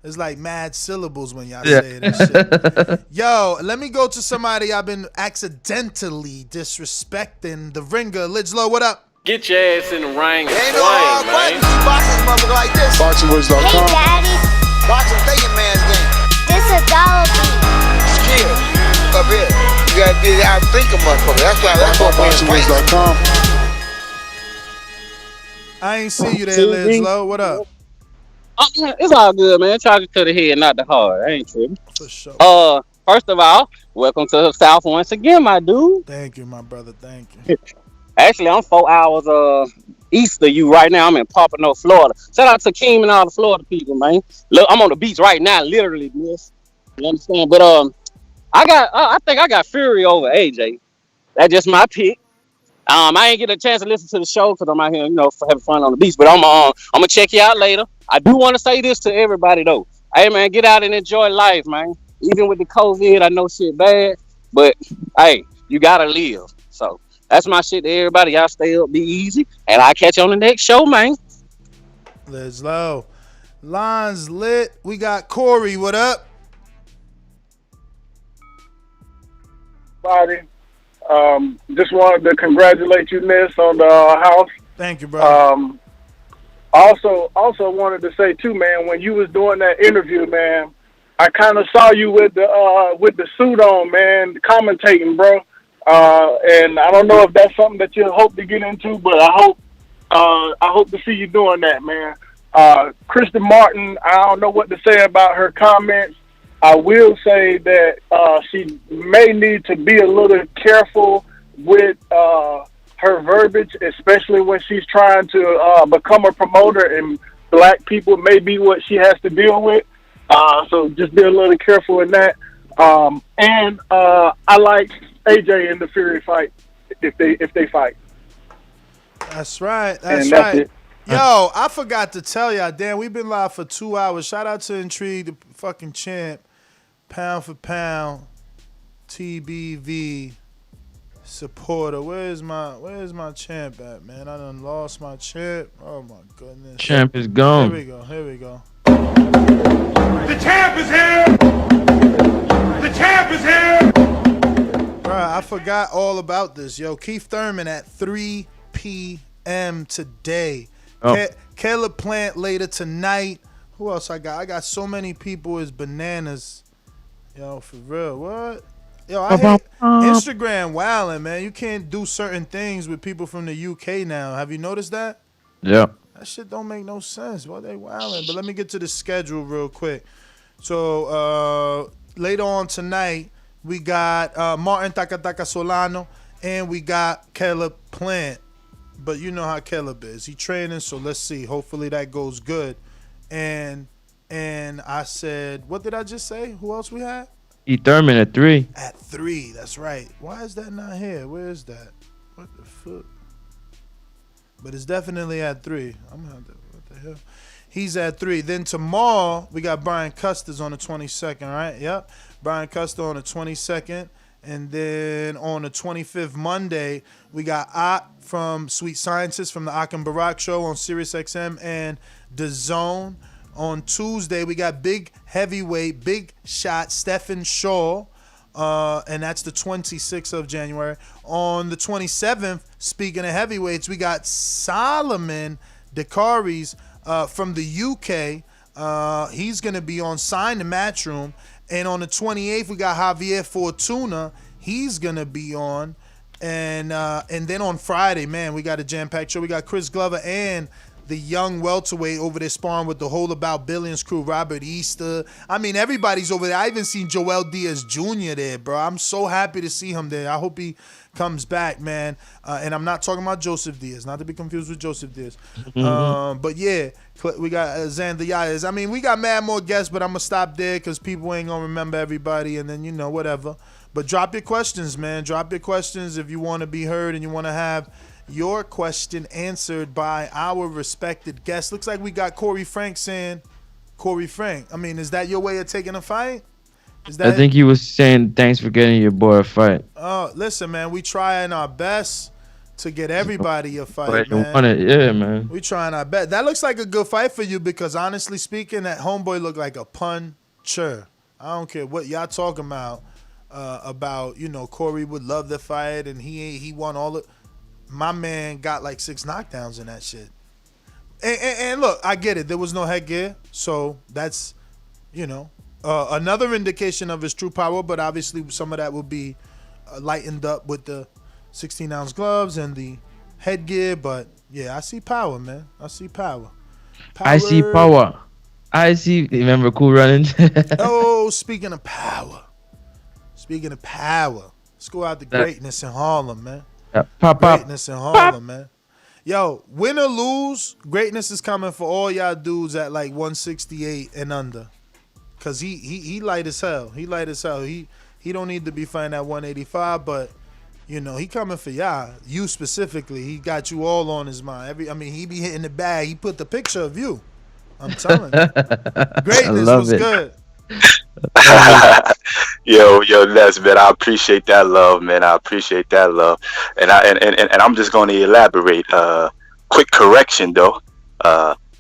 It's like mad syllables when y'all say it and shit. Yo, let me go to somebody I've been accidentally disrespecting. The ringer, Lidgelow, what up? Get your ass in the ring and Ain't swing, no hard man. questions. Boxing motherfucker like this. BoxingWiz.com. Hey, Daddy. Boxing thinking man's game. This a dollar beat. Skill. Up here. You gotta be out think a motherfucker. That's what BoxingWiz.com. I ain't see you there, Lidgelow. What up? It's all good, man. Charge it to the head, not the heart. I ain't tripping. For sure. First of all, welcome to the South once again, my dude. Thank you, my brother. Thank you. Actually, I'm 4 hours east of you right now. I'm in Pompano, Florida. Shout out to Keem and all the Florida people, man. Look, I'm on the beach right now, literally, miss. You understand? But I think I got Fury over AJ. That's just my pick. I ain't get a chance to listen to the show because I'm out here, having fun on the beach. But I'm gonna check you out later. I do want to say this to everybody though. Hey man, get out and enjoy life, man. Even with the COVID, I know shit bad, but hey, you gotta live. So that's my shit to everybody. Y'all stay up, be easy, and I'll catch you on the next show, man. Lidgelow. Lines lit. We got Corey. What up? Just wanted to congratulate you, Miss, on the house. Thank you, brother. Also wanted to say too, man, when you was doing that interview, man, I kind of saw you with the suit on, man, commentating, bro. And I don't know if that's something that you hope to get into, but I hope to see you doing that, man. Kristen Martin, I don't know what to say about her comments. I will say that she may need to be a little careful with her verbiage, especially when she's trying to become a promoter, and black people may be what she has to deal with. So just be a little careful in that. And I like AJ in the Fury fight if they fight. That's right. That's right. it. Yo, I forgot to tell y'all. Damn, we've been live for 2 hours. Shout out to Intrigue, the fucking champ. Pound for pound, TBV supporter. Where's my champ at, man? I done lost my champ. Oh my goodness. Champ is gone. Here we go. The champ is here! The champ is here! Bruh, I forgot all about this. Yo, Keith Thurman at 3 p.m. today. Oh. Caleb Plant later tonight. Who else I got? I got so many people. It's bananas. Yo, for real. What? Yo, I hate Instagram wilding, man. You can't do certain things with people from the UK now. Have you noticed that? Yeah. That shit don't make no sense. Why they wilding? But let me get to the schedule real quick. So, later on tonight, we got Martin Takataka Solano, and we got Caleb Plant. But you know how Caleb is. He training, so let's see. Hopefully that goes good. And I said, what did I just say? Who else we had? E. Thurman at 3. At 3, that's right. Why is that not here? Where is that? What the fuck? But it's definitely at 3. I'm gonna have to, what the hell? He's at 3. Then tomorrow we got Brian Custers on the 22nd, right? Yep. Brian Custer on the 22nd. And then on the 25th, Monday, we got Ak from Sweet Scientist from the Ak and Barack show on Sirius XM and Dazn. On Tuesday, we got big heavyweight, big shot Stephen Shaw. And that's the 26th of January. On the 27th, speaking of heavyweights, we got Solomon Dakaris from the UK. He's going to be on Sign the Matchroom. And on the 28th, we got Javier Fortuna. He's going to be on. And then on Friday, man, we got a jam-packed show. We got Chris Glover and the young welterweight over there sparring with the whole About Billions crew, Robert Easter. I mean, everybody's over there. I even seen Joel Diaz Jr. there, bro. I'm so happy to see him there. I hope he comes back, man. And I'm not talking about Joseph Diaz, not to be confused with Joseph Diaz. But yeah, we got Xander Yaez. I mean, we got mad more guests, but I'm going to stop there because people ain't going to remember everybody and then, you know, whatever. But drop your questions, man. Drop your questions if you want to be heard and you want to have your question answered by our respected guest. Looks like we got Corey Frank saying, Corey Frank. I mean, is that your way of taking a fight? Is that I think he was saying thanks for getting your boy a fight. Oh, listen, man, we trying our best to get everybody a fight, man. Want it. Yeah, man. We trying our best. That looks like a good fight for you because honestly speaking, that homeboy looked like a puncher. I don't care what y'all talking about, you know, Corey would love the fight and he won all the. My man got like 6 knockdowns in that shit. And look, I get it. There was no headgear. So that's, you know, another indication of his true power. But obviously some of that will be lightened up with the 16-ounce gloves and the headgear. But, yeah, I see power, man. I see power. I see power. I see. Remember Cool Runnings? Oh, speaking of power. Let's go out to greatness in Harlem, man. Greatness in Harlem, man. Yo, win or lose, greatness is coming for all y'all dudes at like 168 and under. Cause he light as hell. He don't need to be fighting at 185, but you know, he coming for y'all. You specifically. He got you all on his mind. He be hitting the bag. He put the picture of you. I'm telling you. Greatness was good. Yo, Les, man, I appreciate that love, man. I appreciate that love, and I'm just going to elaborate. Quick correction, though.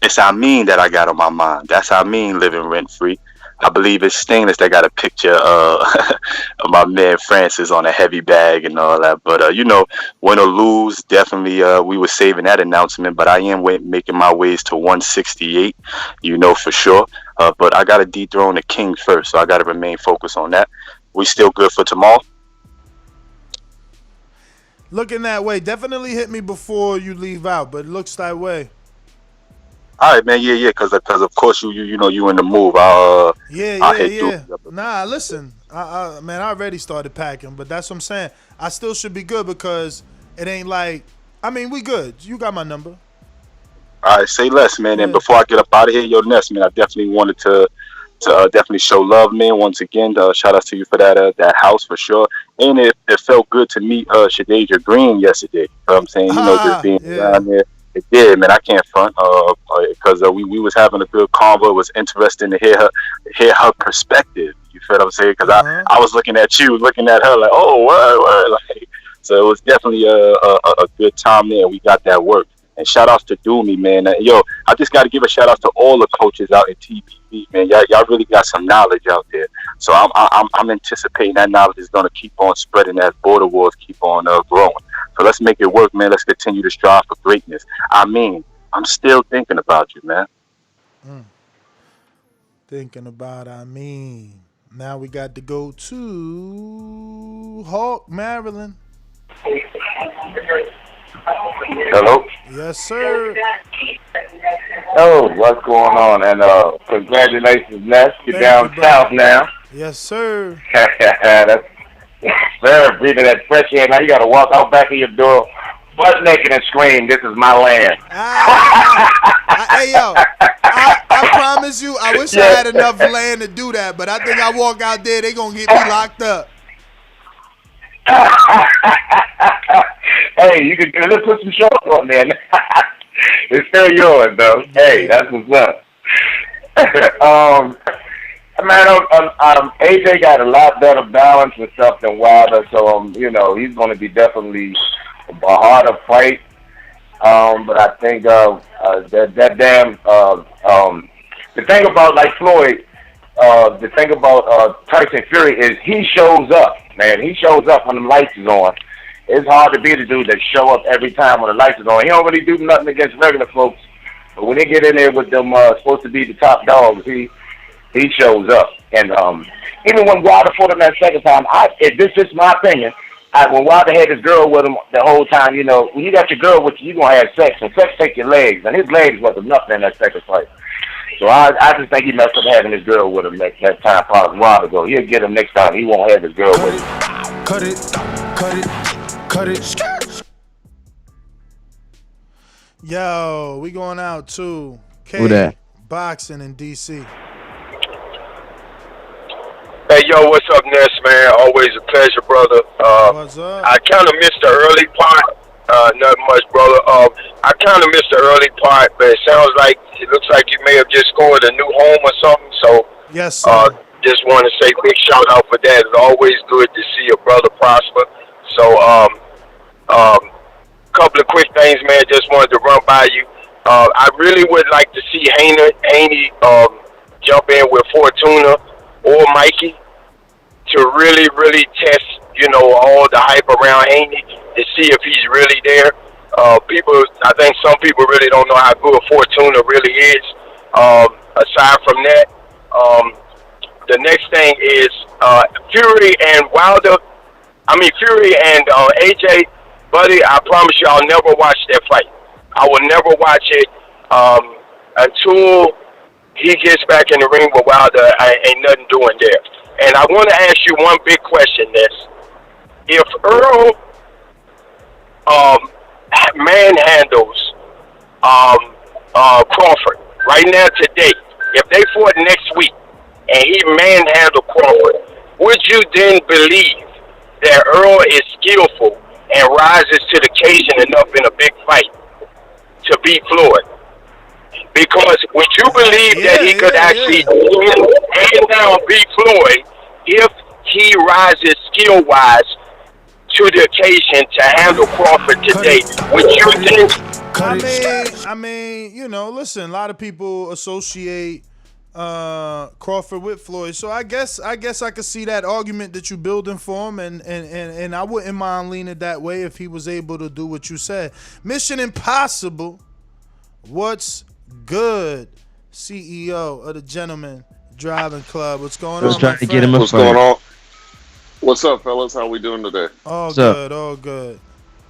It's Amin that I got on my mind. That's Amin living rent free. I believe it's Stainless that got a picture of my man Francis on a heavy bag and all that. But you know, win or lose, definitely we were saving that announcement. But I am making my ways to 168, you know for sure. But I got to dethrone the king first, so I got to remain focused on that. We still good for tomorrow? Looking that way. Definitely hit me before you leave out, but it looks that way. All right, man. Yeah. Because of course you know you in the move. Yeah. Nah, listen. Man, I already started packing, but that's what I'm saying. I still should be good because it ain't like. I mean, we good. You got my number. All right, say less, man. And before I get up out of here, yo, Ness, man, I definitely wanted to definitely show love, man. Once again, shout out to you for that house for sure. And it felt good to meet Shadeja Green yesterday. You know what I'm saying? You know, just being around there. It did, man. I can't front because we was having a good convo. It was interesting to hear her perspective. You feel what I'm saying? Because I was looking at you, looking at her like, oh, word. Like, so it was definitely a good time there. We got that work. And shout outs to Doomy, man. Yo, I just got to give a shout out to all the coaches out in TBV, man. Y'all really got some knowledge out there. So I'm anticipating that knowledge is going to keep on spreading as border wars keep on growing. So let's make it work, man. Let's continue to strive for greatness. I mean, I'm still thinking about you, man. Thinking about, now we got to go to Hawk, Maryland. Hello? Yes, sir. Oh, what's going on? And congratulations, Ness. You're down south now. Yes, sir. That's sir, breathing that fresh air. Now you got to walk out back of your door, butt naked, and scream, "This is my land." Hey, yo, I promise you, I wish I had enough land to do that, but I think I walk out there, they gonna get me locked up. Hey, you could let's put some shorts on there. It's still yours, though. Hey, that's what's up. Man, AJ got a lot better balance and stuff than Wilder, so you know, he's going to be definitely a harder fight. But I think that damn the thing about like Floyd, the thing about Tyson Fury is he shows up, man. He shows up when the lights is on. It's hard to be the dude that show up every time when the lights is on. He don't really do nothing against regular folks, but when they get in there with them supposed to be the top dogs, he shows up. And even when Wilder fought him that second time, this is my opinion. When Wilder had his girl with him the whole time, you know, when you got your girl with you, you're going to have sex, and sex take your legs, and his legs wasn't nothing in that second fight. So I just think he messed up having his girl with him that time, probably a while ago. He'll get him next time. He won't have his girl with him. Cut it, cut it, cut it. Yo, we going out too. Who that? Boxing in DC. Hey, yo, what's up, Ness, man? Always a pleasure, brother. What's up? I kind of missed the early part. Not much, brother. I kind of missed the early part, but it looks like you may have just scored a new home or something. So, yes, sir. Just want to say big shout out for that. It's always good to see a brother prosper. So, couple of quick things, man. Just wanted to run by you. I really would like to see Haney jump in with Fortuna or Mikey to really, really test, you know, all the hype around Haney to see if he's really there. I think some people really don't know how good Fortuna really is. Aside from that, the next thing is Fury and AJ, buddy, I promise you I'll never watch that fight. I will never watch it until he gets back in the ring with Wilder. Ain't nothing doing there. And I want to ask you one big question, Ness. If Earl manhandles Crawford right now today, if they fought next week and he manhandled Crawford, would you then believe that Earl is skillful and rises to the occasion enough in a big fight to beat Floyd? Because would you believe that he could actually hand down beat Floyd if he rises skill-wise to the occasion to handle Crawford today? Would you think? I mean, you know, listen, a lot of people associate Crawford with Floyd, so I guess I could see that argument that you're building for him, and I wouldn't mind leaning that way if he was able to do what you said. Mission Impossible, what's good? CEO of the Gentleman Driving Club. What's going on? Trying to get him What's going on? What's up, fellas? How we doing today? All good, all good.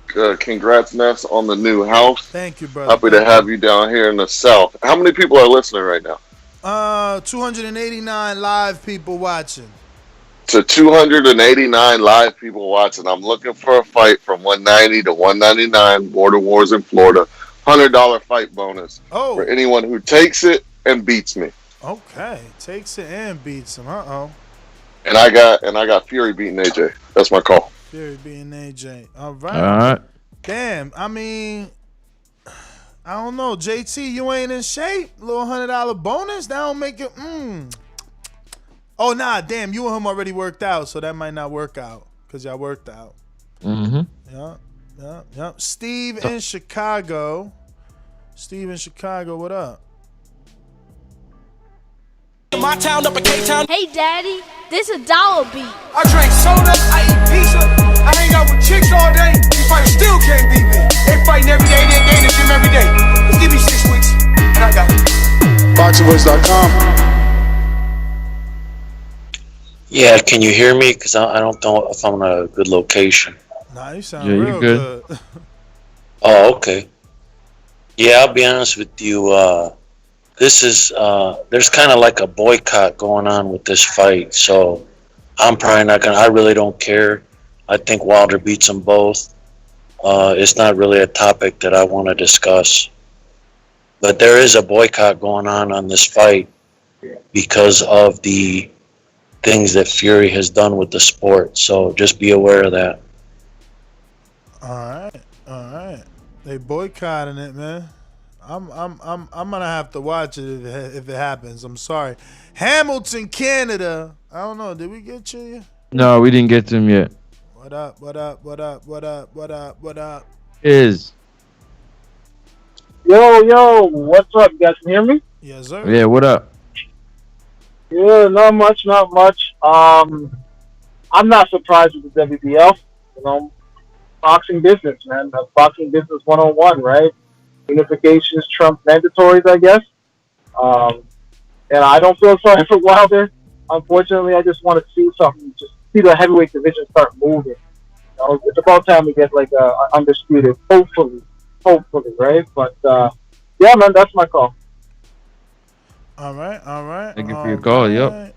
Good. Congrats, Ness, on the new house. Thank you, brother. Happy to have you down here in the South. How many people are listening right now? 289 live people watching. To 289 live people watching. I'm looking for a fight from 190 to 199. Border Wars in Florida. $100 fight bonus for anyone who takes it and beats me. Okay, takes it and beats him. And I got Fury beating AJ. That's my call. Fury beating AJ. All right. All right. Damn. I mean, I don't know. JT, you ain't in shape. Little $100 bonus. That don't make it. Oh nah. Damn. You and him already worked out, so that might not work out because y'all worked out. Mm-hmm. Yep. Steve in Chicago. What up? My town up in K-Town. Hey, Daddy, this a dollar beat. I drank soda, I eat pizza, I hang out with chicks all day. These fighters still can't beat me. They fighting every day, they in the gym every day. Just give me 6 weeks, and I got it. BoxingVoice.com. Yeah, can you hear me? Because I don't know if I'm in a good location. Nah, you sound real good. Oh, okay. Yeah, I'll be honest with you. this is there's kind of like a boycott going on with this fight. So I'm probably not gonna. I really don't care. I think Wilder beats them both. It's not really a topic that I want to discuss. But there is a boycott going on this fight because of the things that Fury has done with the sport. So just be aware of that. All right. They boycotting it, man. I'm gonna have to watch it if it happens. I'm sorry. Hamilton, Canada. I don't know. Did we get you? No, we didn't get to him yet. What up? What up? What up? What up? What up? What up? Is. Yo, what's up? You guys can hear me? Yes, sir. Yeah, what up? Yeah, not much. I'm not surprised with the WBO. You know, boxing business, man. That's boxing business 101, right? Unifications trump mandatories, I guess. And I don't feel sorry for Wilder. Unfortunately, I just want to see something, just see the heavyweight division start moving. You know, it's about time we get like Undisputed, hopefully, right? But yeah, man, that's my call. All right. Thank you for your call. Yep.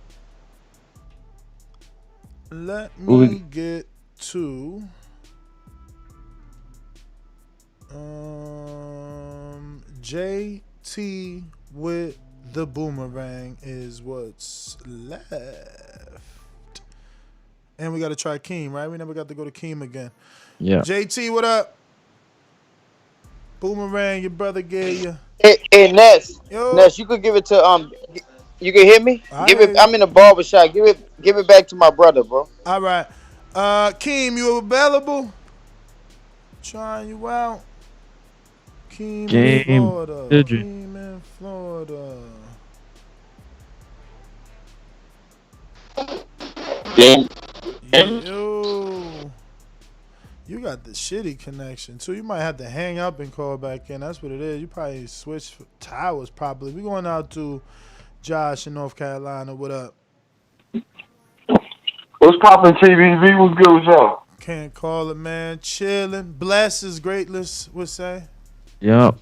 Let me get to JT with the boomerang is what's left. And we got to try Keem, right? We never got to go to Keem again. Yeah. JT, what up? Boomerang, your brother gave you. Hey, Ness, you could give it to you can hear me? I'm in a barbershop. Give it back to my brother, bro. All right. Keem, you available? Trying you out. Keem in Florida. Keem in Florida. Yo. You got the shitty connection too. You might have to hang up and call back in. That's what it is. You probably switched towers probably. We going out to Josh in North Carolina. What up? What's poppin', TVV? What's good with y'all? Can't call it, man. Chilling. Bless is greatless, would say. Yep.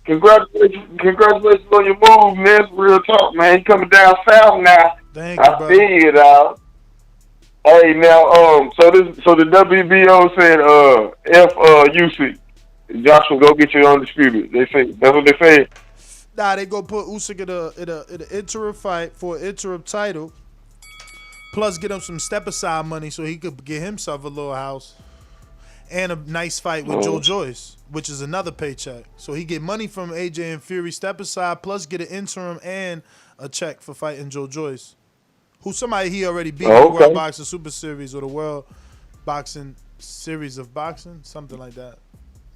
Congratulations on your move, man. It's real talk, man. You coming down south now. Thank you, I see it out. Hey, now, so the WBO said, UC, Joshua, go get your Undisputed. They say that's what they say. Nah, they go put Usyk in an interim fight for an interim title. Plus, get him some step aside money so he could get himself a little house and a nice fight with Joe Joyce, which is another paycheck. So he get money from AJ and Fury step aside, plus get an interim and a check for fighting Joe Joyce, who somebody he already beat in the World Boxing Super Series or the World Boxing Series of Boxing, something like that.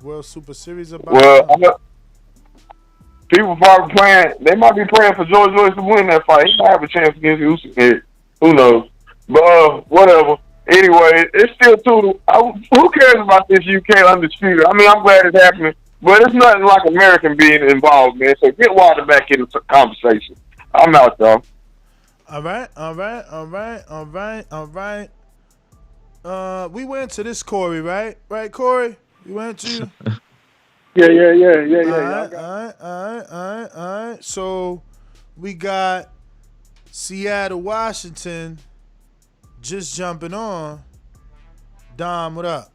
World Super Series of Boxing. Well, people probably praying. They might be praying for Joe Joyce to win that fight. He might have a chance against Usyk. Who knows? But whatever. Anyway, it's still too. Who cares about this UK Undisputed? I mean, I'm glad it's happening, but it's nothing like American being involved, man. So get Wilder back into the conversation. I'm out, y'all. All right. We went to this Corey, right? Right, Corey? We went to you? Yeah. All right. So we got Seattle, Washington just jumping on. Dom, what up?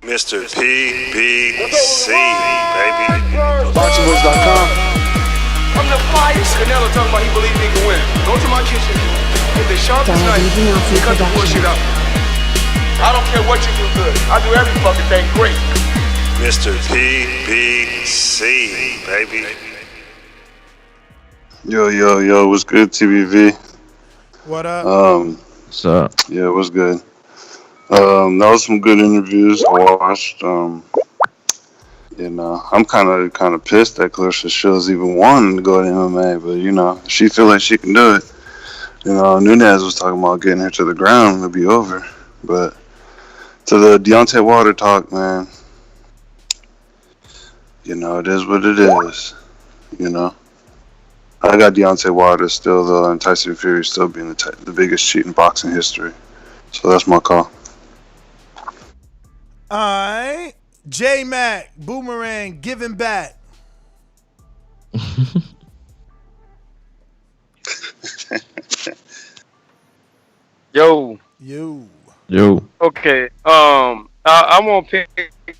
Mr. PBC, baby. BoxingVoice.com. I'm the flyest. Canelo talking about he believes he can win. Go to my kitchen. Get the sharpest knife. Cut the bullshit out. I don't care what you do good. I do every fucking thing great. Mr. PBC, baby. Yo, what's good, TBV? What up? What's up? Yeah, what's good? That was some good interviews I watched. I'm kind of pissed that Clarissa Shields even wanted to go to MMA, but she feel like she can do it. Nunes was talking about getting her to the ground and it'll be over. But to the Deontay Wilder talk, man, it is what it is. I got Deontay Wilder still though, and Tyson Fury still being the biggest cheat in boxing history. So that's my call. All right. J-Mac, Boomerang, giving back. Yo. Yo. Okay. I want to pick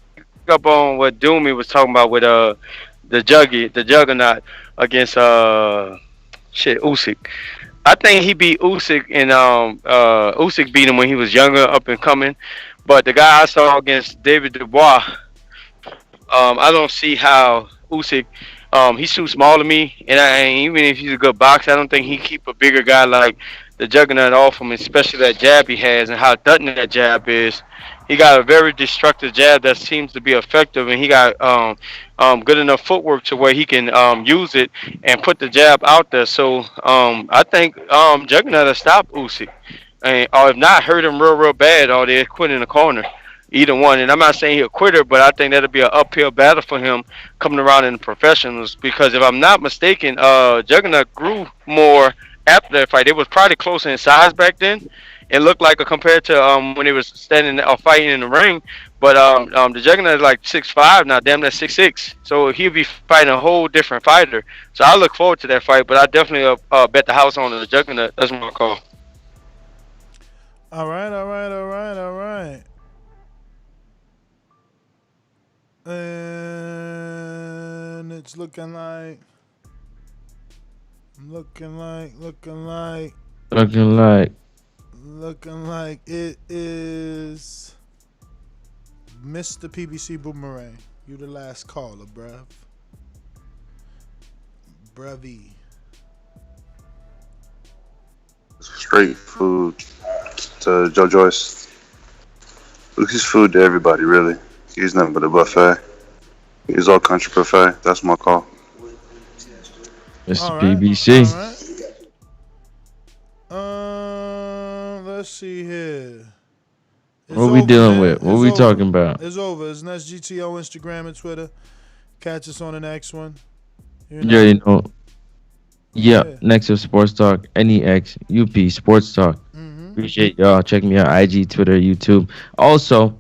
up on what Doomy was talking about with the Juggernaut against Usyk. I think he beat Usyk and Usyk beat him when he was younger, up and coming. But the guy I saw against David Dubois, I don't see how Usyk. He's too small to me, and even if he's a good boxer, I don't think he keep a bigger guy like the Juggernaut off him, especially that jab he has and how deadly that jab is. He got a very destructive jab that seems to be effective, and he got good enough footwork to where he can use it and put the jab out there. So I think Juggernaut will stop Usyk, or if not, hurt him real bad, or they'll quit in the corner. Either one, and I'm not saying he'll quit her, but I think that'll be an uphill battle for him coming around in the professionals. Because if I'm not mistaken, Juggernaut grew more after that fight. It was probably closer in size back then. It looked like compared to when he was standing or fighting in the ring. But the Juggernaut is like 6'5" now, damn near 6'6". So he'll be fighting a whole different fighter. So I look forward to that fight. But I definitely bet the house on the Juggernaut. That's my call. All right. And it's looking like it is Mr. PBC Boomerang. You the last caller, bruv. Brevy. Straight food to Joe Joyce. He's food to everybody, really. He's nothing but a buffet. He's all country buffet. That's my call. Mr. PBC. All right. Let's see here. What we dealing with? What we talking about? It's over. It's Nest GTO, Instagram and Twitter. Catch us on the next one. You know. Yeah, next to Sports Talk, NEX, UP, Sports Talk. Appreciate y'all. Check me out, IG, Twitter, YouTube. Also,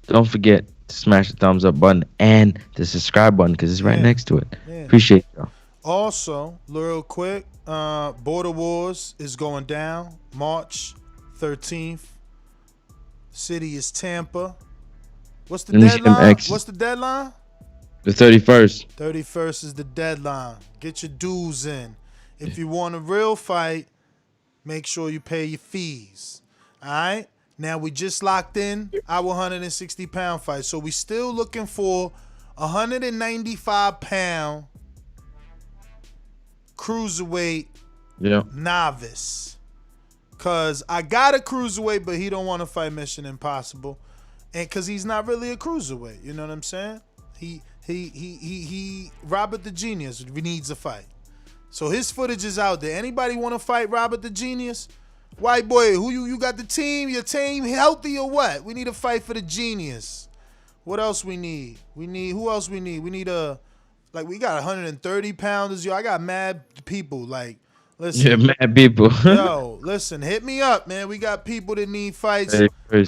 don't forget to smash the thumbs up button and the subscribe button because it's right next to it. Appreciate y'all. Also, real quick, Border Wars is going down March 13th. City is Tampa. What's the deadline? What's the deadline? The 31st. 31st is the deadline. Get your dues in. If you want a real fight, make sure you pay your fees. All right? Now, we just locked in our 160-pound fight. So, we still looking for a 195-pound cruiserweight novice. Because I got a cruiserweight, but he don't want to fight Mission Impossible. And because he's not really a cruiserweight. You know what I'm saying? He Robert the Genius needs a fight. So his footage is out there. Anybody want to fight Robert the Genius? White boy, who you got the team? Your team healthy or what? We need a fight for the Genius. What else we need? Who else we need? We need we got 130 pounders. Yo, I got mad people. Like, listen. Yeah, mad people. Yo, listen, hit me up, man. We got people that need fights.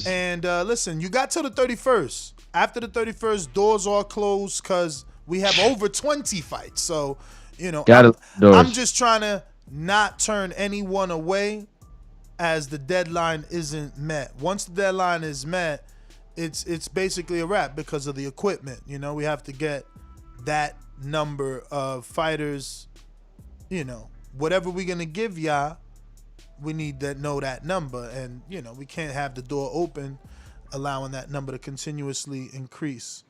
And listen, you got till the 31st. After the 31st, doors are closed because we have over 20 fights. So, I'm just trying to not turn anyone away as the deadline isn't met. Once the deadline is met, it's basically a wrap because of the equipment. We have to get that number of fighters, whatever we're going to give y'all, we need to know that number. And, we can't have the door open allowing that number to continuously increase.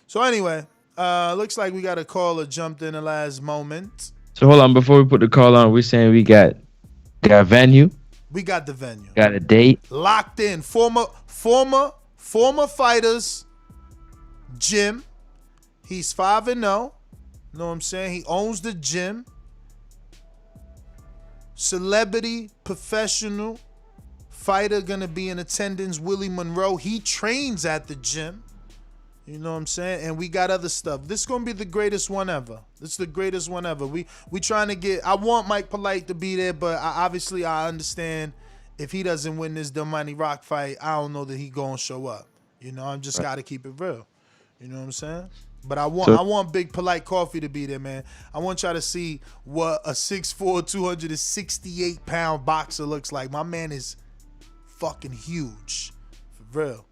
So anyway, looks like we got a caller jumped in the last moment. So hold on, before we put the call on, we're saying we got venue. We got the venue. Got a date. Locked in. Former fighters gym. He's 5-0. Know what I'm saying? He owns the gym. Celebrity, professional fighter gonna be in attendance. Willie Monroe. He trains at the gym. You know what I'm saying? And we got other stuff. This is gonna be the greatest one ever. This is the greatest one ever. We trying to get. I want Mike Polite to be there, but obviously I understand if he doesn't win this Domani Rock fight, I don't know that he gonna show up. I'm just gotta keep it real. You know what I'm saying? But I want Big Polite Coffee to be there, man. I want y'all to see what a 6'4", 268-pound boxer looks like. My man is fucking huge, for real.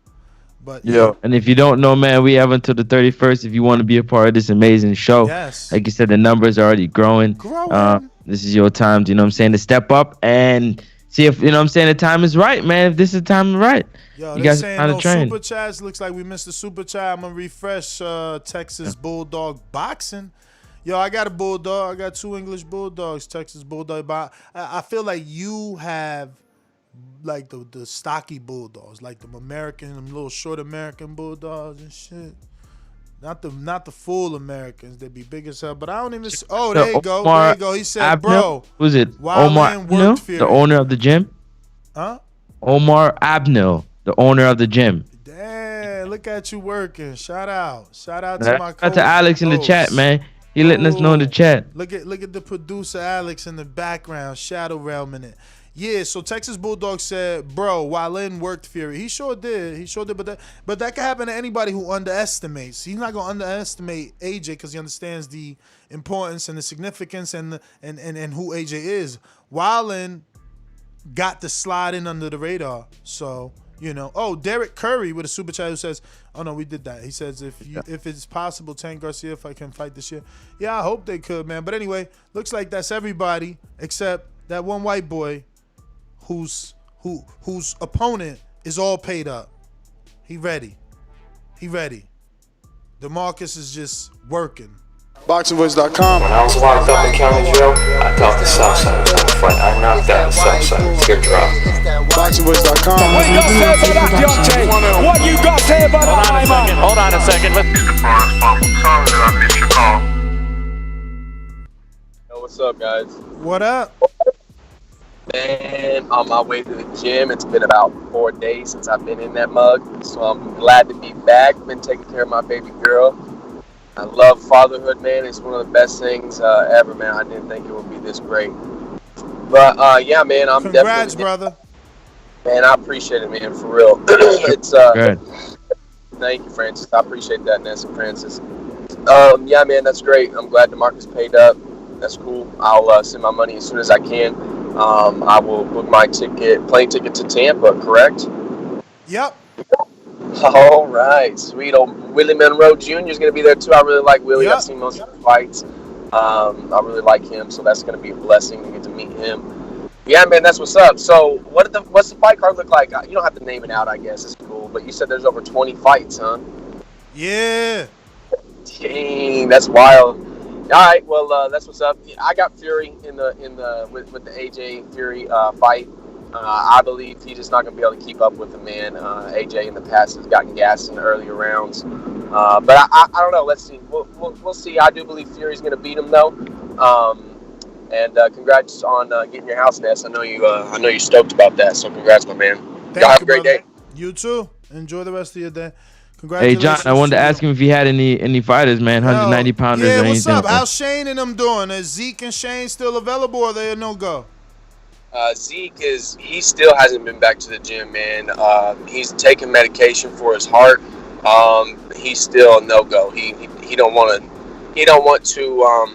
But yeah, and if you don't know, man, we have until the 31st if you want to be a part of this amazing show. Yes. Like you said, the numbers are already growing. This is your time, you know what I'm saying, to step up and see if, you know what I'm saying, the time is right, man. If this is the time right. Yo, you they guys saying how to no train. super chats. Looks like we missed the super chat. I'm going to refresh Texas Bulldog boxing. Yo, I got a Bulldog. I got 2 English Bulldogs, Texas Bulldog. But I feel like you have like the stocky Bulldogs, like them little short American Bulldogs and shit. Not the full Americans. They be big as hell. But I don't even. Oh, there you go. There you go. He said, bro. Who's it? Omar Abnell, the owner of the gym. Huh? Omar Abnell, the owner of the gym. Damn, look at you working. Shout out to my coach. Shout out to Alex in the chat, man. He letting us know in the chat. Look at the producer Alex in the background, shadow realming it. Yeah, so Texas Bulldog said, bro, Wallin worked Fury. He sure did. But that can happen to anybody who underestimates. He's not gonna underestimate AJ because he understands the importance and the significance and who AJ is. Wallin got to slide in under the radar. So, you know. Oh, Derek Curry with a super chat who says, oh no, we did that. He says if it's possible, Tank Garcia, if I can fight this year. Yeah, I hope they could, man. But anyway, looks like that's everybody except that one white boy whose opponent is all paid up. He ready. DeMarcus is just working. BoxingVoice.com. When I was locked up in county jail, I thought the South Side was gonna fight. I knocked out the South Side. Teardrop. BoxingVoice.com. What you got to say about that, Deontay? What you got to say about that, Hold on a second. Yo, what's up, guys? What up? Man, on my way to the gym. It's been about 4 days since I've been in that mug, so I'm glad to be back. Been taking care of my baby girl. I love fatherhood, man. It's one of the best things ever, man. I didn't think it would be this great. But, yeah, man, I'm Congrats, definitely... brother. Man, I appreciate it, man, for real. It's, Good. Thank you, Francis. I appreciate that, Ness and Francis. Yeah, man, that's great. I'm glad DeMarcus paid up. That's cool. I'll send my money as soon as I can. I will book my plane ticket to Tampa, correct? Yep. All right, sweet. Old Willie Monroe Jr. is going to be there too. I really like Willie. Yep. I've seen most of the fights. I really like him, so that's going to be a blessing to get to meet him. Yeah, man, that's what's up. So, what's the fight card look like? You don't have to name it out, I guess. It's cool, but you said there's over 20 fights, huh? Yeah. Dang, that's wild. All right, well, that's what's up. I got Fury with the AJ Fury fight. I believe he's just not going to be able to keep up with the man. AJ in the past has gotten gassed in the earlier rounds, but I don't know. Let's see. We'll see. I do believe Fury's going to beat him though. And congrats on getting your house, Ness. I know you're stoked about that. So congrats, my man. Y'all have a great day. You too. Enjoy the rest of your day. Hey, John, I wanted to ask him if he had any fighters, man, 190 pounders or anything. What's up? How's Shane and them doing? Is Zeke and Shane still available or are they a no-go? Zeke he still hasn't been back to the gym, man. He's taking medication for his heart. He's still a no-go. He don't want to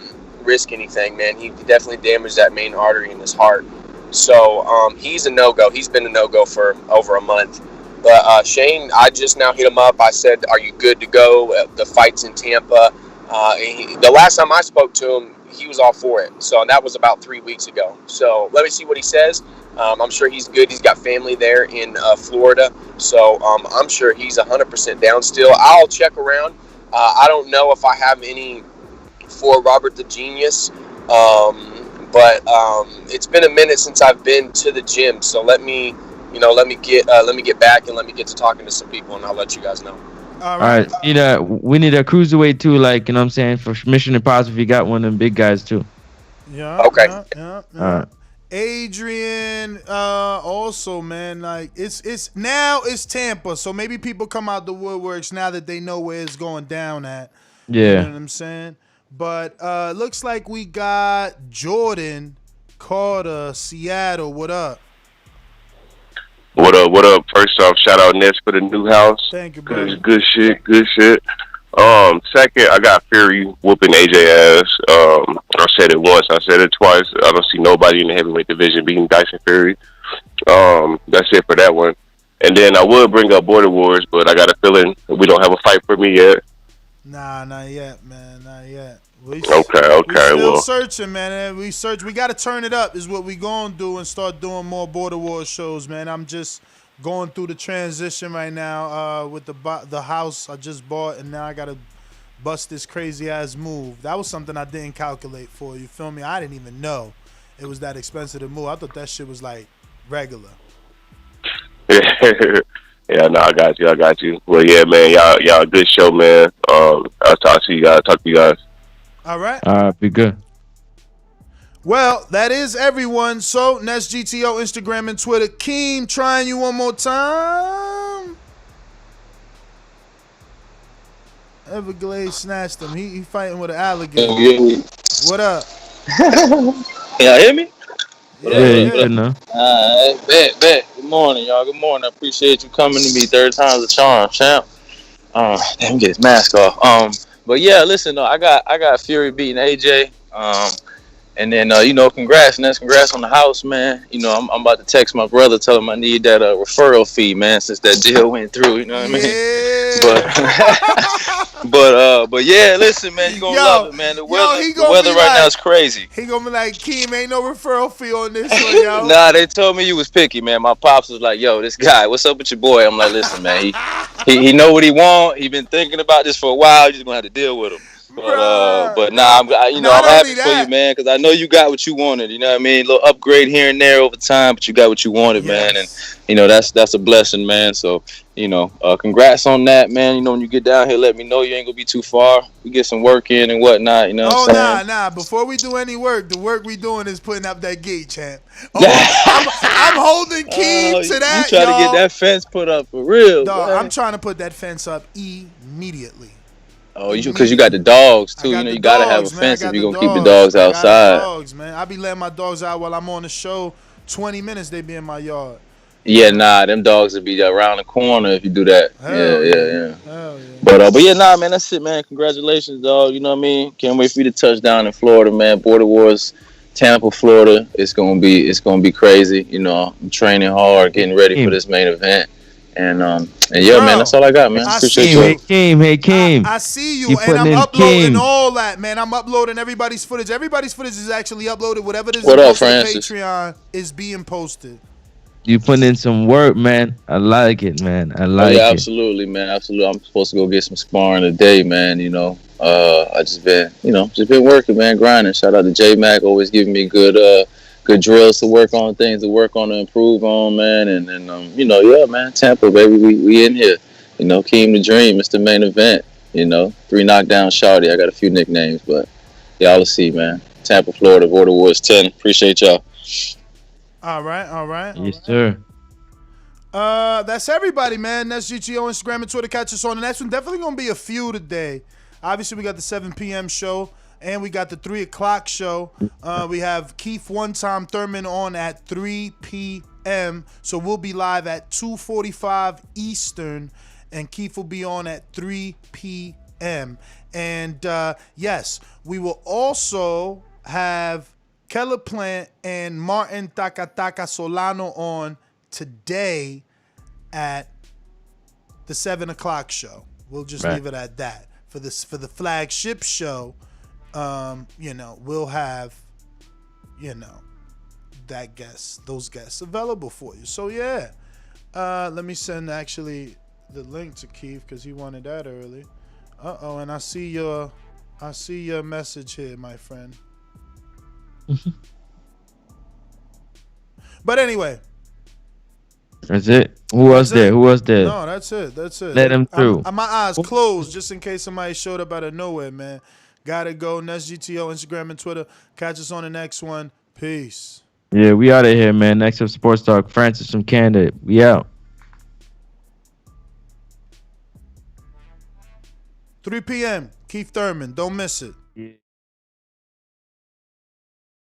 risk anything, man. He definitely damaged that main artery in his heart. So he's a no-go. He's been a no-go for over a month. But Shane, I just now hit him up. I said, are you good to go? The fight's in Tampa. The last time I spoke to him, he was all for it. So that was about 3 weeks ago. So let me see what he says. I'm sure he's good. He's got family there in Florida. So I'm sure he's 100% down still. I'll check around. I don't know if I have any for Robert the Genius. But it's been a minute since I've been to the gym. So let me get back and let me get to talking to some people, and I'll let you guys know. All right. We need a cruiserweight too, like, you know what I'm saying, for Mission Impossible. You got one of them big guys too. Yeah. Okay. Yeah. All right. Adrian, also, man, like it's now it's Tampa, so maybe people come out the woodworks now that they know where it's going down at. Yeah. You know what I'm saying? But looks like we got Jordan Carter, Seattle. What up? What up? First off, shout out Ness for the new house. Thank you, brother. Good shit. Second, I got Fury whooping AJ ass. I said it once, I said it twice. I don't see nobody in the heavyweight division beating Tyson Fury. That's it for that one. And then I would bring up Border Wars, but I got a feeling we don't have a fight for me yet. Nah, not yet, man. Not yet. We Okay. still Well, searching, man. We search. We got to turn it up. Is what we gonna do and start doing more Border Wars shows, man. I'm just going through the transition right now with the house I just bought, and now I gotta bust this crazy ass move. That was something I didn't calculate for. You feel me? I didn't even know it was that expensive to move. I thought that shit was like regular. yeah, no, I got you. Well, yeah, man, y'all, good show, man. I'll talk to you guys. All right. Be good. Well, that is everyone. So, Nest GTO, Instagram and Twitter. Keem, trying you one more time. Everglades snatched him. He fighting with an alligator. What up? Y'all hear me? Yeah, good enough. Bet. Good morning, y'all. Good morning. I appreciate you coming to me. Third time's a charm, champ. Damn, get his mask off. But yeah, listen, I got Fury beating AJ. And then congrats, Ness. Congrats on the house, man. I'm about to text my brother, tell him I need that referral fee, man, since that deal went through. You know what I mean? But yeah, listen, man, you gonna love it, man. The weather right now is crazy. He gonna be like, Keem, ain't no referral fee on this one, yo. Nah, they told me you was picky, man. My pops was like, yo, this guy, what's up with your boy? I'm like, listen, man, he know what he want. He been thinking about this for a while. You just gonna have to deal with him. But I'm happy for you, man, because I know you got what you wanted. You know what I mean? A little upgrade here and there over time, but you got what you wanted, man. And that's a blessing, man. So congrats on that, man. When you get down here, let me know. You ain't gonna be too far. We get some work in and whatnot. You know what I'm saying? Nah. Before we do any work, the work we doing is putting up that gate, champ. I'm holding Keem to that. You try to get that fence put up for real? Dog, I'm trying to put that fence up immediately. Oh, because you got the dogs too. You gotta have a fence if you're gonna keep the dogs outside. Dogs, man. I be letting my dogs out while I'm on the show. 20 minutes they be in my yard. Yeah, nah, them dogs will be around the corner if you do that. Yeah. Hell yeah. But yeah, nah, man, that's it, man. Congratulations, dog. You know what I mean? Can't wait for you to touch down in Florida, man. Border Wars, Tampa, Florida. It's gonna be crazy. I'm training hard, getting ready for this main event. And yeah, man, that's all I got, man. Appreciate you. Hey, Keem. I see you, and I'm uploading all that, man. I'm uploading everybody's footage. Everybody's footage is actually uploaded. Whatever this is posted on Patreon is being posted. You putting in some work, man. I like it, man. I like it. Absolutely, man. Absolutely. I'm supposed to go get some sparring today, man. I just been working, man, grinding. Shout out to J Mac, always giving me good drills to work on, things to work on, to improve on, man. And yeah, man, Tampa, baby, we in here. Keem the Dream, it's the main event. 3 knockdown shawty. I got a few nicknames, but y'all will see, man. Tampa, Florida, Border Wars 10. Appreciate y'all. All right. Yes, sir. That's everybody, man. That's GTO, Instagram, and Twitter. Catch us on the next one. Definitely gonna be a few today. Obviously, we got the 7 p.m. show. And we got the 3 o'clock show. We have Keith One Time Thurman on at 3 p.m. So we'll be live at 2:45 Eastern. And Keith will be on at 3 p.m. And yes, we will also have Keller Plant and Martin Takataka Solano on today at the 7 o'clock show. We'll just leave it at that. For the flagship show, we'll have, those guests available for you. So yeah, let me send actually the link to Keith because he wanted that early. And I see your message here, my friend. But anyway, that's it. Who else there? No, that's it. Let him through. My eyes closed just in case somebody showed up out of nowhere, man. Gotta go. Nest GTO, Instagram and Twitter. Catch us on the next one. Peace. Yeah, we out of here, man. Next up, Sports Talk. Francis from Canada. We out. 3 p.m. Keith Thurman. Don't miss it. Yeah.